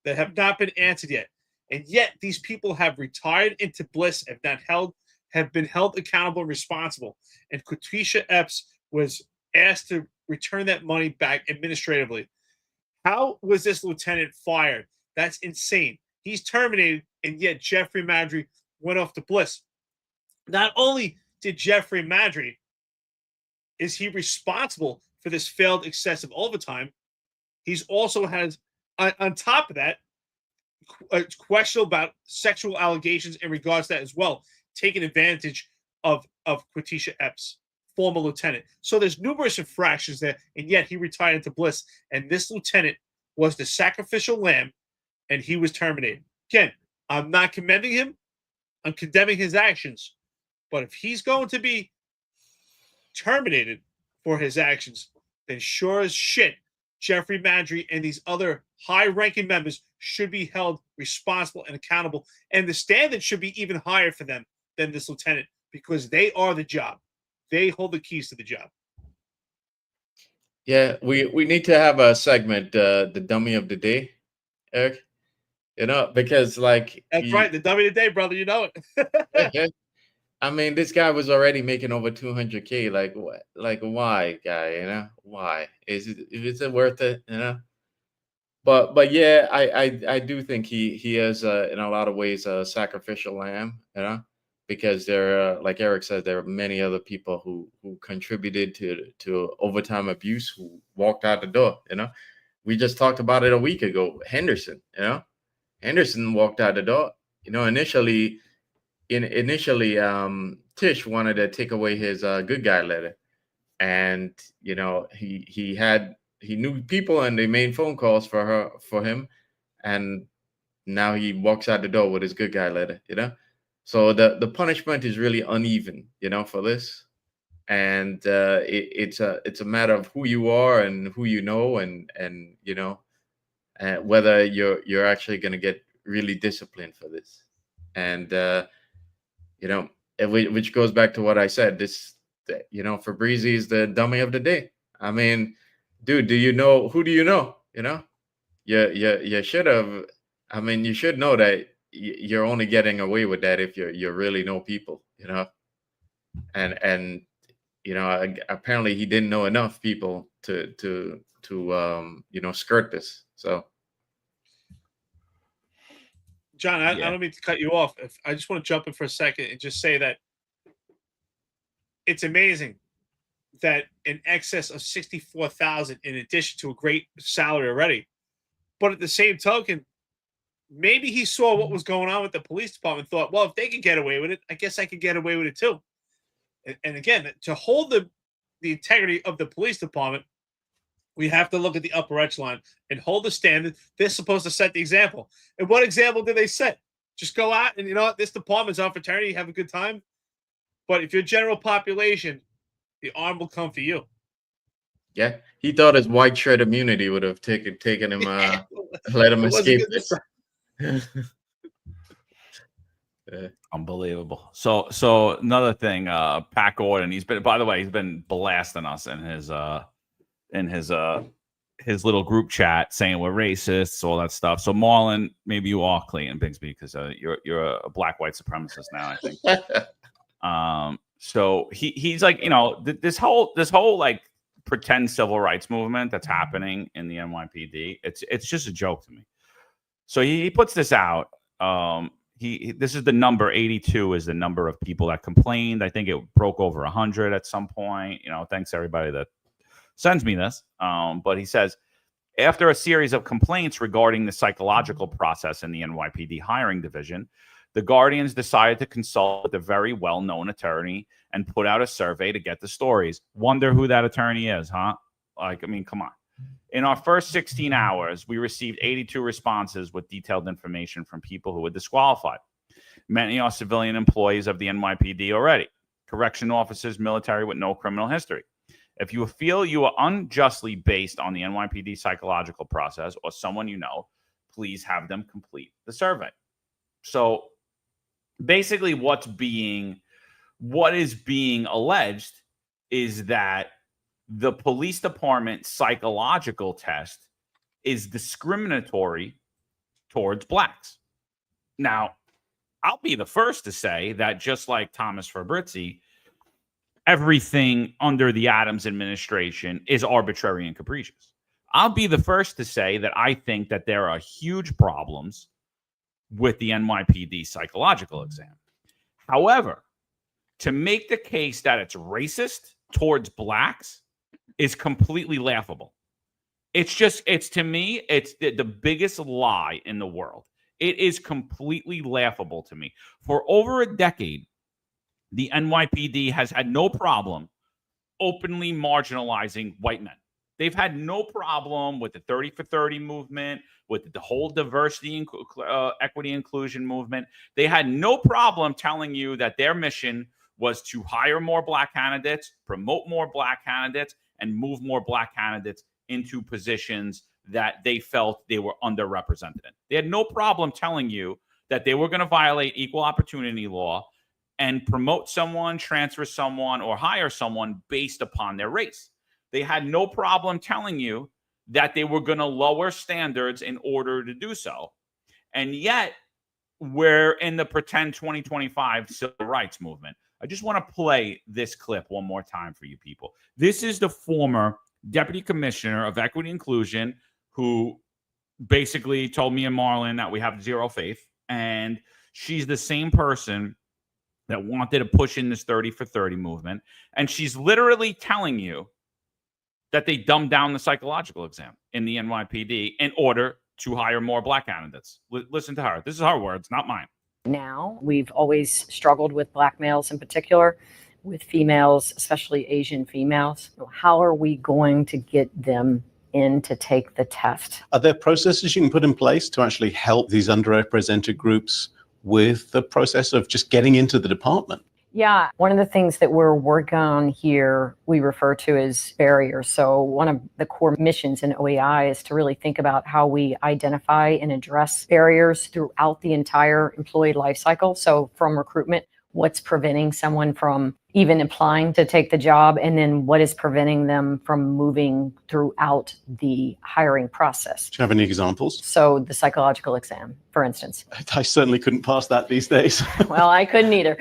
that have not been answered yet. And yet these people have retired into bliss, have been held accountable and responsible. And Quatisha Epps was asked to return that money back administratively. How was this lieutenant fired? That's insane. He's terminated, and yet Jeffrey Madry went off to bliss. Not only did Jeffrey Madry, is he responsible for this failed excessive overtime, he's also has, on top of that, a question about sexual allegations in regards to that as well, taking advantage of Quatisha Epps, former lieutenant. So there's numerous infractions there, and yet he retired into bliss. And this lieutenant was the sacrificial lamb, and he was terminated. Again, I'm not commending him. I'm condemning his actions. But if he's going to be terminated for his actions, then sure as shit, Jeffrey Madry and these other high-ranking members should be held responsible and accountable. And the standard should be even higher for them than this lieutenant, because they are the job. They hold the keys to the job. Yeah, we need to have a segment, the dummy of the day, Eric. You know, because like that's right, the dummy of the day, brother. You know it. I mean, this guy was already making over 200K. Like what? Like why, guy? You know, why is it worth it? You know. But yeah, I do think he is in a lot of ways a sacrificial lamb. You know. Because there are, like Eric said, there are many other people who contributed to overtime abuse who walked out the door. You know, we just talked about it a week ago. Henderson, you know, Henderson walked out the door. You know, initially, Tisch wanted to take away his good guy letter, and you know he knew people and they made phone calls for him, and now he walks out the door with his good guy letter. You know. So the punishment is really uneven, you know, for this, and it's a matter of who you are and who you know, and you know, whether you're actually going to get really disciplined for this, and you know, which goes back to what I said. You know, Fabrizi is the dummy of the day. I mean, dude, do you know who do you know? You know, you should have. I mean, you should know that you're only getting away with that if you really know people, and apparently he didn't know enough people to skirt this. So, John, I don't mean to cut you off. I just want to jump in for a second and just say that it's amazing that in excess of 64,000, in addition to a great salary already, but at the same token, maybe he saw what was going on with the police department, thought, well, if they can get away with it, I guess I could get away with it too. And again, to hold the integrity of the police department, we have to look at the upper echelon and hold the standard. They're supposed to set the example. And what example do they set? Just go out and, this department's on fraternity, have a good time. But if you're general population, the arm will come for you. Yeah, he thought his white shirt immunity would have taken him, let him escape this. Unbelievable. So another thing, Pat Gordon, he's been blasting us in his little group chat saying we're racists, all that stuff. So Marlon, maybe you are Clayton Bigsby because you're a black white supremacist now, I think. So he's like, this whole like pretend civil rights movement that's happening in the NYPD. It's just a joke to me. So he puts this out. This is the number 82 is the number of people that complained. I think it broke over 100 at some point. Thanks everybody that sends me this. But he says, after a series of complaints regarding the psychological process in the NYPD hiring division, the Guardians decided to consult with a very well-known attorney and put out a survey to get the stories. Wonder who that attorney is, huh? Come on. In our first 16 hours, we received 82 responses with detailed information from people who were disqualified. Many are civilian employees of the NYPD already, correction officers, military with no criminal history. If you feel you are unjustly based on the NYPD psychological process or someone please have them complete the survey. So basically what is being alleged is that the police department psychological test is discriminatory towards blacks. Now, I'll be the first to say that just like Thomas Fabrizi, everything under the Adams administration is arbitrary and capricious. I'll be the first to say that I think that there are huge problems with the NYPD psychological exam. However, to make the case that it's racist towards blacks is completely laughable. To me, it's the biggest lie in the world. It is completely laughable to me. For over a decade, the NYPD has had no problem openly marginalizing white men. They've had no problem with the 30 for 30 movement, with the whole diversity, equity, inclusion movement. They had no problem telling you that their mission was to hire more black candidates, promote more black candidates, and move more black candidates into positions that they felt they were underrepresented in. They had no problem telling you that they were going to violate equal opportunity law and promote someone, transfer someone, or hire someone based upon their race. They had no problem telling you that they were going to lower standards in order to do so. And yet, we're in the pretend 2025 civil rights movement. I just want to play this clip one more time for you people. This is the former deputy commissioner of equity inclusion who basically told me and Marlon that we have zero faith. And she's the same person that wanted to push in this 30 for 30 movement. And she's literally telling you that they dumbed down the psychological exam in the NYPD in order to hire more black candidates. Listen to her. This is her words, not mine. Now, we've always struggled with black males in particular, with females, especially Asian females. How are we going to get them in to take the test? Are there processes you can put in place to actually help these underrepresented groups with the process of just getting into the department? Yeah, one of the things that we're working on here, we refer to as barriers. So one of the core missions in OEI is to really think about how we identify and address barriers throughout the entire employee life cycle. So from recruitment, What's preventing someone from even applying to take the job? And then what is preventing them from moving throughout the hiring process? Do you have any examples? So the psychological exam, for instance. I certainly couldn't pass that these days. Well, I couldn't either.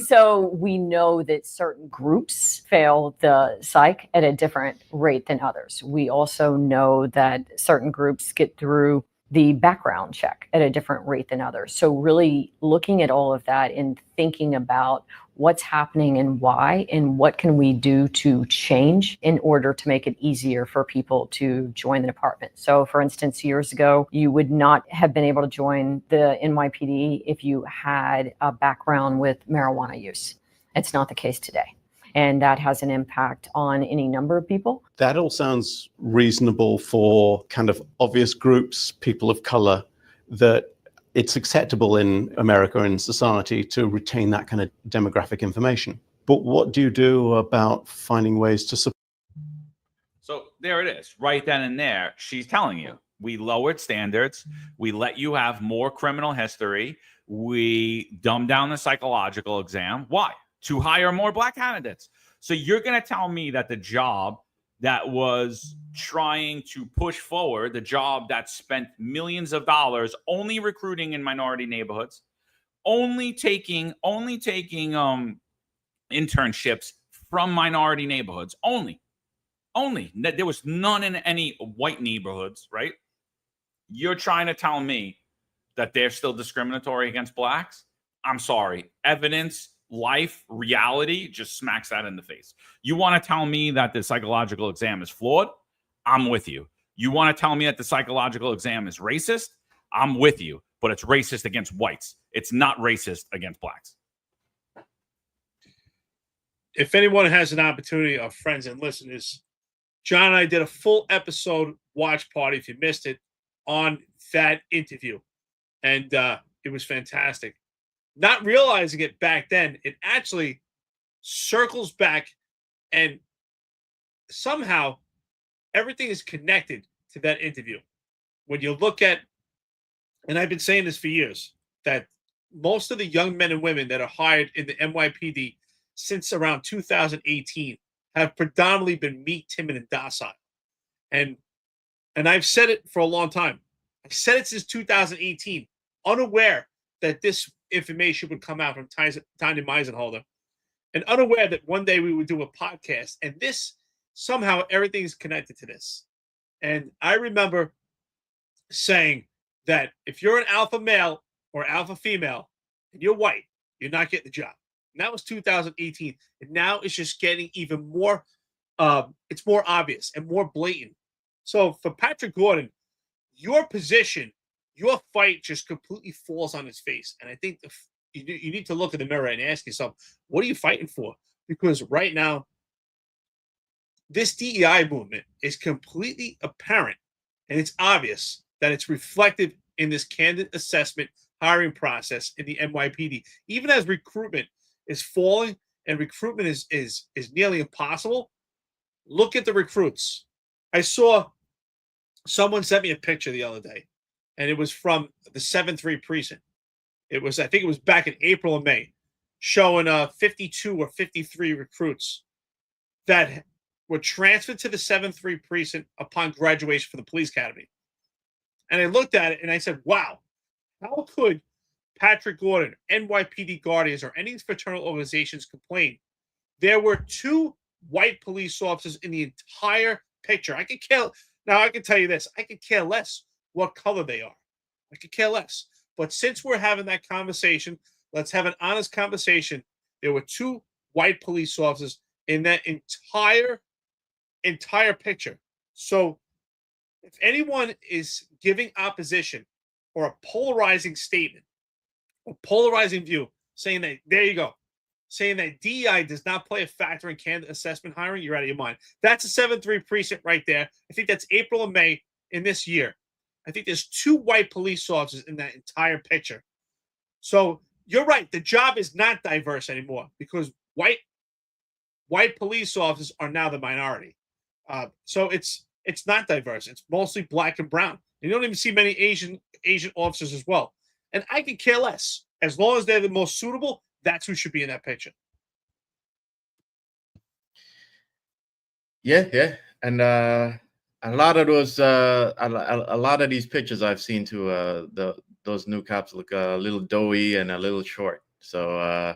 So we know that certain groups fail the psych at a different rate than others. We also know that certain groups get through the background check at a different rate than others. So really looking at all of that and thinking about what's happening and why, and what can we do to change in order to make it easier for people to join the department. So for instance, years ago, you would not have been able to join the NYPD if you had a background with marijuana use. It's not the case today. And that has an impact on any number of people. That all sounds reasonable for kind of obvious groups, people of color, that it's acceptable in America and society to retain that kind of demographic information. But what do you do about finding ways to support? So there it is, right then and there. She's telling you, we lowered standards. We let you have more criminal history. We dumbed down the psychological exam. Why? To hire more black candidates. So you're going to tell me that the job that was trying to push forward, the job that spent millions of dollars only recruiting in minority neighborhoods, only taking internships from minority neighborhoods, only there was none in any white neighborhoods, right? You're trying to tell me that they're still discriminatory against blacks? I'm sorry. Evidence, life, reality just smacks that in the face. You want to tell me that the psychological exam is flawed? I'm with you. You want to tell me that the psychological exam is racist? I'm with you. But it's racist against whites. It's not racist against blacks. If anyone has an opportunity, our friends and listeners, John and I did a full episode watch party, if you missed it, on that interview. And it was fantastic. Not realizing it back then, it actually circles back, and somehow everything is connected to that interview. When you look at, and I've been saying this for years, that most of the young men and women that are hired in the NYPD since around 2018 have predominantly been meek, timid, and docile. And I've said it for a long time. I've said it since 2018, unaware that this information would come out from Tanya Meisenholder, and unaware that one day we would do a podcast, and this somehow everything is connected to this. And I remember saying that if you're an alpha male or alpha female and you're white, you're not getting the job. And that was 2018. And now it's just getting even more, it's more obvious and more blatant. So for Patrick Gordon, your position, your fight just completely falls on his face. And I think you need to look in the mirror and ask yourself, what are you fighting for? Because right now, this DEI movement is completely apparent, and it's obvious that it's reflected in this candidate assessment hiring process in the NYPD. Even as recruitment is falling and recruitment is nearly impossible, look at the recruits. I saw someone sent me a picture the other day, and it was from the 7-3 precinct. I think it was back in April or May, showing 52 or 53 recruits that were transferred to the 7-3 precinct upon graduation from the police academy. And I looked at it and I said, wow, how could Patrick Gordon, NYPD Guardians, or any fraternal organizations complain? There were 2 white police officers in the entire picture. I can tell you this, I could care less what color they are. I could care less. But since we're having that conversation, let's have an honest conversation. There were 2 white police officers in that entire picture. So if anyone is giving opposition or a polarizing statement or polarizing view, saying that, there you go, saying that DEI does not play a factor in candidate assessment hiring, you're out of your mind. That's a 7-3 precinct right there. I think that's April or May in this year. I think there's 2 white police officers in that entire picture. So you're right. The job is not diverse anymore because white police officers are now the minority. So it's not diverse. It's mostly black and brown. You don't even see many Asian officers as well. And I could care less. As long as they're the most suitable, That's who should be in that picture. Yeah, and a lot of those, a lot of these pictures I've seen too. Those new cops look a little doughy and a little short. So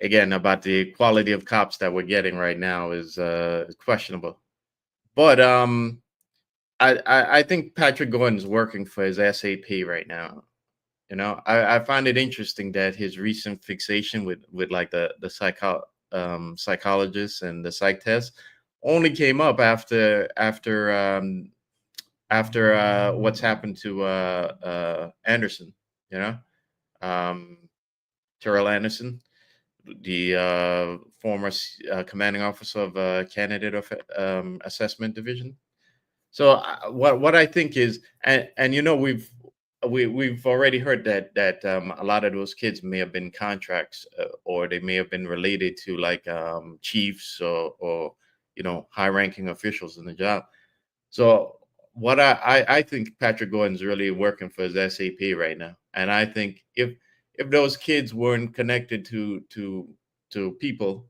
again, about the quality of cops that we're getting right now is questionable. But I think Patrick Gordon's working for his SAP right now. I find it interesting that his recent fixation with like the psychologists and the psych test only came up after what's happened to Anderson, Terrell Anderson, the former commanding officer of candidate of assessment division. So what I think is, and we've already heard that a lot of those kids may have been contracts, or they may have been related to like chiefs or high-ranking officials in the job. So what I think Patrick Gordon's really working for his SAP right now, and I think if those kids weren't connected to people,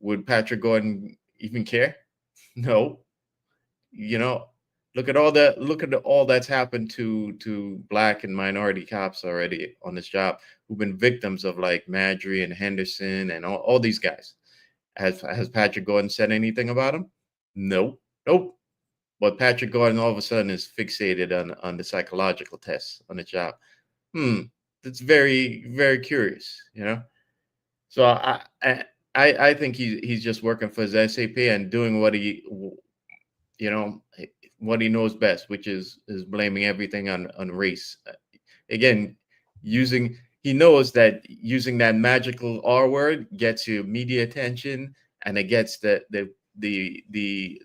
would Patrick Gordon even care? No. Look at all that's happened to Black and minority cops already on this job, who've been victims of like Marjorie and Henderson and all these guys. Has Patrick Gordon said anything about them? Nope. But Patrick Gordon all of a sudden is fixated on the psychological tests on the job. That's very, very curious, So I think he's just working for his SAP and doing what he knows best, which is blaming everything on race. Again, he knows that using that magical R word gets you media attention, and it gets the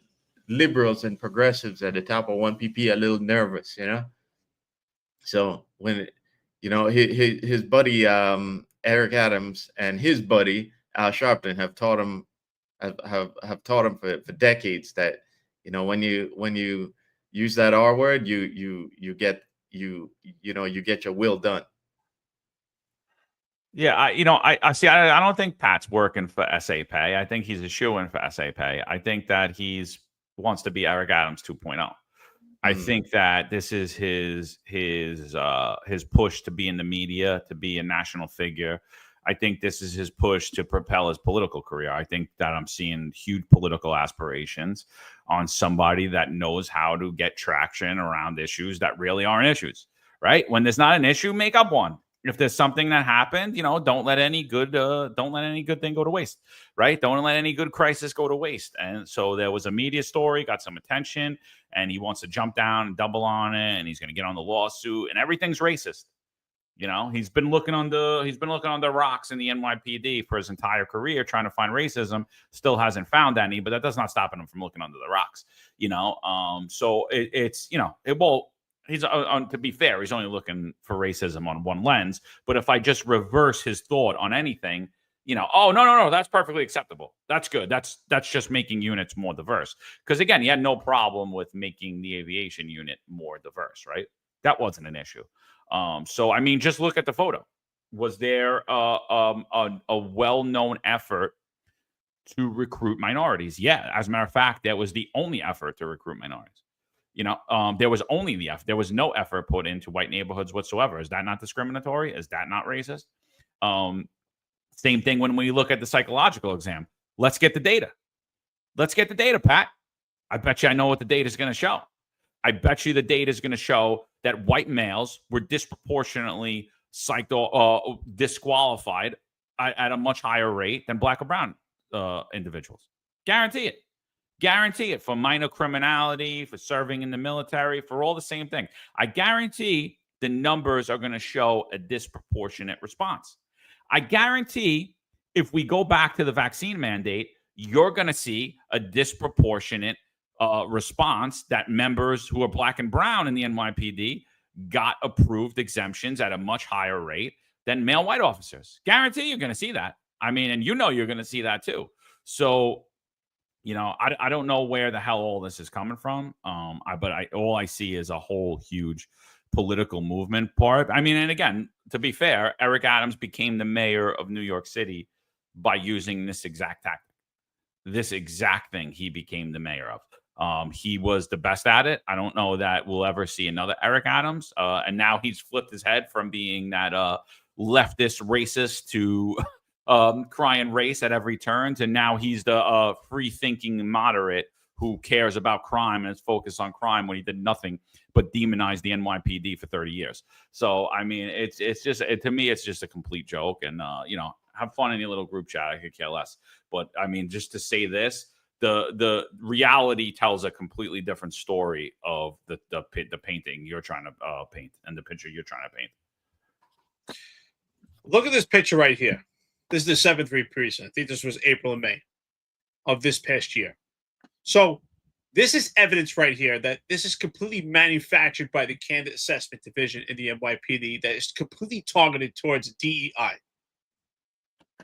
liberals and progressives at the top of 1PP a little nervous, So when his buddy Eric Adams and his buddy Al Sharpton have taught him for decades that when you use that R word, you get your will done. Yeah, I see. I don't think Pat's working for SAP. I think he's a shoo-in for SAP. I think that wants to be Eric Adams 2.0. I think that this is his push to be in the media, to be a national figure. I think this is his push to propel his political career. I think that I'm seeing huge political aspirations on somebody that knows how to get traction around issues that really aren't issues, right? When there's not an issue, make up one. If there's something that happened, don't let any good thing go to waste, right? Don't let any good crisis go to waste. And so there was a media story, got some attention, and he wants to jump down and double on it, and he's going to get on the lawsuit, and everything's racist. He's been looking on the rocks in the NYPD for his entire career, trying to find racism. Still hasn't found any, but that does not stop him from looking under the rocks. So he's to be fair, he's only looking for racism on one lens. But if I just reverse his thought on anything, oh no, that's perfectly acceptable. That's good. That's just making units more diverse. Because again, he had no problem with making the aviation unit more diverse, right? That wasn't an issue. So I mean, just look at the photo. Was there a well-known effort to recruit minorities? Yeah, as a matter of fact, that was the only effort to recruit minorities. There was there was no effort put into white neighborhoods whatsoever. Is that not discriminatory? Is that not racist? Same thing when we look at the psychological exam. Let's get the data. Pat. I bet you I know what the data is going to show. I bet you the data is going to show that white males were disproportionately disqualified at a much higher rate than Black or brown individuals. Guarantee it for minor criminality, for serving in the military, for all the same thing. I guarantee the numbers are going to show a disproportionate response. I guarantee if we go back to the vaccine mandate, you're going to see a disproportionate response that members who are Black and brown in the NYPD got approved exemptions at a much higher rate than male white officers. Guarantee you're going to see that. I mean, and you're going to see that too. So, I don't know where the hell all this is coming from. But all I see is a whole huge political movement part. I mean, and again, to be fair, Eric Adams became the mayor of New York City by using this exact tactic. This exact thing he became the mayor of. He was the best at it. I don't know that we'll ever see another Eric Adams. And now he's flipped his head from being that leftist racist to crying race at every turn, and now he's the free-thinking moderate who cares about crime and is focused on crime when he did nothing but demonize the NYPD for 30 years. So, I mean, it's just to me, it's just a complete joke. And have fun in your little group chat. I could care less. But I mean, just to say this, the reality tells a completely different story of the painting you're trying to paint and the picture you're trying to paint. Look at this picture right here. This is the 7th Street precinct. I think this was April and May of this past year. So this is evidence right here that this is completely manufactured by the Candidate Assessment Division in the NYPD that is completely targeted towards DEI.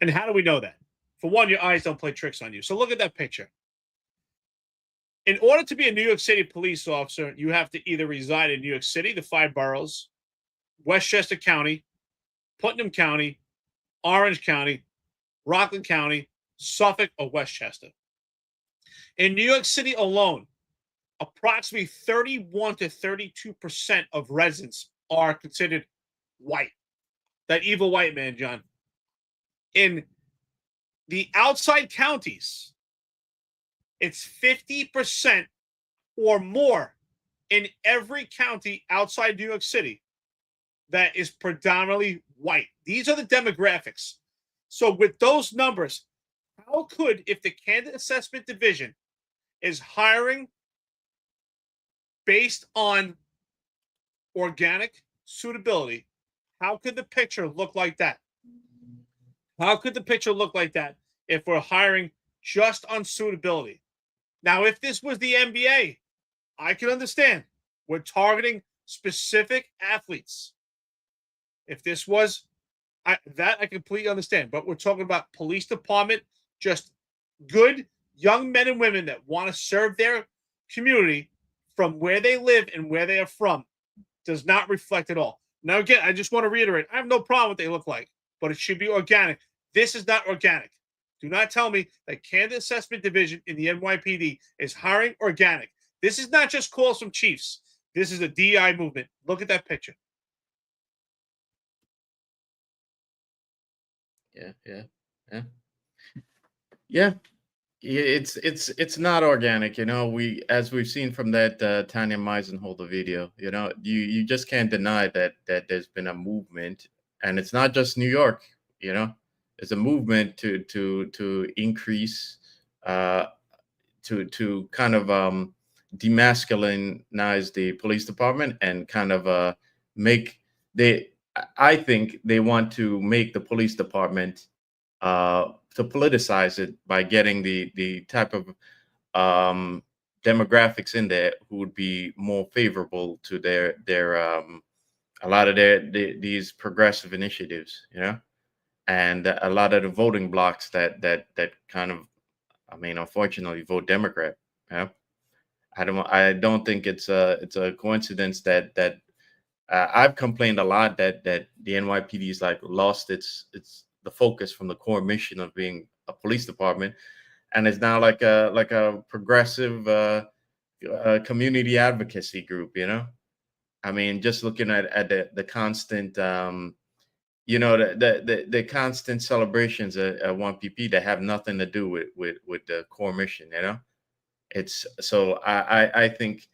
And how do we know that? For one, your eyes don't play tricks on you. So look at that picture. In order to be a New York City police officer, you have to either reside in New York City, the 5 boroughs, Westchester County, Putnam County, Orange County, Rockland County, Suffolk, or Westchester. In New York City alone, approximately 31 to 32% of residents are considered white. That evil white man, John. In the outside counties, it's 50% or more in every county outside New York City that is predominantly white. These are the demographics. So with those numbers, how could, if the Candidate Assessment Division is hiring based on organic suitability, how could the picture look like that? How could the picture look like that if we're hiring just on suitability? Now, if this was the NBA, I can understand. We're targeting specific athletes. If this was that, I completely understand. But we're talking about police department, just good young men and women that want to serve their community from where they live and where they are from. Does not reflect at all. Now, again, I just want to reiterate, I have no problem with what they look like, but it should be organic. This is not organic. Do not tell me that Candidate Assessment Division in the NYPD is hiring organic. This is not just calls from chiefs. This is a DEI movement. Look at that picture. Yeah. It's not organic, as we've seen from that Tanya Meisenholder video. You just can't deny that there's been a movement, and it's not just New York. It's a movement to increase to kind of demasculinize the police department and kind of I think they want to make the police department to politicize it by getting the type of demographics in there who would be more favorable to their a lot of these progressive initiatives, and a lot of the voting blocks that kind of, unfortunately, vote Democrat. I don't think it's a coincidence that I've complained a lot that the NYPD's lost its the focus from the core mission of being a police department, and it's now like a progressive community advocacy group. Just looking at the constant the constant celebrations at 1PP that have nothing to do with the core mission. It's so I think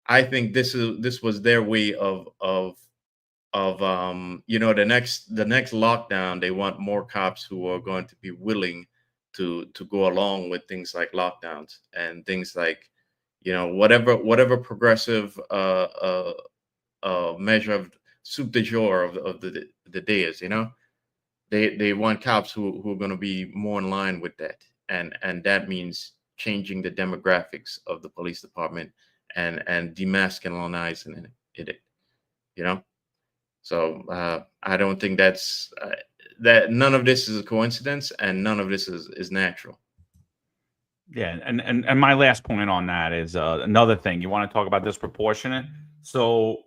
this was their way of the next lockdown. They want more cops who are going to be willing to go along with things like lockdowns and things like whatever progressive measure of soup du jour of the day is. They want cops who are going to be more in line with that, and that means changing the demographics of the police department and demasculinizing it. So I don't think that's that. None of this is a coincidence, and none of this is natural. Yeah, and my last point on that is another thing. You want to talk about disproportionate? So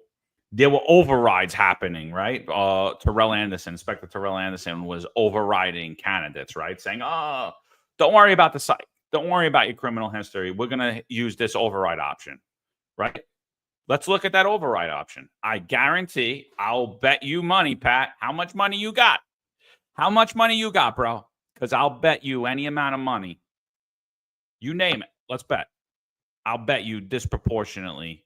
there were overrides happening, right? Inspector Terrell Anderson was overriding candidates, right? Saying, oh, don't worry about the site. Don't worry about your criminal history. We're going to use this override option, right? Let's look at that override option. I guarantee, I'll bet you money, Pat. How much money you got? How much money you got, bro? Because I'll bet you any amount of money. You name it. Let's bet. I'll bet you disproportionately,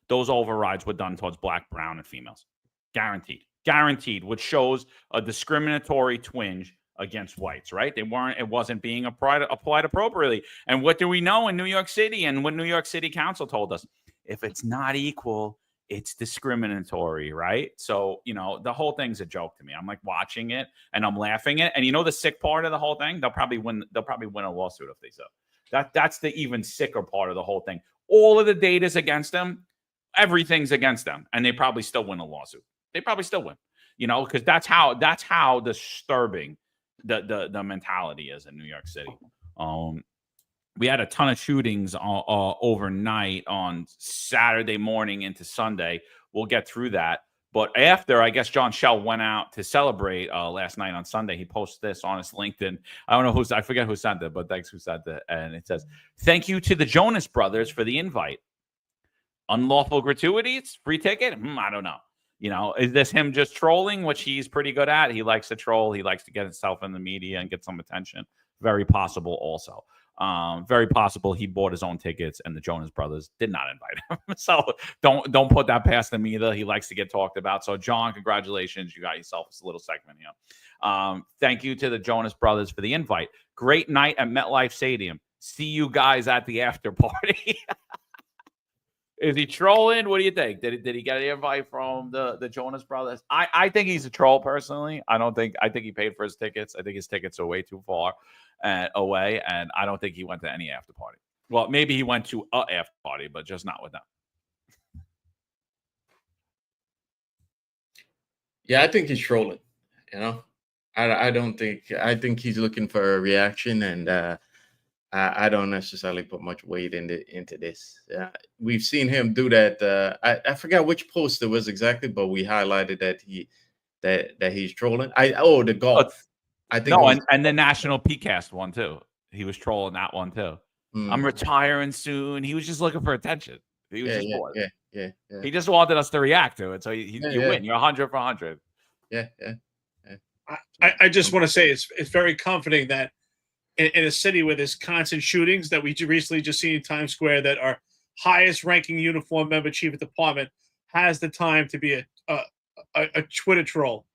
those overrides were done towards black, brown, and females. Guaranteed, which shows a discriminatory twinge against whites, right? It wasn't being applied appropriately. And what do we know in New York City and what New York City Council told us? If it's not equal, it's discriminatory, right? So, the whole thing's a joke to me. I'm like watching it and I'm laughing at it. And the sick part of the whole thing, they'll probably win a lawsuit if they so. That's the even sicker part of the whole thing. All of the data's against them. Everything's against them. And they probably still win a lawsuit. They probably still win, because that's how disturbing the mentality is in New York City. We had a ton of shootings overnight on Saturday morning into Sunday. We'll get through that. But after, I guess John Shell went out to celebrate last night on Sunday. He posted this on his LinkedIn. I forget who sent it, but thanks who sent it. And it says, "Thank you to the Jonas Brothers for the invite. Unlawful gratuities, free ticket? I don't know. Is this him just trolling, which he's pretty good at? He likes to troll. He likes to get himself in the media and get some attention. Very possible also. Very possible he bought his own tickets and the Jonas Brothers did not invite him. So don't put that past him either. He likes to get talked about. So John, congratulations. You got yourself a little segment here. Thank you to the Jonas Brothers for the invite. Great night at MetLife Stadium. See you guys at the after party." Is he trolling? What do you think? Did he get an invite from the Jonas Brothers? I think he's a troll personally. I think he paid for his tickets. I think his tickets are way too far away, and I don't think he went to any after party. Well, maybe he went to a after party, but just not with them. Yeah, I think he's trolling. I think he's looking for a reaction, and I don't necessarily put much weight into this. We've seen him do that. I forgot which post it was exactly, but we highlighted that he's trolling. The golf. I think and the National PCast one too. He was trolling that one too. I'm retiring soon. He was just looking for attention. He was just bored. Yeah. He just wanted us to react to it. So you win. You're 100 for 100. Yeah. I just want to say it's very comforting that in a city where there's constant shootings that we recently just seen in Times Square, that our highest ranking uniform member chief of department has the time to be a Twitter troll,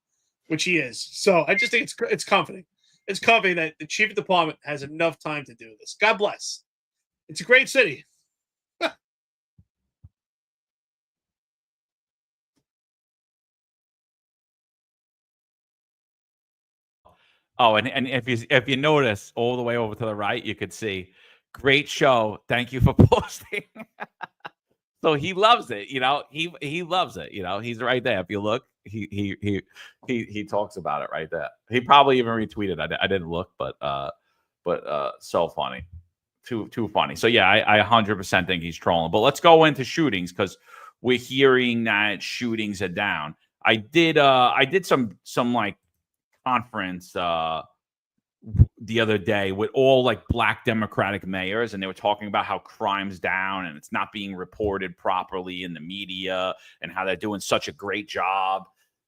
which he is. So I just think it's comforting. It's comforting that the chief of department has enough time to do this. God bless. It's a great city. Oh, and if you notice all the way over to the right, you could see, "Great show. Thank you for posting." So he loves it, He loves it, He's right there. If you look, he talks about it right there. He probably even retweeted. I didn't look, but so funny, too funny. So yeah, I 100% think he's trolling. But let's go into shootings because we're hearing that shootings are down. I did some like conference the other day with all like black Democratic mayors, and they were talking about how crime's down and it's not being reported properly in the media and how they're doing such a great job.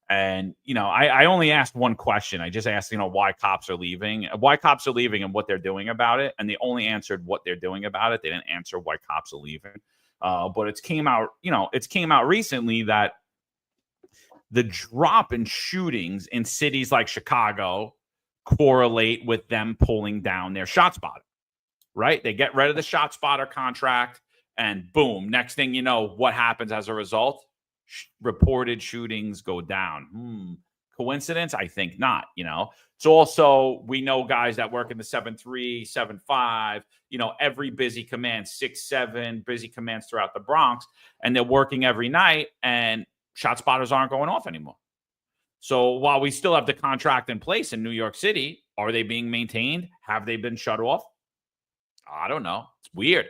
And I only asked one question. I just asked why cops are leaving and what they're doing about it, and they only answered what they're doing about it. They didn't answer why cops are leaving. But it came out recently that the drop in shootings in cities like Chicago correlate with them pulling down their shot spotter, right? They get rid of the shot spotter contract and boom, next thing you know, what happens as a result? Reported shootings go down. Coincidence? I think not, It's also, we know guys that work in the 7-3, 7-5, every busy command, 6-7 busy commands throughout the Bronx, and they're working every night and shot spotters aren't going off anymore. So while we still have the contract in place in New York City, are they being maintained? Have they been shut off? I don't know. It's weird.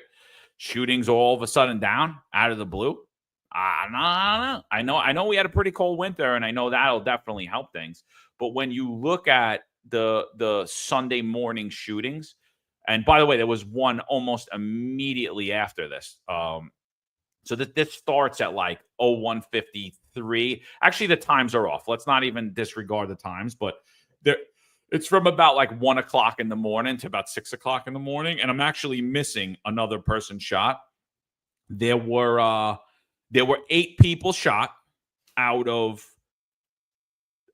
Shootings all of a sudden down out of the blue. I don't know. I know we had a pretty cold winter, and I know that'll definitely help things. But when you look at the Sunday morning shootings, and by the way, there was one almost immediately after this. So this starts at like 01:53. Actually, the times are off. Let's not even disregard the times, but it's from about like 1 o'clock in the morning to about 6 o'clock in the morning, and I'm actually missing another person shot. There were 8 people shot out of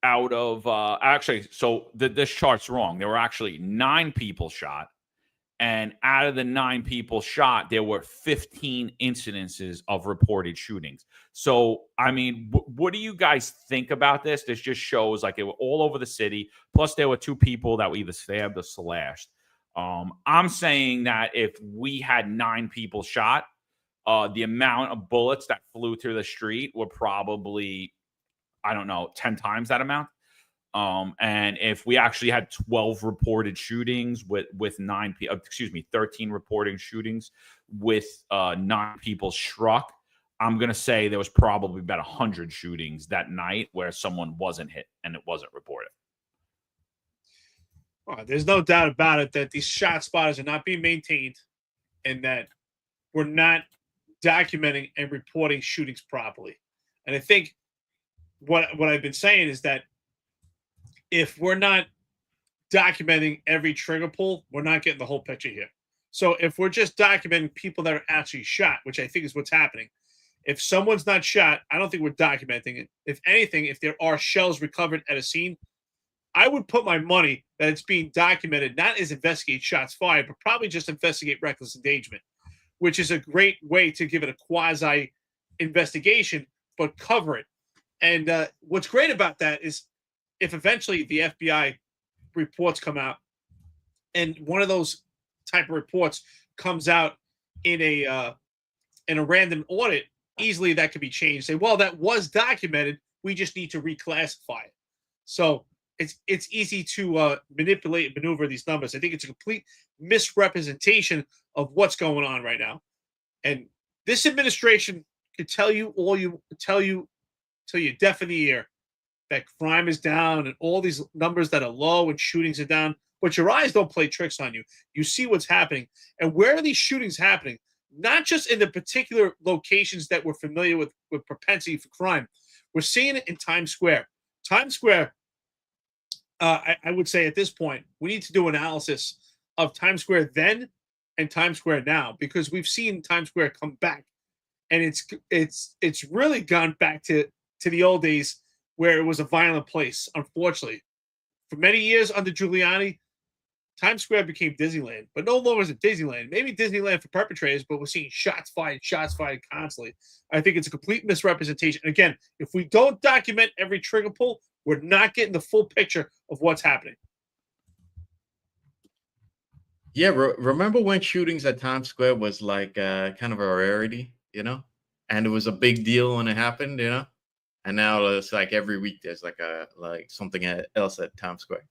actually. So this chart's wrong. There were actually 9 people shot. And out of the 9 people shot, there were 15 incidences of reported shootings. So, I mean, what do you guys think about this? This just shows like it were all over the city. Plus, there were 2 people that were either stabbed or slashed. I'm saying that if we had 9 people shot, the amount of bullets that flew through the street were probably, I don't know, 10 times that amount. And if we actually had 12 reported shootings with 13 reporting shootings with 9 people struck, I'm going to say there was probably about 100 shootings that night where someone wasn't hit and it wasn't reported. There's no doubt about it that these shot spotters are not being maintained and that we're not documenting and reporting shootings properly. And I think what I've been saying is that if we're not documenting every trigger pull, we're not getting the whole picture here. So if we're just documenting people that are actually shot, which I think is what's happening, if someone's not shot, I don't think we're documenting it. If anything, if there are shells recovered at a scene, I would put my money that it's being documented, not as investigate shots fired, but probably just investigate reckless endangerment, which is a great way to give it a quasi investigation, but cover it. And what's great about that is if eventually the FBI reports come out and one of those type of reports comes out in a random audit, easily that could be changed. Say, well, that was documented. We just need to reclassify it. So it's easy to manipulate and maneuver these numbers. I think it's a complete misrepresentation of what's going on right now. And this administration could tell you till you're deaf in the ear that crime is down and all these numbers that are low and shootings are down, but your eyes don't play tricks on you. You see what's happening. And where are these shootings happening? Not just in the particular locations that we're familiar with propensity for crime. We're seeing it in Times Square. Times Square, I would say at this point, we need to do analysis of Times Square then and Times Square now, because we've seen Times Square come back. And it's really gone back to the old days where it was a violent place, unfortunately. For many years under Giuliani, Times Square became Disneyland, but no longer is it Disneyland. Maybe Disneyland for perpetrators, but we're seeing shots fired constantly. I think it's a complete misrepresentation. Again, if we don't document every trigger pull, we're not getting the full picture of what's happening. Yeah, remember when shootings at Times Square was like kind of a rarity, and it was a big deal when it happened, and now it's like every week there's like something else at Times Square,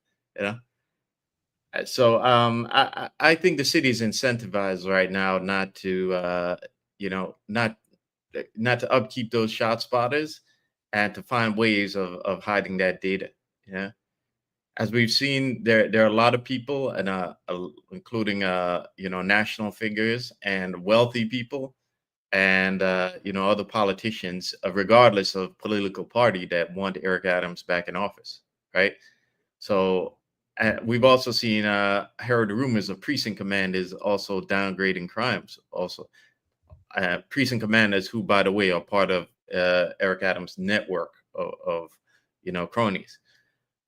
So I think the city is incentivized right now not to not to upkeep those shot spotters and to find ways of hiding that data. As we've seen, there are a lot of people, and including national figures and wealthy people, and other politicians, regardless of political party, that want Eric Adams back in office, right? So we've also seen heard rumors of precinct commanders also downgrading crimes. Also, precinct commanders who, by the way, are part of Eric Adams' network of cronies.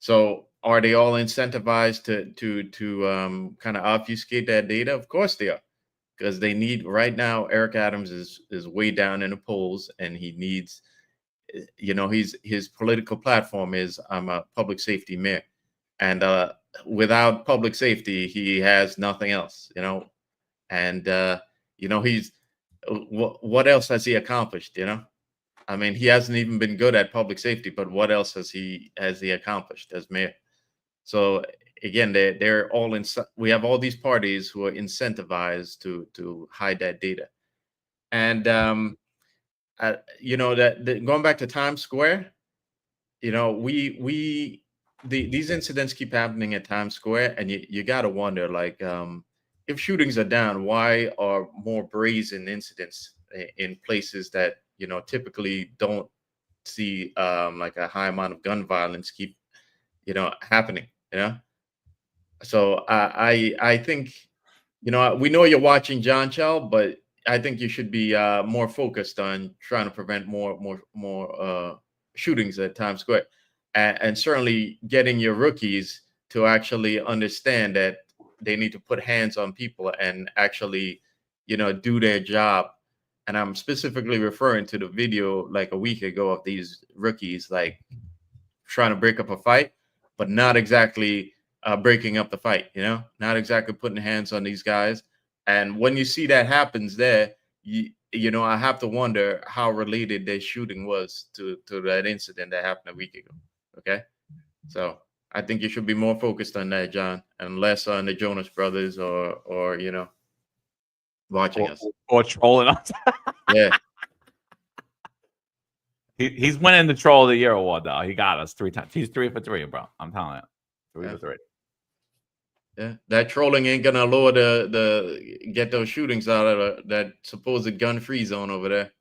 So are they all incentivized to kind of obfuscate that data? Of course they are, because they need right now. Eric Adams is way down in the polls, and he needs, his political platform is I'm a public safety mayor, and without public safety, he has nothing else, and he's what else has he accomplished? I mean, he hasn't even been good at public safety, but what else has he accomplished as mayor? So again, they're all we have all these parties who are incentivized to hide that data. And you know, that going back to Times Square, you know, these incidents keep happening at Times Square, and you got to wonder, like, if shootings are down, why are more brazen incidents in places that, you know, typically don't see like a high amount of gun violence keep, you know, happening, you know? So I think, you know, we know you're watching John Chell, but I think you should be more focused on trying to prevent more shootings at Times Square, and certainly getting your rookies to actually understand that they need to put hands on people and actually, you know, do their job. And I'm specifically referring to the video like a week ago of these rookies like trying to break up a fight, but not exactly breaking up the fight, you know, not exactly putting hands on these guys. And when you see that happens there, you know, I have to wonder how related their shooting was to that incident that happened a week ago. Okay. So I think you should be more focused on that, John, and less on the Jonas Brothers or you know, watching us. Or trolling us. Yeah. He's winning the Troll of the Year award, though. He got us 3 times. He's 3 for 3, bro. I'm telling you. 3 for 3. Yeah, that trolling ain't gonna lower the get those shootings out of that supposed gun-free zone over there.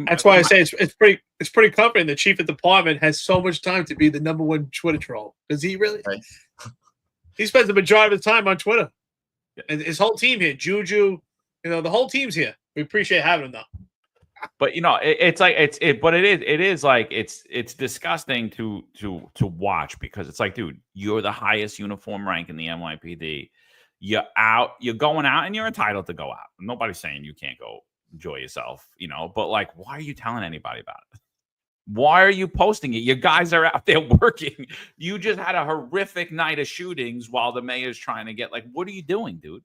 That's why I say it's pretty comforting. The chief of department has so much time to be the #1 Twitter troll. Does he really? Right. He spends the majority of the time on Twitter, and his whole team here, Juju, you know, the whole team's here. We appreciate having him, though. But you know, but it is like it's disgusting to watch, because it's like, dude, you're the highest uniform rank in the NYPD. You're going out, and you're entitled to go out. Nobody's saying you can't go enjoy yourself, you know, but like, why are you telling anybody about it? Why are you posting it? Your guys are out there working. You just had a horrific night of shootings while the mayor's trying to get, like, what are you doing, dude?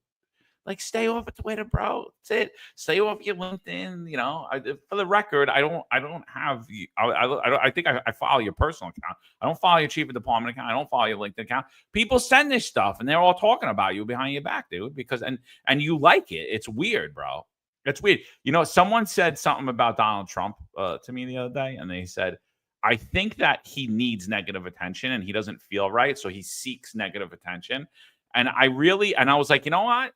Like, stay off of Twitter, bro. That's it. Stay off your LinkedIn. You know, for the record, I don't have you. I think I follow your personal account. I don't follow your chief of department account. I don't follow your LinkedIn account. People send this stuff, and they're all talking about you behind your back, dude. Because and you like it. It's weird, bro. It's weird. You know, someone said something about Donald Trump to me the other day, and they said, I think that he needs negative attention, and he doesn't feel right, so he seeks negative attention. And I was like, you know what?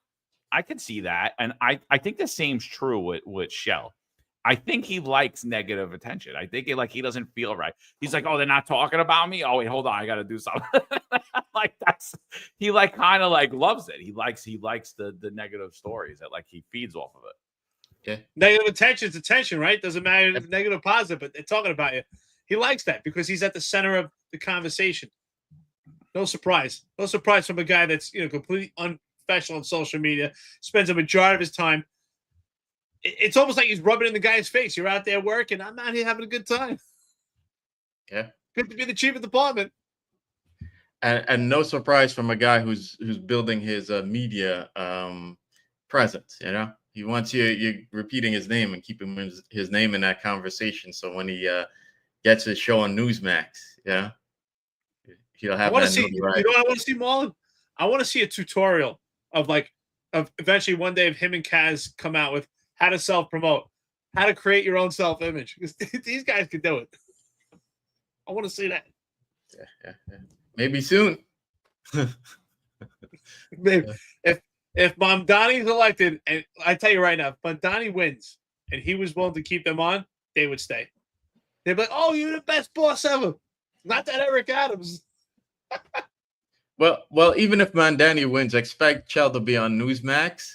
I can see that. And I think the same's true with Shell. I think he likes negative attention. I think he doesn't feel right. He's like, oh, they're not talking about me. Oh, wait, hold on. I got to do something. Like, he like kind of like loves it. He likes the negative stories that, like, he feeds off of it. Yeah. Negative attention is attention, right? Doesn't matter if it's negative or positive, but they're talking about you. He likes that because he's at the center of the conversation. No surprise. No surprise from a guy that's, you know, completely unprofessional on social media, spends a majority of his time. It's almost like he's rubbing in the guy's face. You're out there working. I'm out here having a good time. Yeah. Good to be the chief of department. And no surprise from a guy who's building his media presence, you know? He wants you repeating his name and keeping his name in that conversation. So when he gets his show on Newsmax, yeah, he'll have that notoriety. You know what I want to see, Marlon? I want to see a tutorial of eventually one day of him and Kaz come out with how to self-promote, how to create your own self-image. These guys can do it. I want to see that. Yeah. Maybe soon. Maybe. If Mamdani's elected, and I tell you right now, if Mamdani wins and he was willing to keep them on, they would stay. They'd be like, oh, you're the best boss ever. Not that Eric Adams. Well, even if Mamdani wins, expect Chell to be on Newsmax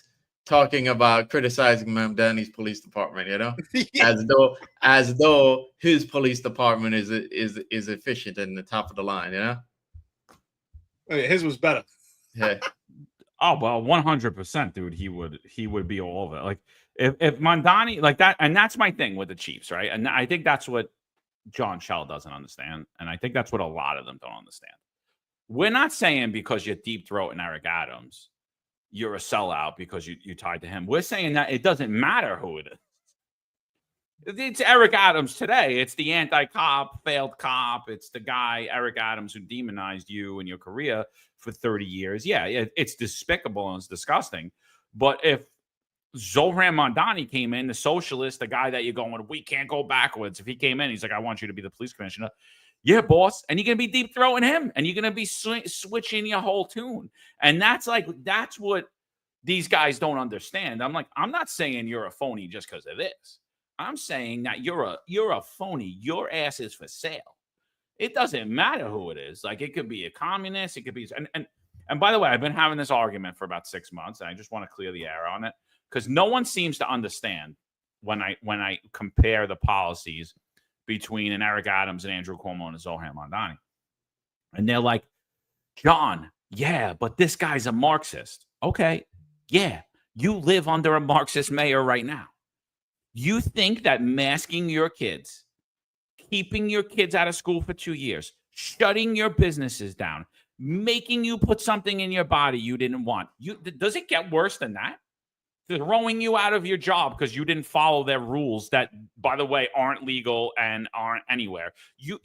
talking about criticizing Mamdani's police department, you know? Yeah. As though his police department is efficient and the top of the line, you know? Oh, yeah, his was better. Yeah. Oh, well, 100%, dude. He would be all over it. Like, if Mamdani, like that, and that's my thing with the Chiefs, right? And I think that's what John Shell doesn't understand, and I think that's what a lot of them don't understand. We're not saying because you're deep throating Eric Adams, you're a sellout because you tied to him. We're saying that it doesn't matter who it is. It's Eric Adams today. It's the anti-cop, failed cop. It's the guy, Eric Adams, who demonized you and your career for 30 years. Yeah, it's despicable and it's disgusting. But if Zohran Mamdani came in, the socialist, the guy that you're going, we can't go backwards. If he came in, he's like, I want you to be the police commissioner. Yeah, boss. And you're going to be deep throating him, and you're going to be switching your whole tune. And that's what these guys don't understand. I'm like, I'm not saying you're a phony just because of this. I'm saying that you're a phony. Your ass is for sale. It doesn't matter who it is. Like, it could be a communist. It could be, and by the way, I've been having this argument for about 6 months, and I just want to clear the air on it because no one seems to understand when I compare the policies between an Eric Adams and Andrew Cuomo and a Zohran Mamdani. And they're like, John, yeah, but this guy's a Marxist. Okay, yeah, you live under a Marxist mayor right now. You think that masking your kids, keeping your kids out of school for 2 years, shutting your businesses down, making you put something in your body you didn't want, does it get worse than that? Throwing you out of your job because you didn't follow their rules that, by the way, aren't legal and aren't anywhere. You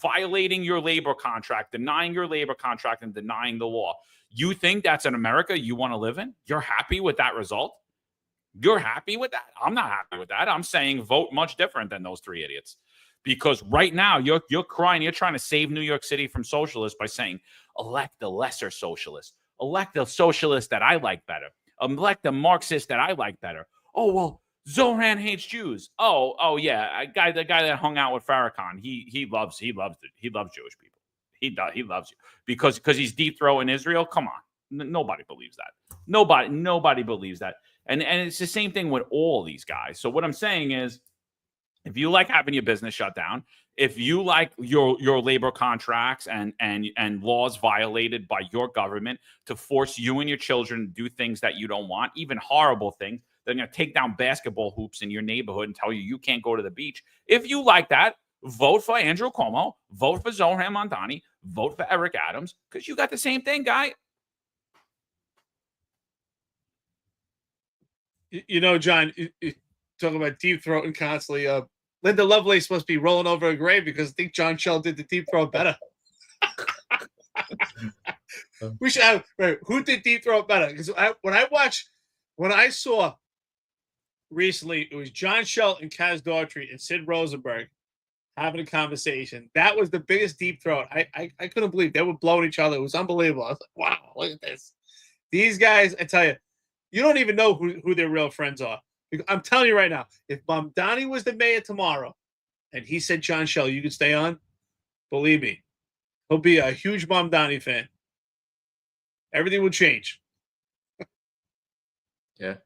violating your labor contract, denying your labor contract, and denying the law. You think that's an America you want to live in? You're happy with that result? You're happy with that? I'm not happy with that. I'm saying vote much different than those three idiots. Because right now you're crying. You're trying to save New York City from socialists by saying, elect the lesser socialist. Elect the socialist that I like better. Elect the Marxist that I like better. Oh, well, Zohran hates Jews. Oh yeah, the guy that hung out with Farrakhan, he loves Jewish people. He loves you because he's deep throating Israel. Come on, nobody believes that. Nobody believes that. And it's the same thing with all these guys. So what I'm saying is, if you like having your business shut down, if you like your labor contracts and laws violated by your government to force you and your children to do things that you don't want, even horrible things, they're going to take down basketball hoops in your neighborhood and tell you can't go to the beach. If you like that, vote for Andrew Cuomo, vote for Zohran Mamdani, vote for Eric Adams, because you got the same thing, guy. You know, John, talking about deep throating constantly. Linda Lovelace must be rolling over a grave because I think John Shell did the deep throat better. We should have who did deep throat better? Because when I saw recently, it was John Shell and Kaz Daughtry and Sid Rosenberg having a conversation. That was the biggest deep throat. I couldn't believe they were blowing each other. It was unbelievable. I was like, wow, look at this. These guys, I tell you, you don't even know who their real friends are. I'm telling you right now, if Mamdani was the mayor tomorrow and he said, John Shell, you can stay on, believe me, he'll be a huge Mamdani fan. Everything will change. Yeah.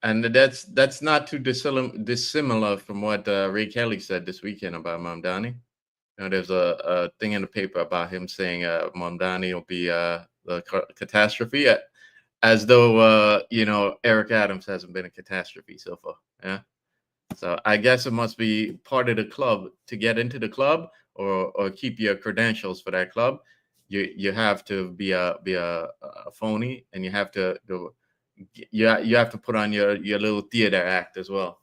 And that's not too dissimilar from what Ray Kelly said this weekend about Mamdani. You know, there's a thing in the paper about him saying Mamdani will be the catastrophe. As though, Eric Adams hasn't been a catastrophe so far. Yeah. So I guess it must be part of the club to get into the club or keep your credentials for that club. You have to be a phony, and you have to put on your little theater act as well.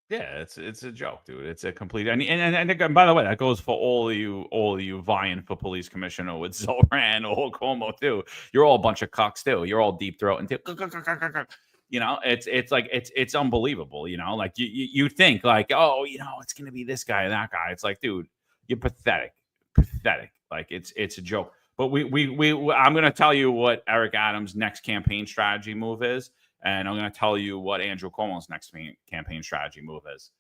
Yeah, it's a joke, dude. It's a complete and by the way, that goes for all of you vying for police commissioner with Zohran or Cuomo too. You're all a bunch of cucks too. You're all deep throating too. You know, it's unbelievable. You know, like you think like, oh, it's gonna be this guy and that guy. It's like, dude, you're pathetic. Like it's a joke. But I'm gonna tell you what Eric Adams' next campaign strategy move is. And I'm going to tell you what Andrew Cuomo's next campaign strategy move is.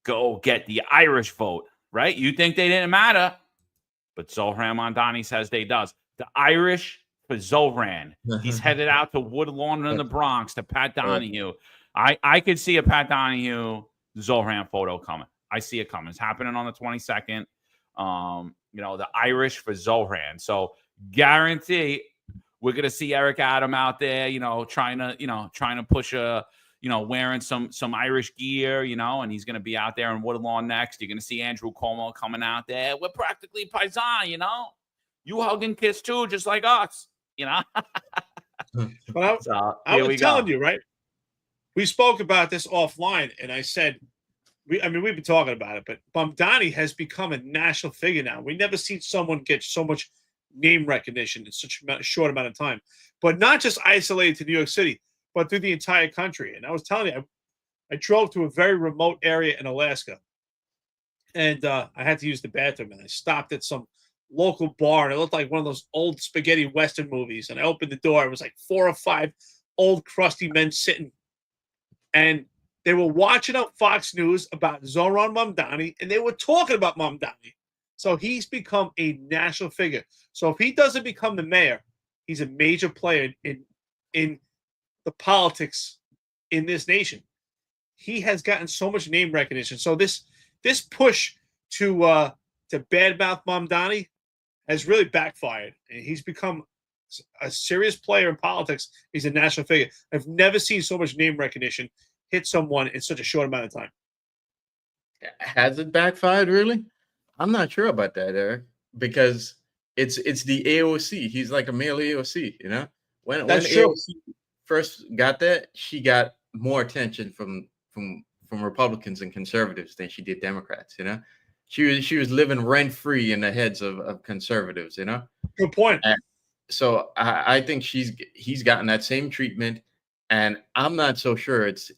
Go get the Irish vote, right? You think they didn't matter, but Zohran Mamdani says they does. The Irish for Zohran. He's headed out to Woodlawn in the Bronx to Pat Donahue. I could see a Pat Donahue Zohran photo coming. I see it coming. It's happening on the 22nd. The Irish for Zohran. So guarantee we're gonna see Eric Adams out there, trying to push wearing some Irish gear, and he's gonna be out there in Woodlawn next. You're gonna see Andrew Cuomo coming out there. We're practically paisan, You hug and kiss too, just like us, But I was telling you, right? We spoke about this offline, and I said, we've been talking about it, but Mamdani has become a national figure now. We never seen someone get so much name recognition in such a short amount of time, but not just isolated to New York City, but through the entire country. And I was telling you, I drove to a very remote area in Alaska, and I had to use the bathroom, and I stopped at some local bar, and it looked like one of those old spaghetti western movies. And I opened the door, it was like 4 or 5 old crusty men sitting, and they were watching up Fox News about Zohran Mamdani, and they were talking about Mamdani. So he's become a national figure. So if he doesn't become the mayor, he's a major player in the politics in this nation. He has gotten so much name recognition. So this push to badmouth Mamdani has really backfired, and he's become a serious player in politics. He's a national figure. I've never seen so much name recognition hit someone in such a short amount of time. Has it backfired, really? I'm not sure about that, Eric, because it's the AOC. He's like a male AOC, you know? When AOC first got that, she got more attention from Republicans and conservatives than she did Democrats, you know? She was living rent-free in the heads of conservatives, you know? Good point. And so I think he's gotten that same treatment, and I'm not so sure it's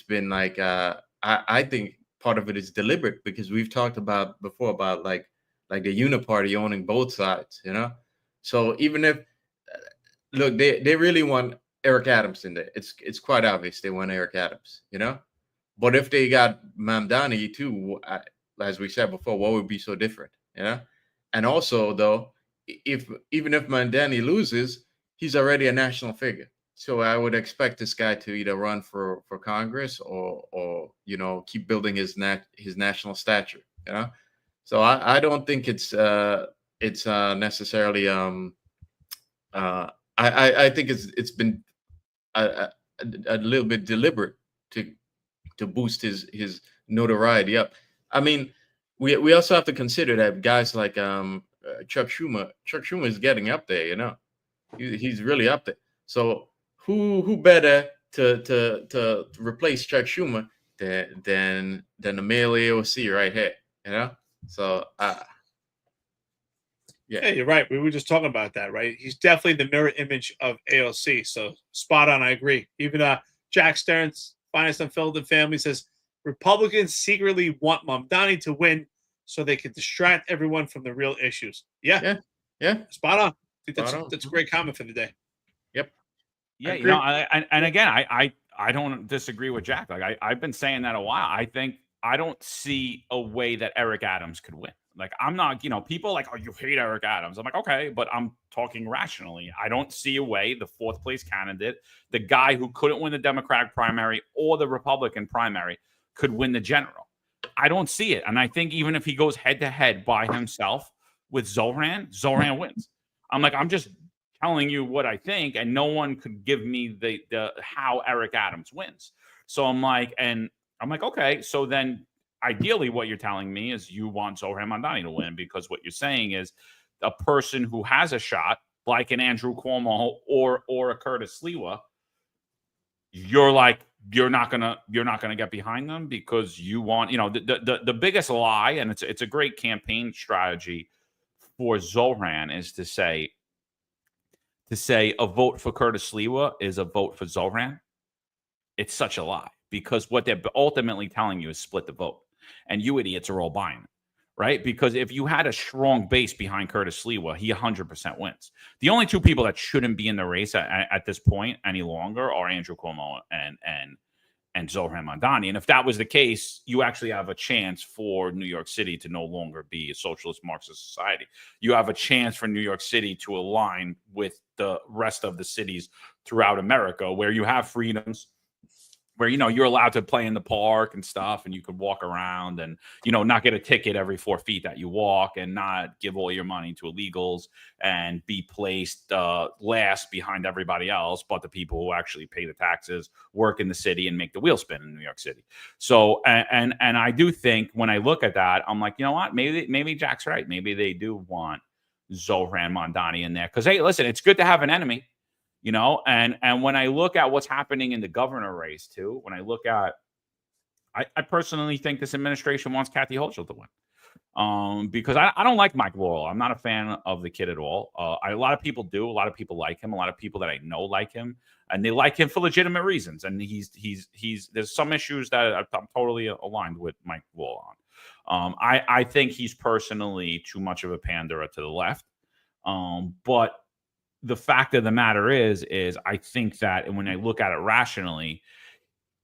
been like I think part of it is deliberate, because we've talked about before about like the uniparty owning both sides, you know. So even if look, they really want Eric Adams in there. It's quite obvious they want Eric Adams, you know. But if they got Mamdani too, as we said before, what would be so different, you know? And also, though, even if Mamdani loses, he's already a national figure. So I would expect this guy to either run for Congress or you know, keep building his national stature, you know. So I don't think it's necessarily I think it's been a little bit deliberate to boost his notoriety up. I mean, we also have to consider that guys like Chuck Schumer is getting up there, you know. He's really up there. So who better to replace Chuck Schumer than the male AOC right here, you know? So yeah, you're right. We were just talking about that, right? He's definitely the mirror image of AOC. So spot on. I agree. Even Jack Stern's finest Unfiltered family says Republicans secretly want Mamdani to win so they can distract everyone from the real issues. Yeah. Spot on. I think that's a great comment for the day. Yep. Yeah, you know, and again, I don't disagree with Jack. Like I've been saying that a while. I think I don't see a way that Eric Adams could win. Like I'm not, you know, people are like, oh, you hate Eric Adams. I'm like, okay, but I'm talking rationally. I don't see a way the 4th place candidate, the guy who couldn't win the Democratic primary or the Republican primary, could win the general. I don't see it. And I think even if he goes head to head by himself with Zohran wins. I'm like, I'm just telling you what I think, and no one could give me the how Eric Adams wins. So I'm like, okay, so then ideally what you're telling me is you want Zohran Mamdani to win, because what you're saying is a person who has a shot, like an Andrew Cuomo or a Curtis Sliwa, you're like, you're not gonna get behind them because you want, you know, the biggest lie, and it's a great campaign strategy for Zohran is to say a vote for Curtis Sliwa is a vote for Zohran. It's such a lie, because what they're ultimately telling you is split the vote, and you idiots are all buying it, right? Because if you had a strong base behind Curtis Sliwa, he 100% wins. The only 2 people that shouldn't be in the race at this point any longer are Andrew Cuomo and Zohran Mamdani. And if that was the case, you actually have a chance for New York City to no longer be a socialist Marxist society. You have a chance for New York City to align with the rest of the cities throughout America, where you have freedoms, where, you know, you're allowed to play in the park and stuff, and you could walk around and, you know, not get a ticket every 4 feet that you walk, and not give all your money to illegals and be placed last behind everybody else, but the people who actually pay the taxes, work in the city, and make the wheel spin in New York City. So, and I do think when I look at that, I'm like, you know what, maybe Jack's right. Maybe they do want Zohran Mamdani in there, because, hey, listen, it's good to have an enemy. You know, and when I look at what's happening in the governor race too, when I look at, I personally think this administration wants Kathy Hochul to win. Because I don't like Mike Laurel. I'm not a fan of the kid at all. A lot of people do. A lot of people like him. A lot of people that I know like him, and they like him for legitimate reasons. And he's there's some issues that I'm totally aligned with Mike Laurel on. I think he's personally too much of a panderer to the left. But the fact of the matter is I think that when I look at it rationally,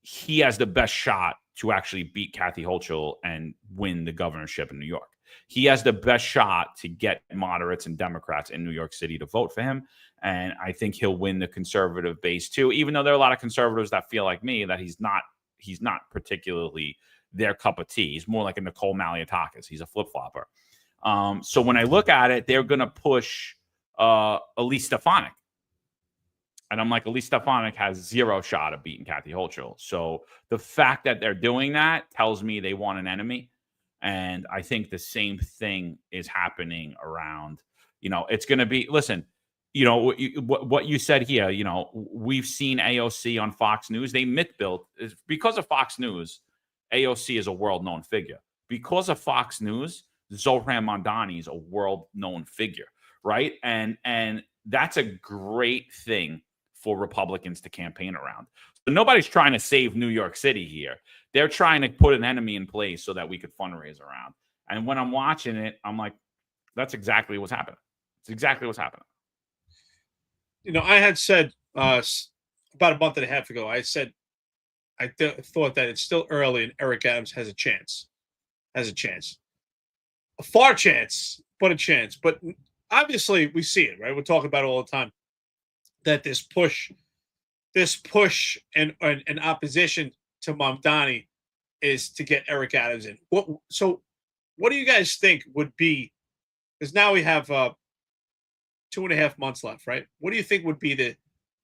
he has the best shot to actually beat Kathy Hochul and win the governorship in New York. He has the best shot to get moderates and Democrats in New York City to vote for him. And I think he'll win the conservative base too, even though there are a lot of conservatives that feel like me that he's not particularly their cup of tea. He's more like a Nicole Maliotakis. He's a flip-flopper. So when I look at it, they're going to push Elise Stefanik. And I'm like, Elise Stefanik has zero shot of beating Kathy Hochul. So the fact that they're doing that tells me they want an enemy. And I think the same thing is happening around, it's going to be, listen, what you said here, we've seen AOC on Fox News. They myth-built. Because of Fox News, AOC is a world-known figure. Because of Fox News, Zohran Mamdani is a world-known figure, right? And that's a great thing for Republicans to campaign around. So nobody's trying to save New York City here. They're trying to put an enemy in place so that we could fundraise around. And when I'm watching it, I'm like, that's exactly what's happening. It's exactly what's happening. I had said about a month and a half ago, I said I thought that it's still early and Eric Adams has a chance. A far chance, but a chance. But obviously we see it, right? We're talking about it all the time. That this push and opposition to Mamdani is to get Eric Adams in. What do you guys think would be? Because now we have 2.5 months left, right? What do you think would be the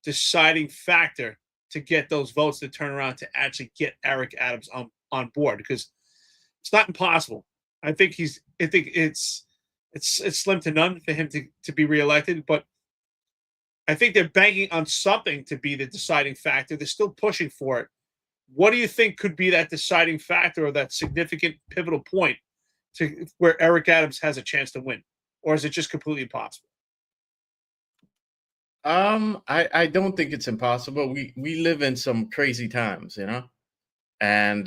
deciding factor to get those votes to turn around to actually get Eric Adams on board? Because it's not impossible. I think it's slim to none for him to be reelected, but I think they're banking on something to be the deciding factor. They're still pushing for it. What do you think could be that deciding factor or that significant pivotal point to where Eric Adams has a chance to win? Or is it just completely impossible? I don't think it's impossible. We live in some crazy times, and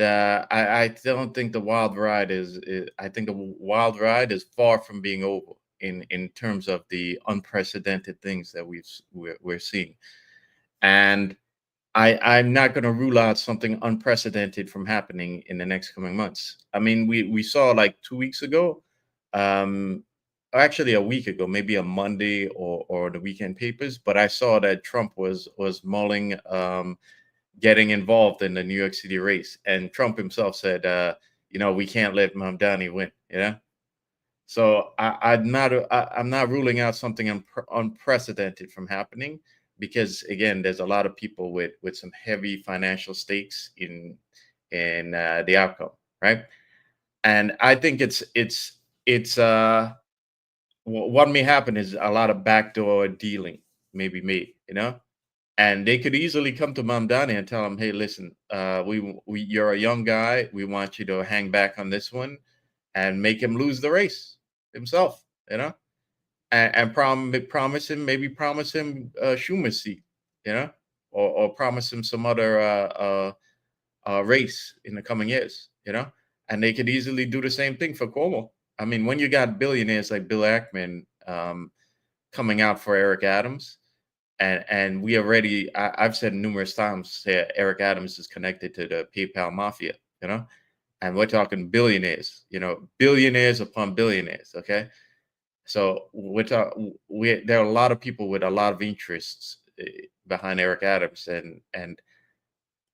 I don't think the wild ride is. I think the wild ride is far from being over in terms of the unprecedented things that we're seeing, and I'm not going to rule out something unprecedented from happening in the next coming months. I mean, we saw like 2 weeks ago, actually a week ago, maybe a Monday or the weekend papers, but I saw that Trump was mulling getting involved in the New York City race, and Trump himself said, we can't let Mamdani win, So I'm not ruling out something unprecedented from happening, because again, there's a lot of people with some heavy financial stakes in the outcome, right? And I think it's what may happen is a lot of backdoor dealing may be made, and they could easily come to Mamdani and tell him, hey, listen, you're a young guy, we want you to hang back on this one, and make him lose the race himself, and promise him Schumer's seat, or promise him some other race in the coming years, and they could easily do the same thing for Cuomo. I mean, when you got billionaires like Bill Ackman coming out for Eric Adams, and I've said numerous times that Eric Adams is connected to the PayPal mafia, and we're talking billionaires, billionaires upon billionaires. Okay. So there are a lot of people with a lot of interests behind Eric Adams. And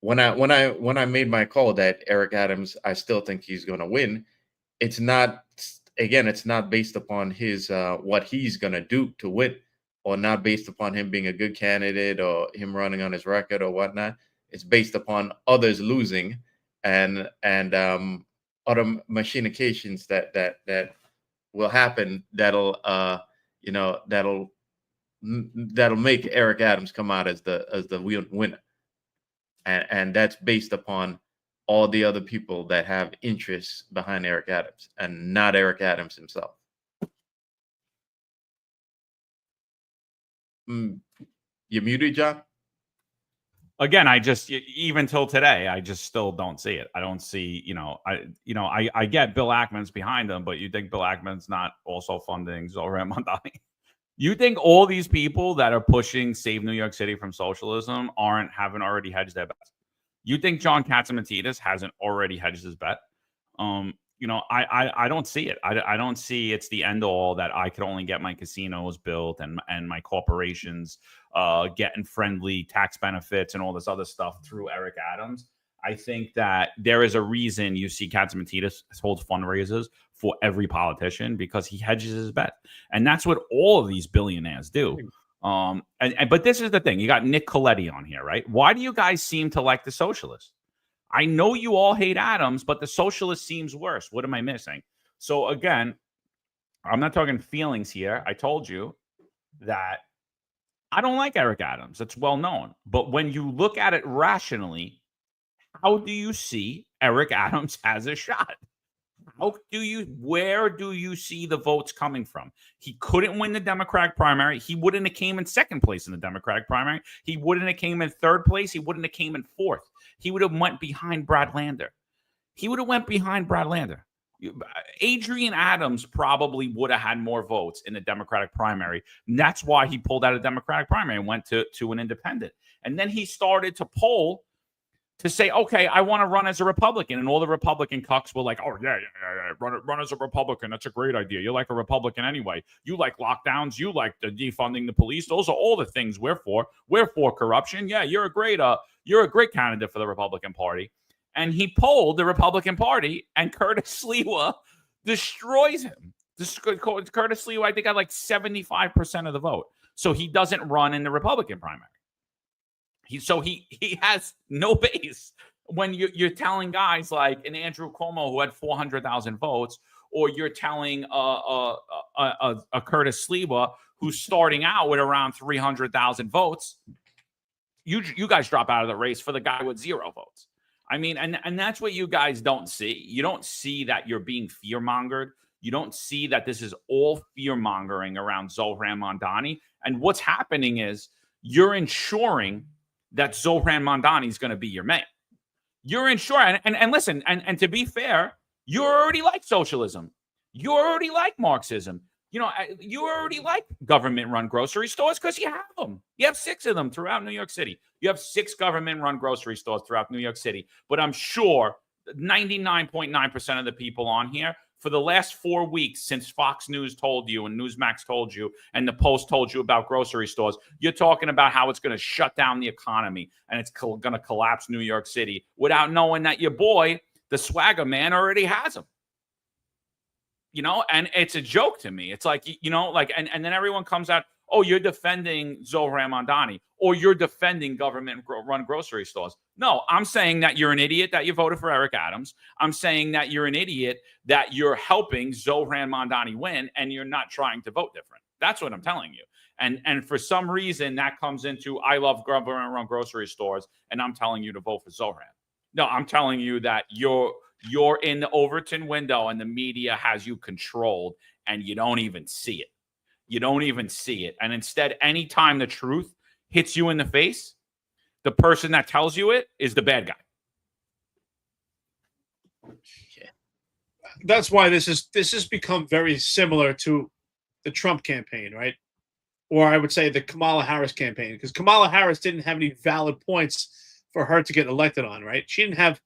when I made my call that Eric Adams, I still think he's going to win. It's not based upon his, what he's going to do to win, or not based upon him being a good candidate or him running on his record or whatnot. It's based upon others losing and other machinations that will happen that'll make Eric Adams come out as the winner, and that's based upon all the other people that have interests behind Eric Adams and not Eric Adams himself. You muted, John? Again, even till today, I just still don't see it. I don't see, I get Bill Ackman's behind him, but you think Bill Ackman's not also funding Zohran Mamdani? You think all these people that are pushing Save New York City from socialism haven't already hedged their bets? You think John Katzimatidis hasn't already hedged his bet? I don't see it. I don't see it's the end all that I could only get my casinos built and my corporations getting friendly tax benefits and all this other stuff through Eric Adams. I think that there is a reason you see Katzimatidis holds fundraisers for every politician, because he hedges his bet. And that's what all of these billionaires do. But this is the thing. You got Nick Coletti on here, right? Why do you guys seem to like the socialists? I know you all hate Adams, but the socialist seems worse. What am I missing? So again, I'm not talking feelings here. I told you that I don't like Eric Adams. It's well known. But when you look at it rationally, how do you see Eric Adams has a shot? Where do you see the votes coming from? He couldn't win the Democratic primary. He wouldn't have came in second place in the Democratic primary. He wouldn't have came in third place. He wouldn't have came in fourth. He would have went behind Brad Lander. Adrian Adams probably would have had more votes in the Democratic primary. And that's why he pulled out of Democratic primary and went to an independent. And then he started to poll to say, okay, I want to run as a Republican. And all the Republican cucks were like, oh, yeah. Run as a Republican. That's a great idea. You're like a Republican anyway. You like lockdowns. You like the defunding the police. Those are all the things we're for. We're for corruption. Yeah, you're a great candidate for the Republican Party. And he polled the Republican Party, and Curtis Sliwa destroys him. Curtis Sliwa, I think, got like 75% of the vote. So he doesn't run in the Republican primary. He has no base when you're telling guys like an Andrew Cuomo who had 400,000 votes, or you're telling a Curtis Sliwa who's starting out with around 300,000 votes. You guys drop out of the race for the guy with 0 votes. I mean, and that's what you guys don't see. You don't see that you're being fear-mongered. You don't see that this is all fear-mongering around Zohran Mamdani. And what's happening is you're ensuring that Zohran Mamdani is going to be your mayor. You're ensuring, and listen, and to be fair, you already like socialism. You already like Marxism. You already like government-run grocery stores because you have them. You have 6 of them throughout New York City. You have 6 government-run grocery stores throughout New York City. But I'm sure 99.9% of the people on here, for the last 4 weeks since Fox News told you and Newsmax told you and the Post told you about grocery stores, you're talking about how it's going to shut down the economy and it's going to collapse New York City without knowing that your boy, the swagger man, already has them. And it's a joke to me. It's like, and then everyone comes out, oh, you're defending Zohran Mamdani, or you're defending government-run grocery stores. No, I'm saying that you're an idiot that you voted for Eric Adams. I'm saying that you're an idiot that you're helping Zohran Mamdani win, and you're not trying to vote different. That's what I'm telling you. And for some reason, that comes into I love government-run grocery stores, and I'm telling you to vote for Zohran. No, I'm telling you that you're in the Overton window, and the media has you controlled, and you don't even see it. You don't even see it. And instead, anytime the truth hits you in the face, the person that tells you it is the bad guy. Yeah. That's why this has become very similar to the Trump campaign, right? Or I would say the Kamala Harris campaign, because Kamala Harris didn't have any valid points for her to get elected on, right? She didn't have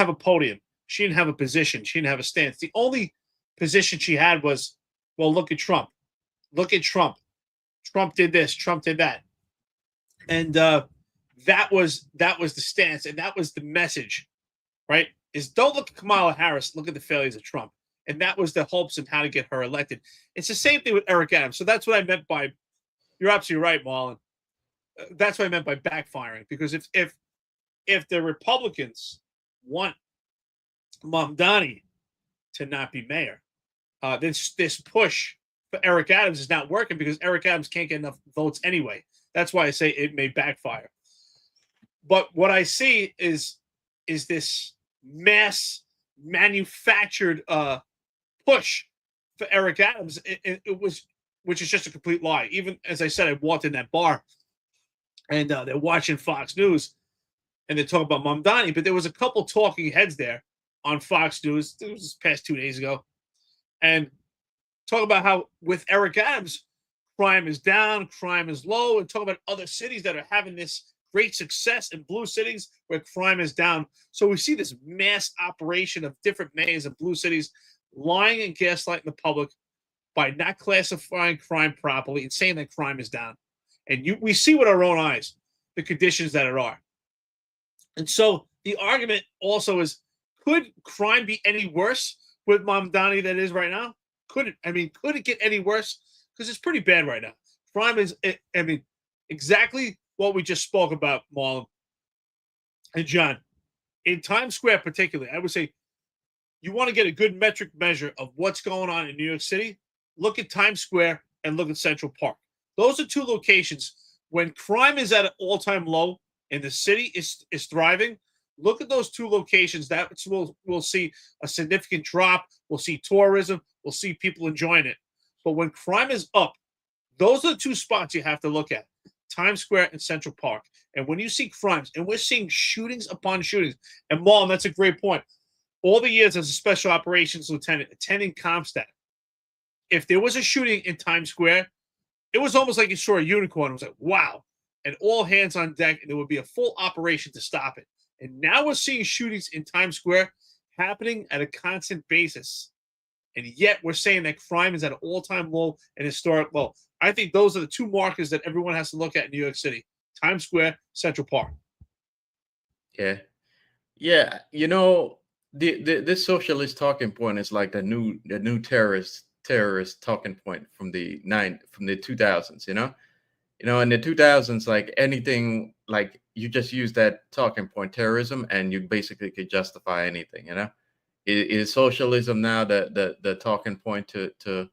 a podium. She didn't have a position. She didn't have a stance. The only position she had was, well, look at Trump. Look at Trump. Trump did this. Trump did that. And that was the stance, and that was the message, right? Is don't look at Kamala Harris, look at the failures of Trump. And that was the hopes of how to get her elected. It's the same thing with Eric Adams. So that's what I meant by, you're absolutely right, Marlon. That's what I meant by backfiring. Because if the Republicans want Mamdani to not be mayor, this push for Eric Adams is not working because Eric Adams can't get enough votes anyway. That's why I say it may backfire. But what I see is this mass manufactured push for Eric Adams. It was, which is just a complete lie. Even as I said, I walked in that bar and they're watching Fox News and they're talking about Mamdani, but there was a couple talking heads there on Fox News. It was this past 2 days ago. And talk about how with Eric Adams, crime is down, crime is low, and talk about other cities that are having this great success in blue cities where crime is down. So we see this mass operation of different mayors of blue cities lying and gaslighting the public by not classifying crime properly and saying that crime is down. And we see with our own eyes the conditions that it are. And so the argument also is, could crime be any worse with Mamdani than it is right now? Could it? I mean, could it get any worse? Because it's pretty bad right now. Crime is, I mean, exactly what we just spoke about, Marlon and John. In Times Square particularly, I would say you want to get a good metric measure of what's going on in New York City, look at Times Square and look at Central Park. Those are two locations when crime is at an all-time low and the city is thriving. Look at those two locations. We'll see a significant drop. We'll see tourism. We'll see people enjoying it. But when crime is up, those are the two spots you have to look at, Times Square and Central Park. And when you see crimes, and we're seeing shootings upon shootings, and Marlon, that's a great point. All the years as a special operations lieutenant attending CompStat, if there was a shooting in Times Square, it was almost like you saw a unicorn. It was like, wow. And all hands on deck, and there would be a full operation to stop it. And now we're seeing shootings in Times Square happening at a constant basis. And yet we're saying that crime is at an all-time low and historic low. I think those are the two markers that everyone has to look at in New York City: Times Square, Central Park. Yeah. Yeah. You know, this socialist talking point is like the new terrorist talking point from the 2000s, you know, in the 2000s, like anything, like you just use that talking point, terrorism, and you basically could justify anything, you know. Is socialism now the talking point to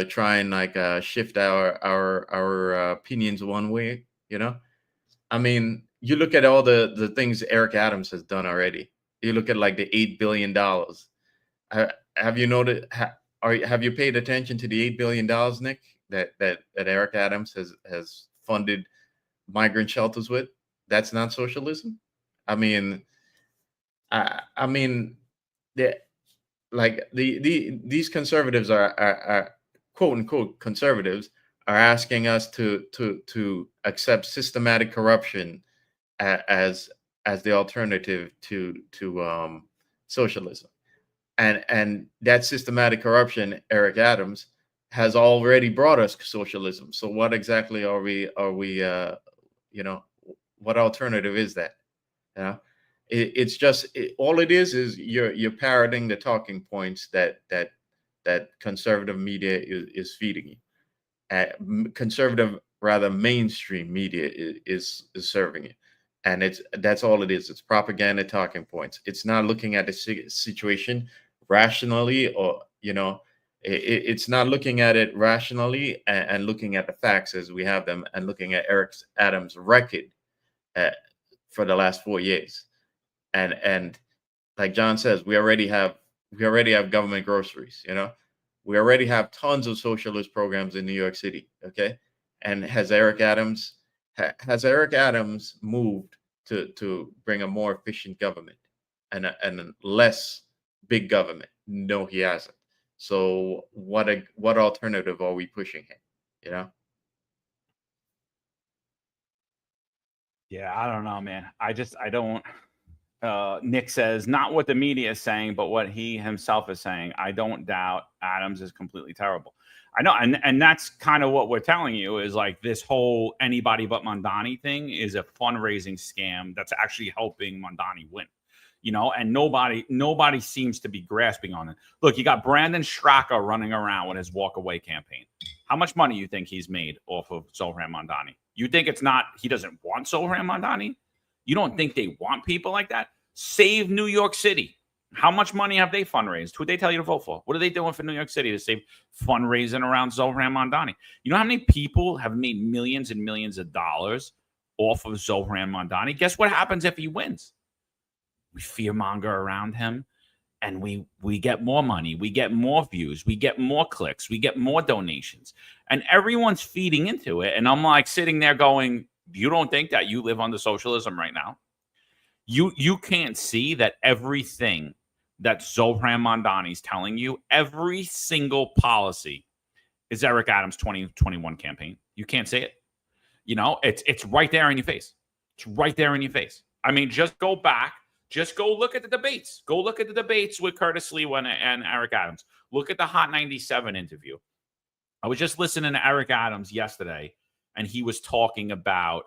try and like shift our opinions one way, you know? I mean, you look at all the things Eric Adams has done already. You look at like the $8 billion. Have you noted? Have you paid attention to the $8 billion, Nick, that Eric Adams has funded migrant shelters with? That's not socialism. I mean, I mean, these conservatives are quote unquote conservatives are asking us to accept systematic corruption as the alternative to socialism, and that systematic corruption, Eric Adams has already brought us socialism. So what exactly are we you know, what alternative is that? You know, it's just all it is you're parroting the talking points that conservative media is feeding you. Conservative, rather mainstream media is serving it, and that's all it is. It's propaganda talking points. It's not looking at the situation rationally, or you know, it's not looking at it rationally and looking at the facts as we have them, and looking at Eric Adams' record for the last 4 years. And like John says, we already have government groceries, you know. We already have tons of socialist programs in New York City, okay? And has Eric Adams moved to bring a more efficient government and less big government? No, he hasn't. So what alternative are we pushing him, you know? Yeah, I don't know, man. I don't. Nick says, not what the media is saying, but what he himself is saying. I don't doubt Adams is completely terrible. I know. And that's kind of what we're telling you is like this whole anybody but Mamdani thing is a fundraising scam that's actually helping Mamdani win, you know, and nobody seems to be grasping on it. Look, you got Brandon Straka running around with his walk away campaign. How much money you think he's made off of Zohran Mamdani? You think it's not, he doesn't want Zohran Mamdani? You don't think they want people like that? Save New York City. How much money have they fundraised? Who they tell you to vote for? What are they doing for New York City to save fundraising around Zohran Mamdani? You know how many people have made millions and millions of dollars off of Zohran Mamdani? Guess what happens if he wins? we fearmonger around him, and we get more money, we get more views, we get more clicks, we get more donations, and everyone's feeding into it. And I'm like sitting there going, you don't think that you live under socialism right now? You can't see that everything that Zohran Mamdani's telling you, every single policy is Eric Adams' 2021 campaign. You can't see it. You know, it's right there in your face. It's right there in your face. I mean, just go back. Just go look at the debates. Go look at the debates with Curtis Lee and Eric Adams. Look at the Hot 97 interview. I was just listening to Eric Adams yesterday, and he was talking about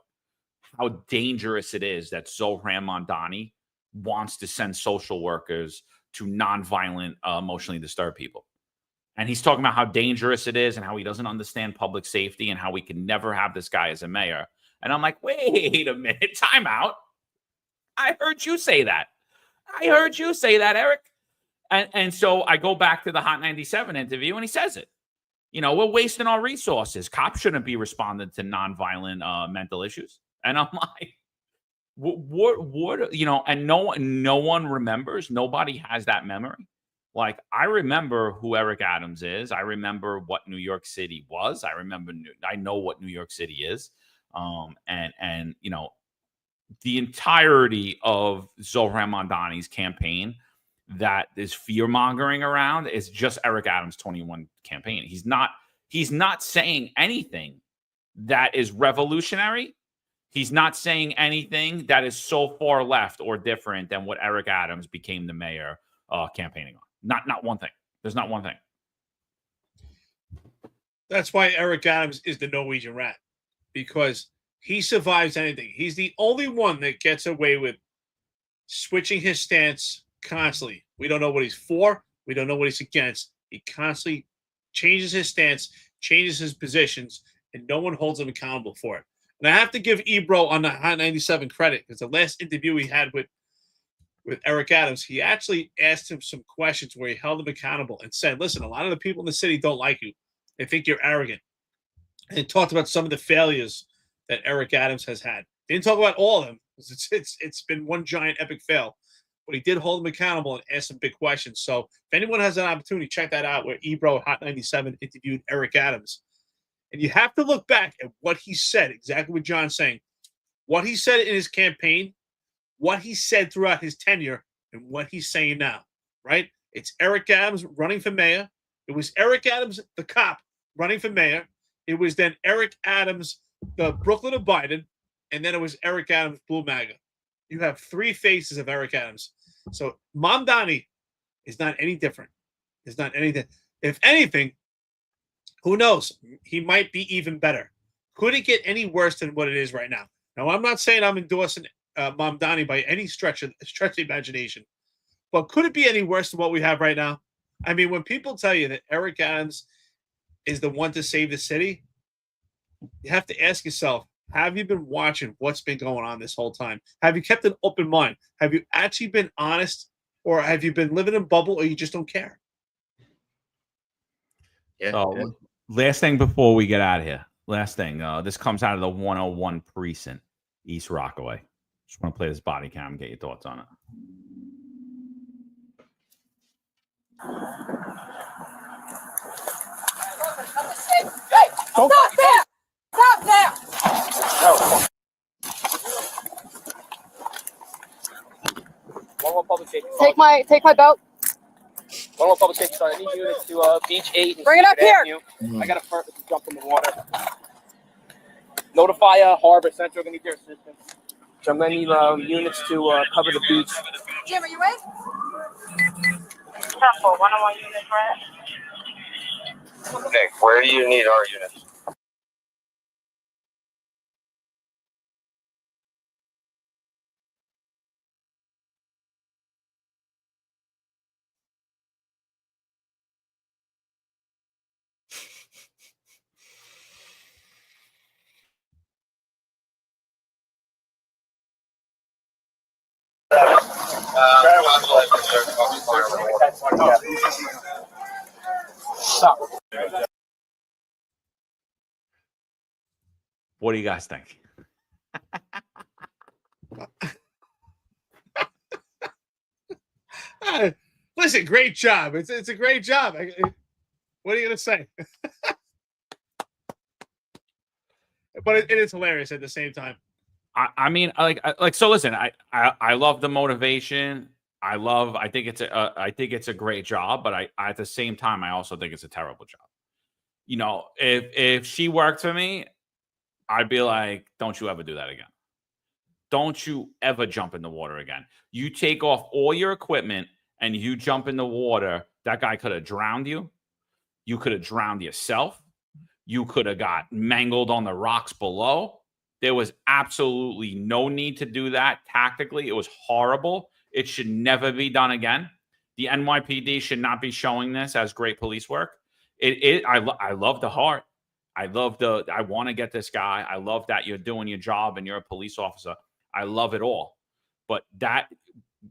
how dangerous it is that Zohran Mamdani wants to send social workers to nonviolent, emotionally disturbed people. And he's talking about how dangerous it is and how he doesn't understand public safety and how we can never have this guy as a mayor. And I'm like, wait a minute, time out. I heard you say that. I heard you say that, Eric. And so I go back to the Hot 97 interview, and he says it. You know, we're wasting our resources. Cops shouldn't be responding to nonviolent mental issues. And I'm like, what, you know, and no one remembers. Nobody has that memory. Like, I remember who Eric Adams is. I remember what New York City was. I know what New York City is. And you know, the entirety of Zohran Mamdani's campaign that is fear mongering around is just Eric Adams' 21 campaign. He's not saying anything that is revolutionary. He's not saying anything that is so far left or different than what Eric Adams became the mayor campaigning on. Not one thing. There's not one thing. That's why Eric Adams is the Norwegian rat, because he survives anything. He's the only one that gets away with switching his stance constantly. We don't know what he's for. We don't know what he's against. He constantly changes his stance, changes his positions, and no one holds him accountable for it. And I have to give Ebro on the Hot 97 credit, because the last interview he had with Eric Adams, he actually asked him some questions where he held him accountable and said, listen, a lot of the people in the city don't like you. They think you're arrogant. And he talked about some of the failures that Eric Adams has had. Didn't talk about all of them. It's been one giant epic fail. But he did hold him accountable and ask some big questions. So if anyone has an opportunity, check that out, where Ebro Hot 97 interviewed Eric Adams. And you have to look back at what he said, exactly what John's saying. What he said in his campaign, what he said throughout his tenure, and what he's saying now, right? It's Eric Adams running for mayor. It was Eric Adams, the cop, running for mayor. It was then Eric Adams, the Brooklyn of Biden, and then it was Eric Adams, Blue MAGA. You have three faces of Eric Adams. So Mamdani is not any different. It's not anything. If anything, who knows? He might be even better. Could it get any worse than what it is right now? Now, I'm not saying I'm endorsing Mamdani by any stretch of the imagination, but could it be any worse than what we have right now? I mean, when people tell you that Eric Adams is the one to save the city, you have to ask yourself, have you been watching what's been going on this whole time? Have you kept an open mind? Have you actually been honest, or have you been living in a bubble, or you just don't care? Yeah. So, last thing before we get out of here. Last thing. This comes out of the 101 precinct, East Rockaway. Just want to play this body cam and get your thoughts on it. Hey, stop there! Stop there! Take my belt. One public safety. Sorry, I need units to Beach 8. And Bring it up here. Avenue. I got a person to jump in the water. Notify Harbor Central. Gonna need their assistance. So I'm gonna need units to cover the beach. Jim, are you in? Temple, 101 units, right? Nick, where do you need our units? What do you guys think? Listen, great job. It's a great job. What are you gonna say? But it is hilarious at the same time. I mean, so. Listen, I love the motivation. I think it's a great job, but I at the same time, I also think it's a terrible job. You know, if she worked for me, I'd be like, don't you ever do that again. Don't you ever jump in the water again. You take off all your equipment and you jump in the water. That guy could have drowned you. You could have drowned yourself. You could have got mangled on the rocks below. There was absolutely no need to do that tactically. It was horrible. It should never be done again. The NYPD should not be showing this as great police work. I love the heart. I want to get this guy. I love that you're doing your job and you're a police officer. I love it all. But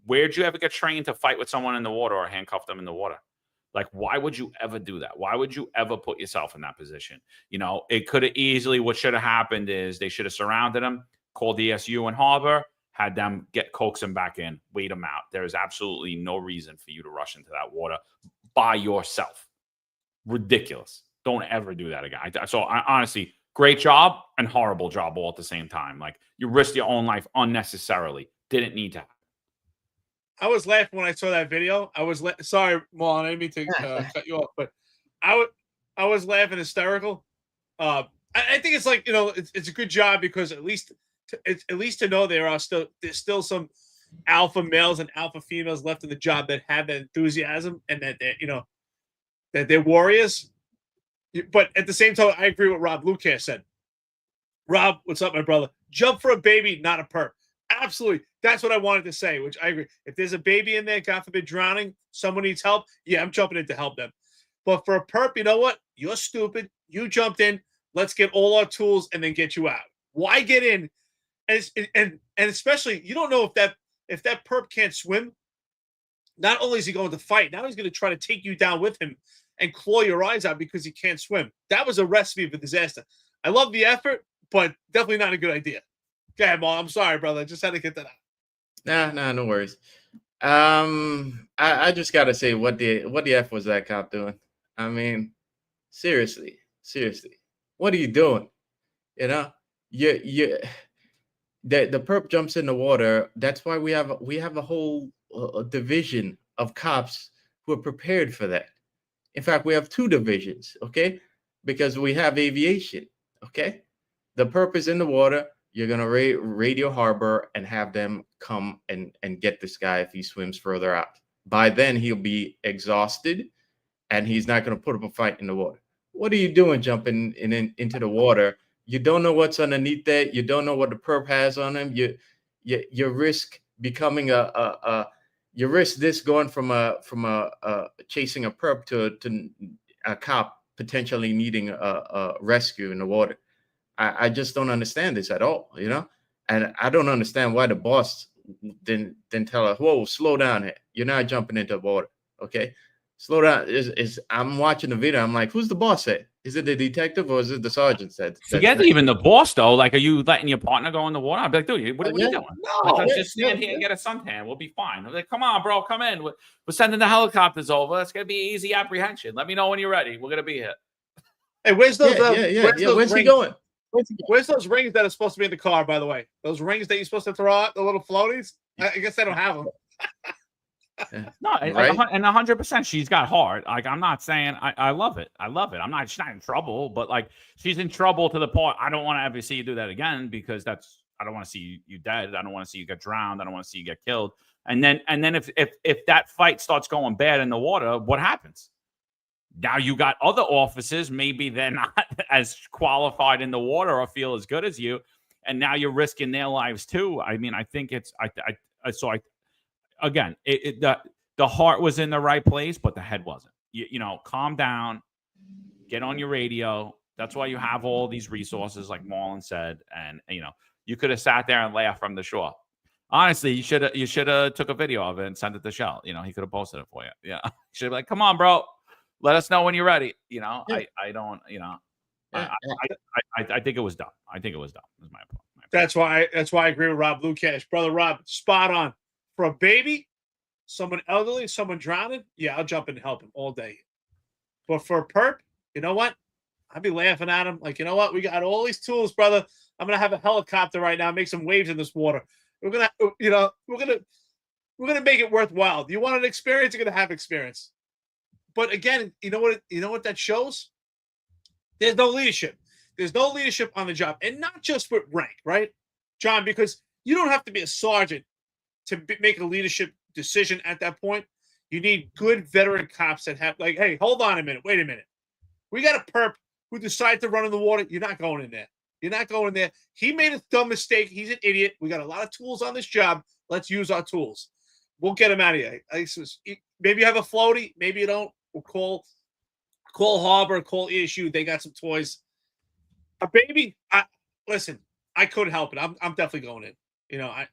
where'd you ever get trained to fight with someone in the water or handcuff them in the water? Like, why would you ever do that? Why would you ever put yourself in that position? You know, it could have easily, what should have happened is they should have surrounded him, called the ESU in Harbor, had them coax him back in, wait him out. There is absolutely no reason for you to rush into that water by yourself. Ridiculous. Don't ever do that again. Honestly, great job and horrible job all at the same time. Like, you risked your own life unnecessarily. Didn't need to happen. I was laughing when I saw that video. Sorry, Marlon, I didn't mean to cut you off, but I was laughing hysterical. I think it's like, you know, it's a good job because at least to know there's still some alpha males and alpha females left in the job that have that enthusiasm and that they're warriors. But at the same time, I agree with Rob Lucas said. Rob, what's up, my brother? Jump for a baby, not a perp. Absolutely. That's what I wanted to say, which I agree. If there's a baby in there, God forbid, drowning, someone needs help, yeah, I'm jumping in to help them. But for a perp, you know what? You're stupid. You jumped in. Let's get all our tools and then get you out. Why get in? And especially, you don't know if that perp can't swim. Not only is he going to fight, now he's going to try to take you down with him and claw your eyes out because he can't swim. That was a recipe for disaster. I love the effort, but definitely not a good idea. Go ahead, Mal. I'm sorry, brother. I just had to get that out. Nah, no worries. I just gotta say, what the F was that cop doing? I mean, seriously, what are you doing? You know, the perp jumps in the water. That's why we have a whole division of cops who are prepared for that. In fact, we have two divisions, okay? Because we have aviation, okay? The perp is in the water. You're going to radio Harbor and have them come and get this guy if he swims further out. By then, he'll be exhausted, and he's not going to put up a fight in the water. What are you doing jumping into the water? You don't know what's underneath there. You don't know what the perp has on him. You risk becoming you risk this going from chasing a perp to a cop potentially needing a rescue in the water. I just don't understand this at all, you know, and I don't understand why the boss didn't tell her, whoa, slow down here. You're not jumping into the water. Okay. Slow down. I'm watching the video. I'm like, who's the boss at? Is it the detective or is it the sergeant said? Forget even the boss though. Like, are you letting your partner go in the water? I'd be like, dude, what are you doing? No, let's just stand here and get a suntan. We'll be fine. I'm like, come on, bro, come in. We're sending the helicopters over. It's gonna be easy apprehension. Let me know when you're ready. We're gonna be here. Hey, where's those? Where's he going? Where's those rings that are supposed to be in the car, by the way? Those rings that you're supposed to throw out, the little floaties? I guess they don't have them. No, right? And 100%, she's got heart. Like, I'm not saying I love it. I love it. She's not in trouble, but like, she's in trouble to the point I don't want to ever see you do that again because I don't want to see you dead. I don't want to see you get drowned. I don't want to see you get killed. And then if that fight starts going bad in the water, what happens? Now you got other officers, maybe they're not as qualified in the water or feel as good as you, and now you're risking their lives too. I mean, I think again, the heart was in the right place, but the head wasn't. You know, calm down, get on your radio. That's why you have all these resources, like Marlon said, and you know, you could have sat there and laughed from the shore. Honestly, you should have took a video of it and sent it to Shell. You know, he could have posted it for you. Yeah, you should be like, come on, bro. Let us know when you're ready. You know, yeah. I don't, you know, I think it was dumb. I think it was dumb. Is my point. That's why I agree with Rob Lucas. Brother Rob, spot on. For a baby, someone elderly, someone drowning, yeah, I'll jump in and help him all day. But for a perp, you know what? I'd be laughing at him like, you know what? We got all these tools, brother. I'm gonna have a helicopter right now, make some waves in this water. We're gonna make it worthwhile. You want an experience? You're gonna have experience. But again, you know what that shows? There's no leadership. There's no leadership on the job, and not just with rank, right, John? Because you don't have to be a sergeant to make a leadership decision at that point. You need good veteran cops that have like, hey, hold on a minute, wait a minute. We got a perp who decided to run in the water. You're not going in there. You're not going there. He made a dumb mistake. He's an idiot. We got a lot of tools on this job. Let's use our tools. We'll get him out of here. Maybe you have a floaty. Maybe you don't. We'll call Harbor, call ESU. They got some toys. A baby. Listen, I couldn't help it. I'm definitely going in. You know, I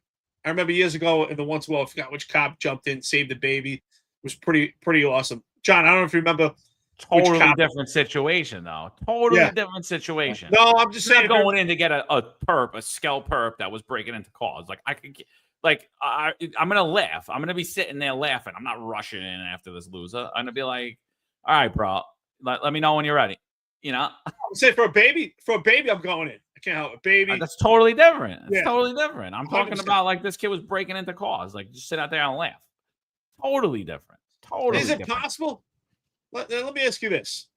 remember years ago in the once well, I forgot which cop jumped in, saved the baby. It was pretty awesome. John, I don't know if you remember. Totally different situation, though. Totally different situation. No, I'm just saying, going in to get a perp, a skell perp that was breaking into cars. Like I could, I'm gonna laugh. I'm gonna be sitting there laughing. I'm not rushing in after this loser. I'm gonna be like, all right, bro, let me know when you're ready. You know. I'm saying for a baby, I'm going in. I can't help it, baby. That's totally different. It's totally different. I'm talking 100%. About like this kid was breaking into cars. Like just sit out there and laugh. Totally different. Totally. Is it possible? Let me ask you this,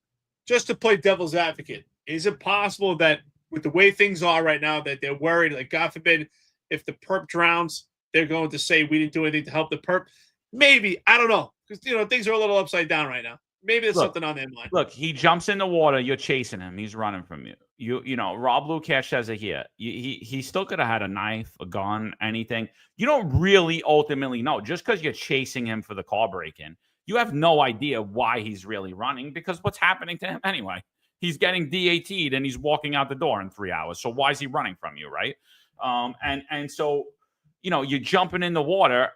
just to play devil's advocate. Is it possible that with the way things are right now that they're worried, like God forbid, if the perp drowns, they're going to say we didn't do anything to help the perp? Maybe. I don't know. Because, things are a little upside down right now. Maybe there's something on their mind. Look, he jumps in the water. You're chasing him. He's running from you. You know, Rob Lukash says it here. He still could have had a knife, a gun, anything. You don't really ultimately know. Just because you're chasing him for the car break-in, you have no idea why he's really running because what's happening to him anyway? He's getting DAT'd and he's walking out the door in 3 hours. So why is he running from you, right? And so, you're jumping in the water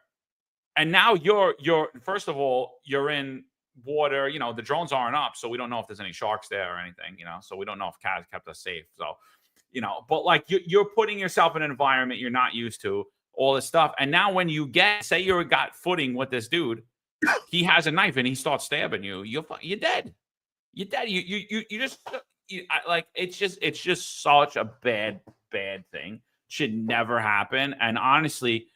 and now you're first of all, you're in water. The drones aren't up, so we don't know if there's any sharks there or anything, so we don't know if Kaz kept us safe. So, but like you're putting yourself in an environment you're not used to, all this stuff. And now when you say you got footing with this dude, he has a knife and he starts stabbing you. You're dead. You're dead. It's just such a bad thing. Should never happen. And honestly,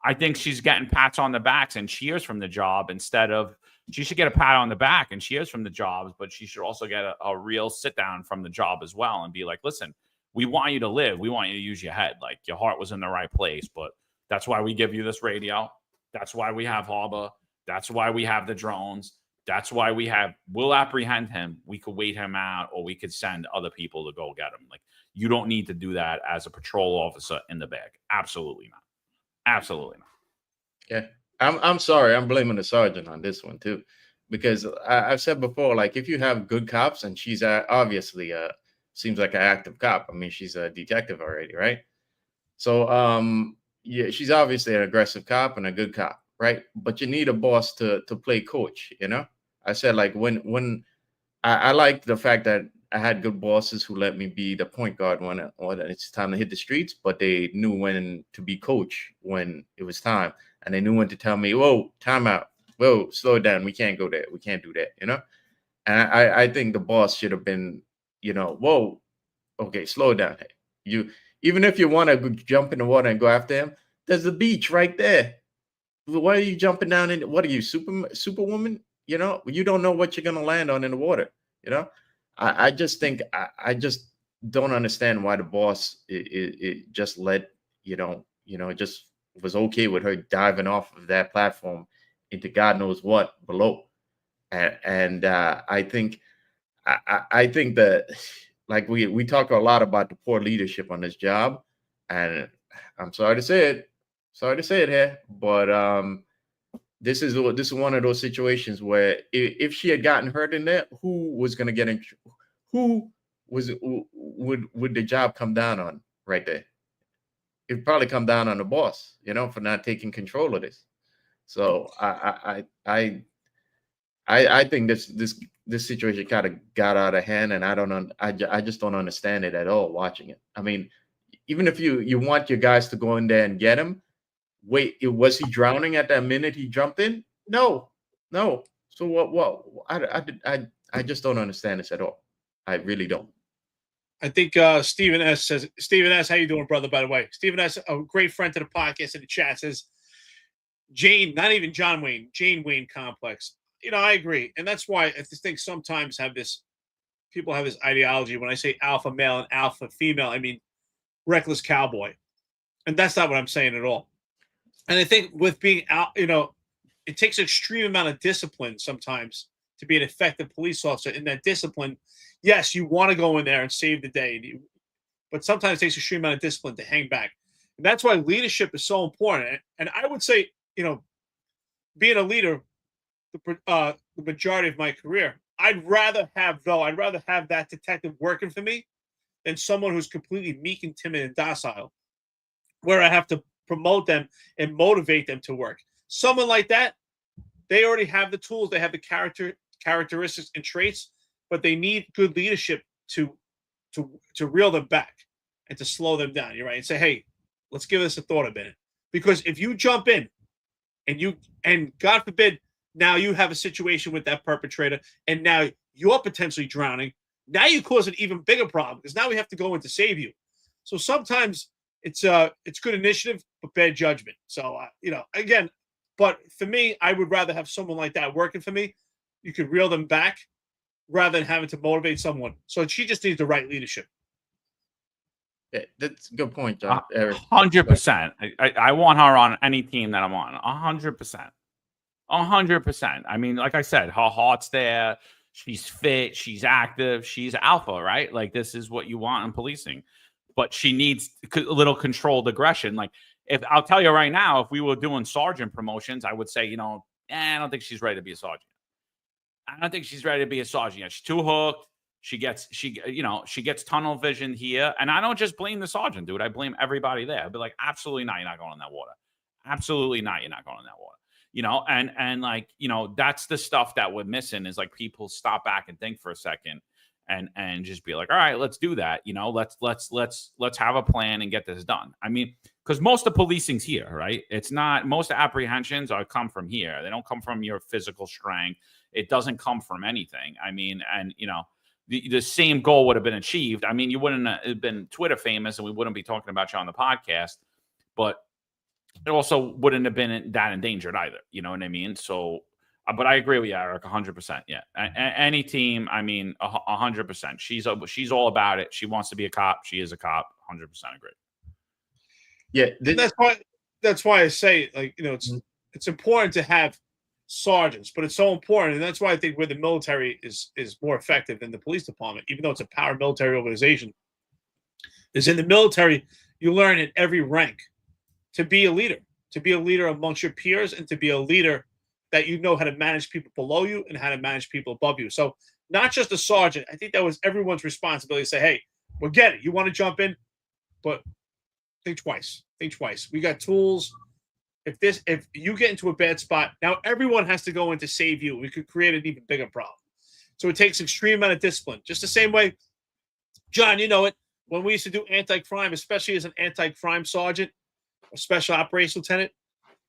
I think she's getting pats on the backs and cheers from the job instead of she should get a pat on the back and cheers from the jobs, but she should also get a real sit down from the job as well and be like, listen, we want you to live. We want you to use your head. Like your heart was in the right place, but that's why we give you this radio. That's why we have Harbor. That's why we have the drones. That's why we'll apprehend him. We could wait him out or we could send other people to go get him. Like you don't need to do that as a patrol officer in the bag. Absolutely not. Absolutely not. Yeah. I'm sorry. I'm blaming the sergeant on this one too, because I've said before, like if you have good cops and she's obviously seems like an active cop. I mean, she's a detective already, right? So yeah, she's obviously an aggressive cop and a good cop. Right. But you need a boss to play coach. I said like when I liked the fact that I had good bosses who let me be the point guard when it's time to hit the streets, but they knew when to be coach when it was time. And they knew when to tell me, whoa, time out. Whoa, slow down. We can't go there. We can't do that. And I think the boss should have been, whoa, okay, slow down. Even if you want to jump in the water and go after him, there's the beach right there. Why are you jumping down in? What are you, Superwoman? You don't know what you're gonna land on in the water. I just think I just don't understand why the boss it just let just was okay with her diving off of that platform into God knows what below, and I think that like we talk a lot about the poor leadership on this job, and I'm sorry to say it. Sorry to say it here, but this is one of those situations where if she had gotten hurt in there, who was going to get in? Who would the job come down on right there? It'd probably come down on the boss, for not taking control of this. So I think this situation kind of got out of hand, and I just don't understand it at all watching it. I mean, even if you want your guys to go in there and get him, wait, was he drowning at that minute he jumped in? No. So what I just don't understand this at all. I really don't. I think Stephen S says, Stephen S, how you doing, brother, by the way? Stephen S, a great friend to the podcast in the chat, says, Jane, not even John Wayne, Jane Wayne complex. I agree. And that's why I just think sometimes people have this ideology. When I say alpha male and alpha female, I mean reckless cowboy. And that's not what I'm saying at all. And I think with being out, it takes an extreme amount of discipline sometimes to be an effective police officer. In that discipline, yes, you want to go in there and save the day, but sometimes it takes an extreme amount of discipline to hang back. And that's why leadership is so important. And I would say, being a leader, the majority of my career, I'd rather have that detective working for me than someone who's completely meek and timid and docile, where I have to promote them and motivate them to work. Someone like that, they already have the tools, they have the characteristics and traits, but they need good leadership to reel them back and to slow them down. You're right. And say, hey, let's give this a thought a minute. Because if you jump in and God forbid, now you have a situation with that perpetrator and now you're potentially drowning, now you cause an even bigger problem because now we have to go in to save you. So sometimes it's good initiative, but bad judgment. So, again, but for me, I would rather have someone like that working for me. You could reel them back rather than having to motivate someone. So she just needs the right leadership. Yeah, that's a good point, John. 100%. I want her on any team that I'm on. 100%. 100%. I mean, like I said, her heart's there. She's fit. She's active. She's alpha, right? Like, this is what you want in policing. But she needs a little controlled aggression. Like, I'll tell you right now, if we were doing sergeant promotions, I would say, I don't think she's ready to be a sergeant. I don't think she's ready to be a sergeant yet. She's too hooked. She gets tunnel vision here. And I don't just blame the sergeant, dude. I blame everybody there. I'd be like, absolutely not. You're not going in that water. Absolutely not. You're not going in that water. And that's the stuff that we're missing is like people stop back and think for a second and just be like, all right, let's do that. Let's have a plan and get this done. I mean, because most of policing's here, right? It's not, most apprehensions come from here. They don't come from your physical strength. It doesn't come from anything. I mean, and the same goal would have been achieved. I mean, you wouldn't have been Twitter famous and we wouldn't be talking about you on the podcast, but it also wouldn't have been that endangered either. You know what I mean? So, but I agree with you, Eric, 100%. Yeah. Any team, I mean, 100%. She's all about it. She wants to be a cop. She is a cop. 100% agree. Yeah. That's why I say, like, it's important to have sergeants, but it's so important. And that's why I think where the military is more effective than the police department, even though it's a paramilitary organization, is in the military, you learn at every rank to be a leader amongst your peers and to be a leader that how to manage people below you and how to manage people above you. So not just a sergeant. I think that was everyone's responsibility to say, hey, we'll get it. You want to jump in, but think twice. We got tools. If you get into a bad spot, now everyone has to go in to save you. We could create an even bigger problem. So it takes extreme amount of discipline. Just the same way, John, you know it, when we used to do anti-crime, especially as an anti-crime sergeant, a special operations lieutenant,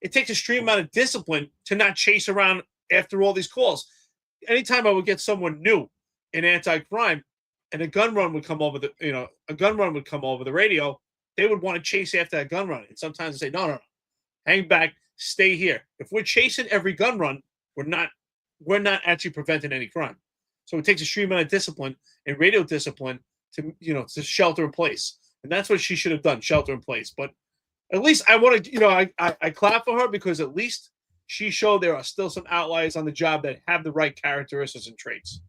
it takes extreme amount of discipline to not chase around after all these calls. Anytime I would get someone new in anti-crime and a gun run would come over the radio, they would want to chase after that gun run. And sometimes I say, no. Hang back, stay here. If we're chasing every gun run, we're not actually preventing any crime. So it takes extreme amount of discipline and radio discipline to shelter in place. And that's what she should have done, shelter in place. But at least I want to, I clap for her because at least she showed there are still some outliers on the job that have the right characteristics and traits.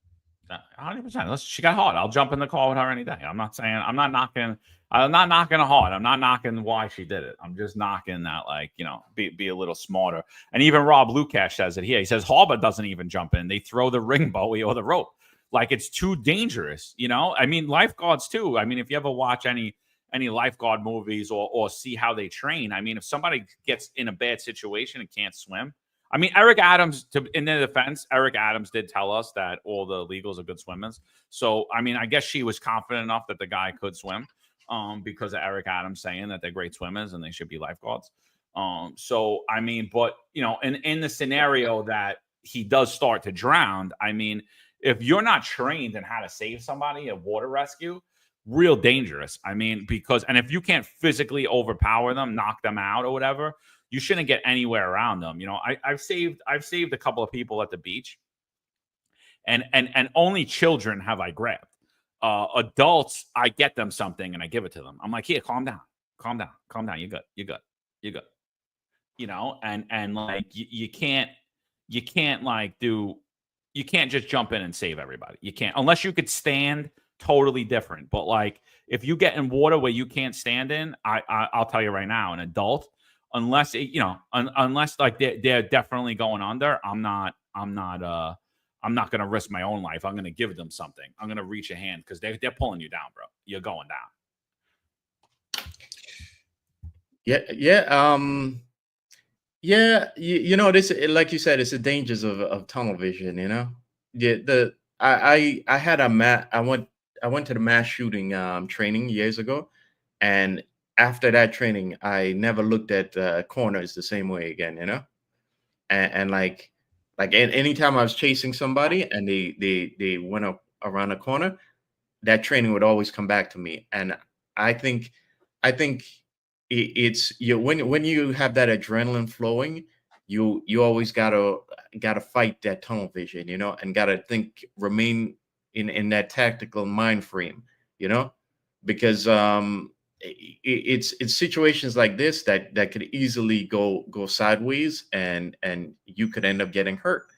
100%. Listen, she got hard. I'll jump in the call with her any day. I'm not knocking her hard. I'm not knocking why she did it. I'm just knocking that, like, be a little smarter. And even Rob Lukash says it here. He says Harbour doesn't even jump in. They throw the ring buoy or the rope. Like, it's too dangerous. I mean, lifeguards too. I mean, if you ever watch any lifeguard movies or see how they train, I mean, if somebody gets in a bad situation and can't swim, I mean, Eric Adams, in their defense, Eric Adams did tell us that all the legals are good swimmers. So, I mean, I guess she was confident enough that the guy could swim because of Eric Adams saying that they're great swimmers and they should be lifeguards. So I mean, but you know, in the scenario that he does start to drown, I mean, if you're not trained in how to save somebody at water rescue, real dangerous. I mean, because and if you can't physically overpower them, knock them out or whatever, you shouldn't get anywhere around them. You know, I've saved a couple of people at the beach, and only children have I grabbed. Adults, I get them something and I give it to them. I'm like, here, calm down. You're good. You know, and like you can't just jump in and save everybody. You can't unless you could stand. Totally different. But like if you get in water where you can't stand in, I'll tell you right now, an adult, unless unless like they're definitely going under, I'm not gonna risk my own life. I'm gonna give them something. I'm gonna reach a hand because they're pulling you down, bro. You're going down. Yeah. You know, this, like you said, it's the dangers of tunnel vision. You know, I had I went to the mass shooting training years ago, and after that training, I never looked at corners the same way again. You know, and like anytime I was chasing somebody and they went up around a corner, that training would always come back to me. And I think it's when you have that adrenaline flowing, you always gotta fight that tunnel vision, you know, and gotta remain in that tactical mind frame, you know, because it's situations like this that could easily go sideways, and you could end up getting hurt.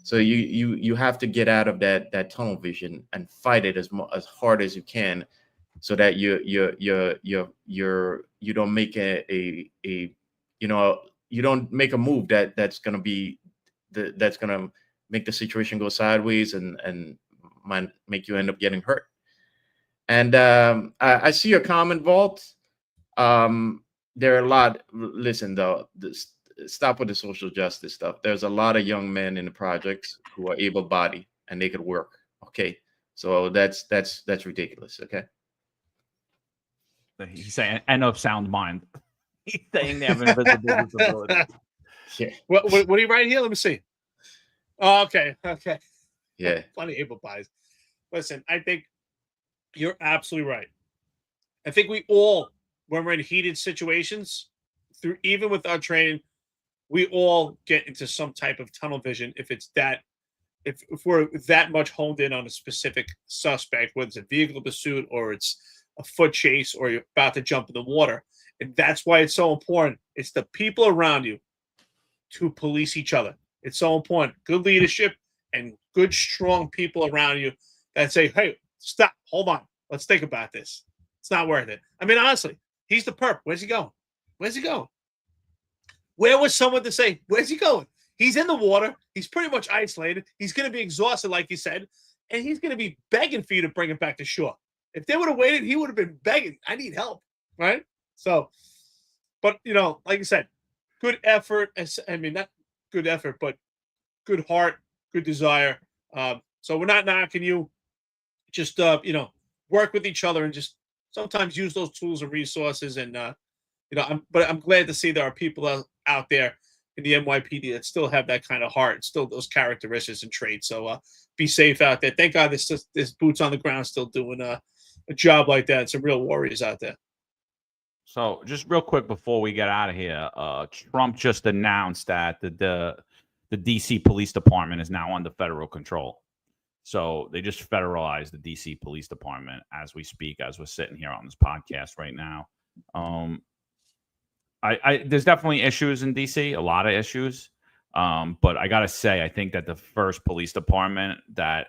So you have to get out of that tunnel vision and fight it as hard as you can, so that you don't make a you don't make a move that's gonna make the situation go sideways and might make you end up getting hurt. And I see your comment, Vault. There are a lot. Listen, though, stop with the social justice stuff. There's a lot of young men in the projects who are able-bodied and they could work. Okay, so that's ridiculous. Okay. He's saying, and of sound mind. He's saying they have invisible disabilities. Yeah. What do you write here? Let me see. Oh, okay. Yeah. Plenty of able bodies. Listen, I think you're absolutely right. I think we all, when we're in heated situations, even with our training, we all get into some type of tunnel vision if we're that much honed in on a specific suspect, whether it's a vehicle pursuit or it's a foot chase or you're about to jump in the water. And that's why it's so important. It's the people around you to police each other. It's so important. Good leadership and good, strong people around you that say, hey, stop, hold on. Let's think about this. It's not worth it. I mean, honestly, he's the perp. Where's he going? Where was someone to say, where's he going? He's in the water. He's pretty much isolated. He's going to be exhausted, like you said, and he's going to be begging for you to bring him back to shore. If they would have waited, he would have been begging. I need help, right? So, but, you know, like I said, good effort. I mean, not good effort, but good heart, good desire. So we're not knocking you. Just, work with each other and just sometimes use those tools and resources. And, I'm glad to see there are people out there in the NYPD that still have that kind of heart, still those characteristics and traits. So be safe out there. Thank God there's boots on the ground still doing a job like that. Some real warriors out there. So just real quick before we get out of here, Trump just announced that the DC Police Department is now under federal control. So they just federalized the DC Police Department as we speak, as we're sitting here on this podcast right now. There's definitely issues in DC, a lot of issues. But I gotta say, I think that the first police department that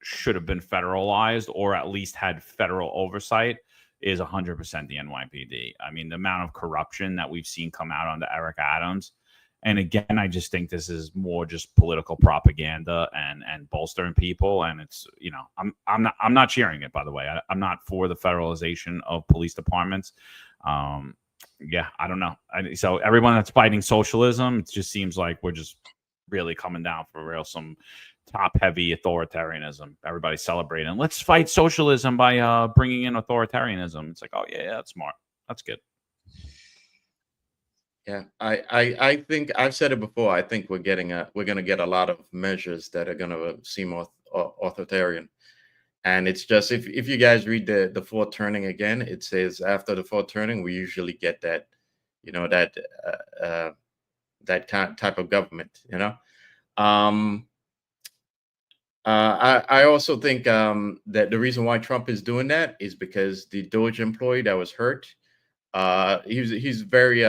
should have been federalized or at least had federal oversight is 100% the NYPD. I mean, the amount of corruption that we've seen come out under Eric Adams. And again, I just think this is more just political propaganda and bolstering people. And it's, I'm not cheering it, by the way. I'm not for the federalization of police departments. Yeah, I don't know. So everyone that's fighting socialism, it just seems like we're just really coming down for real, some top-heavy authoritarianism. Everybody's celebrating. Let's fight socialism by bringing in authoritarianism. It's like, oh, yeah, that's smart. That's good. Yeah, I think I've said it before. I think we're going to get a lot of measures that are going to seem authoritarian. And it's just if you guys read the fourth turning again, it says after the fourth turning, we usually get that, that that type of government. Um, I also think that the reason why Trump is doing that is because the Doge employee that was hurt, he's very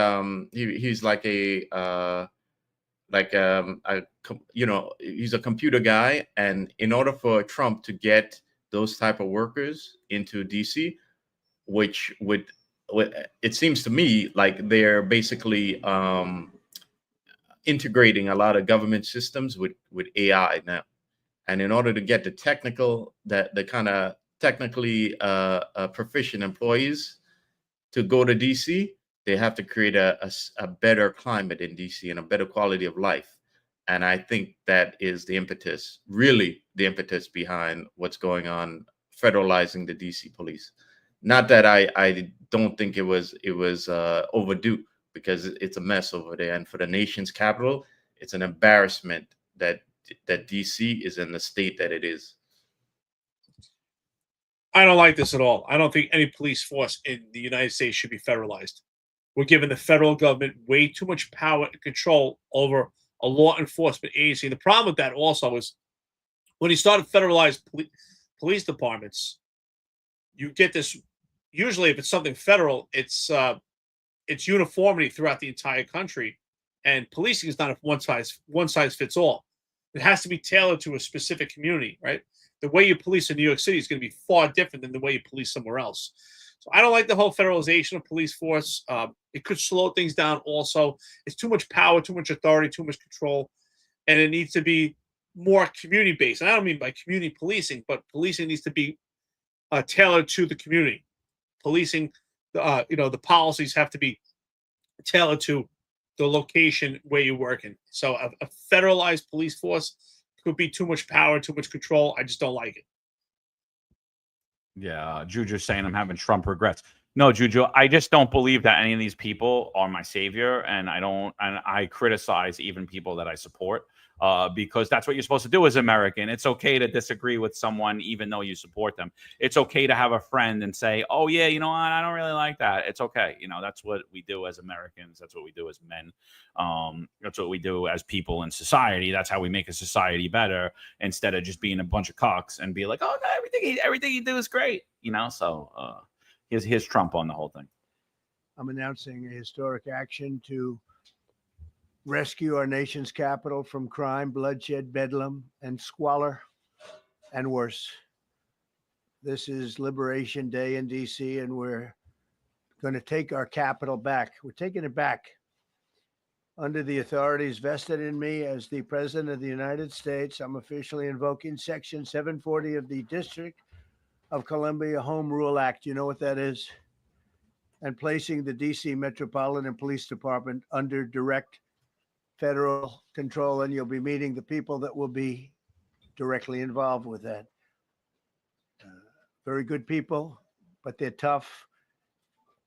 he's like he's a computer guy, and in order for Trump to get those type of workers into DC, which would it seems to me like they're basically integrating a lot of government systems with AI now. And in order to get the kind of technically proficient employees to go to DC, they have to create a better climate in DC and a better quality of life. And I think that is the impetus, really the impetus behind what's going on, federalizing the DC police. Not that I don't think it was overdue, because it's a mess over there. And for the nation's capital, it's an embarrassment that DC is in the state that it is. I don't like this at all. I don't think any police force in the United States should be federalized. We're giving the federal government way too much power and control over a law enforcement agency. The problem with that also is when you started federalized police departments, you get this. Usually, if it's something federal, it's uniformity throughout the entire country, and policing is not a one size fits all. It has to be tailored to a specific community, right? The way you police in New York City is going to be far different than the way you police somewhere else. So I don't like the whole federalization of police force. It could slow things down also. It's too much power, too much authority, too much control, and it needs to be more community-based. And I don't mean by community policing, but policing needs to be tailored to the community. Policing, the policies have to be tailored to the location where you're working. So a federalized police force could be too much power, too much control. I just don't like it. Yeah, Juju's saying I'm having Trump regrets. No, Juju, I just don't believe that any of these people are my savior, and I criticize even people that I support, because that's what you're supposed to do as American. It's okay to disagree with someone even though you support them. It's okay to have a friend and say, "Oh yeah, you know what? I don't really like that." It's okay. That's what we do as Americans. That's what we do as men. That's what we do as people in society. That's how we make a society better, instead of just being a bunch of cocks and be like, "Oh no, everything you do is great." So. Here's Trump on the whole thing. I'm announcing a historic action to rescue our nation's capital from crime, bloodshed, bedlam, and squalor, and worse. This is Liberation Day in DC, and we're going to take our capital back. We're taking it back under the authorities vested in me as the President of the United States. I'm officially invoking Section 740 of the District of Columbia Home Rule Act. You know what that is? And placing the DC Metropolitan Police Department under direct federal control. And you'll be meeting the people that will be directly involved with that. Very good people, but they're tough,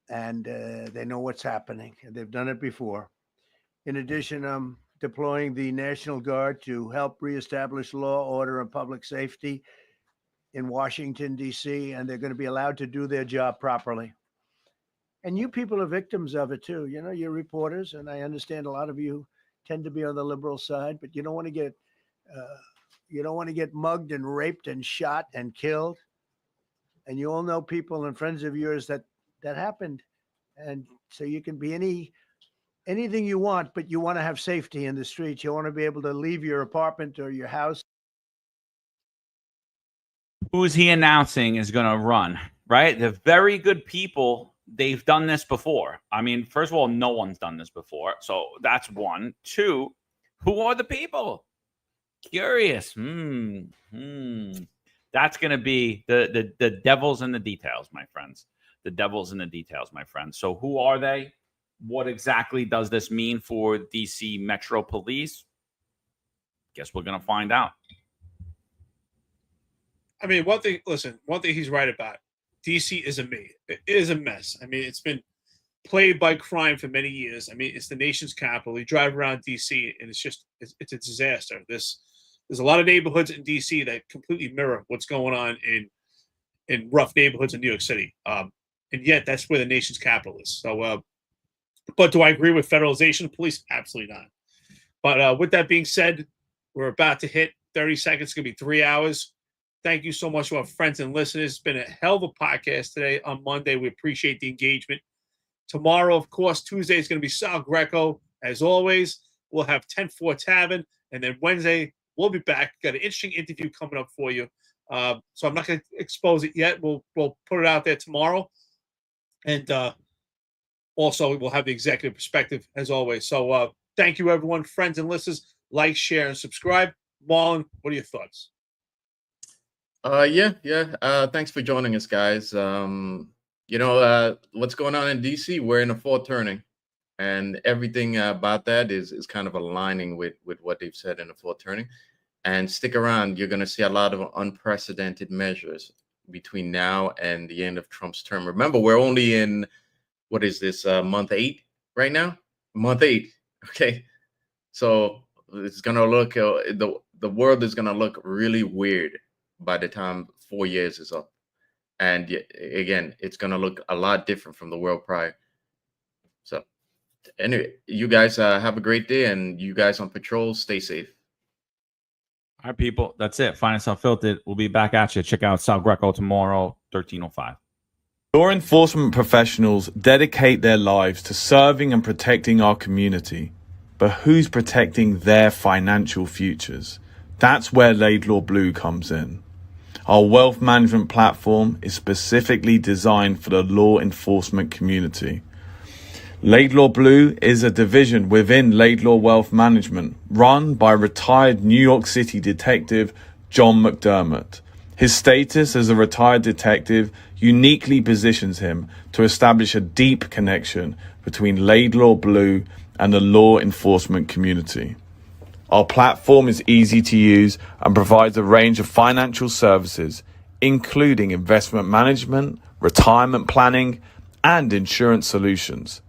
and they know what's happening, and they've done it before. In addition, I'm deploying the National Guard to help reestablish law, order, and public safety in Washington, D.C., and they're going to be allowed to do their job properly. And you people are victims of it too. You're reporters, and I understand a lot of you tend to be on the liberal side, but you don't want to get mugged and raped and shot and killed. And you all know people and friends of yours that happened. And so you can be anything you want, but you want to have safety in the streets. You want to be able to leave your apartment or your house. Who's he announcing is going to run, right? The very good people, they've done this before. I mean, first of all, no one's done this before. So that's one. Two, who are the people? Curious. That's going to be the devil's in the details, my friends. The devil's in the details, my friends. So who are they? What exactly does this mean for DC Metro Police? Guess we're going to find out. I mean, one thing he's right about. DC is a mess. I mean, it's been plagued by crime for many years. I mean, it's the nation's capital. You drive around DC, and it's a disaster. There's a lot of neighborhoods in DC that completely mirror what's going on in rough neighborhoods in New York City. And yet, that's where the nation's capital is. So, but do I agree with federalization of police? Absolutely not. But with that being said, we're about to hit 30 seconds. It's going to be 3 hours. Thank you so much to our friends and listeners. It's been a hell of a podcast today on Monday. We appreciate the engagement. Tomorrow, of course, Tuesday is going to be Sal Greco. As always, we'll have 10-4 Tavern. And then Wednesday, we'll be back. Got an interesting interview coming up for you. So I'm not going to expose it yet. We'll put it out there tomorrow. And also, we'll have the executive perspective, as always. So thank you, everyone, friends and listeners. Like, share, and subscribe. Marlon, what are your thoughts? Thanks for joining us, guys. What's going on in DC? We're in a fourth turning, and everything about that is kind of aligning with what they've said in the fourth turning. And stick around. You're going to see a lot of unprecedented measures between now and the end of Trump's term. Remember, we're only in, what is this, month 8 right now? Month 8. Okay. So it's going to look, the world is going to look really weird by the time 4 years is up. And again, it's going to look a lot different from the world prior. So anyway, you guys have a great day, and you guys on patrol, stay safe. All right, people. That's it. Find us Unfiltered. We'll be back at you. Check out Sal Greco tomorrow, 13:05. Law enforcement professionals dedicate their lives to serving and protecting our community. But who's protecting their financial futures? That's where Laidlaw Blue comes in. Our wealth management platform is specifically designed for the law enforcement community. Laidlaw Blue is a division within Laidlaw Wealth Management, run by retired New York City detective John McDermott. His status as a retired detective uniquely positions him to establish a deep connection between Laidlaw Blue and the law enforcement community. Our platform is easy to use and provides a range of financial services, including investment management, retirement planning, and insurance solutions.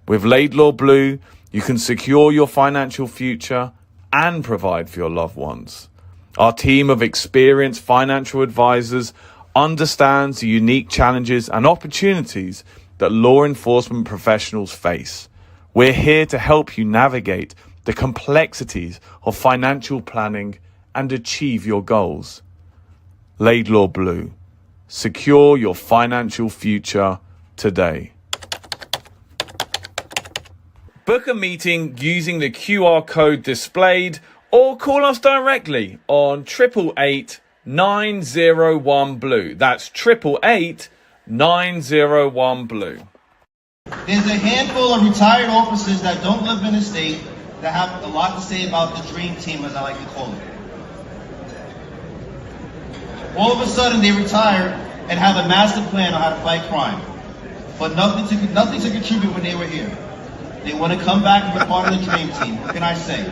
With Laidlaw Blue, you can secure your financial future and provide for your loved ones. Our team of experienced financial advisors understands the unique challenges and opportunities that law enforcement professionals face. We're here to help you navigate the complexities of financial planning and achieve your goals. Laidlaw Blue. Secure your financial future today. Book a meeting using the QR code displayed or call us directly on 888-901-BLUE. That's 888-901-BLUE. There's a handful of retired officers that don't live in the state that have a lot to say about the dream team, as I like to call it. All of a sudden, they retire and have a master plan on how to fight crime, but nothing to contribute when they were here. They want to come back and be part of the dream team. What can I say?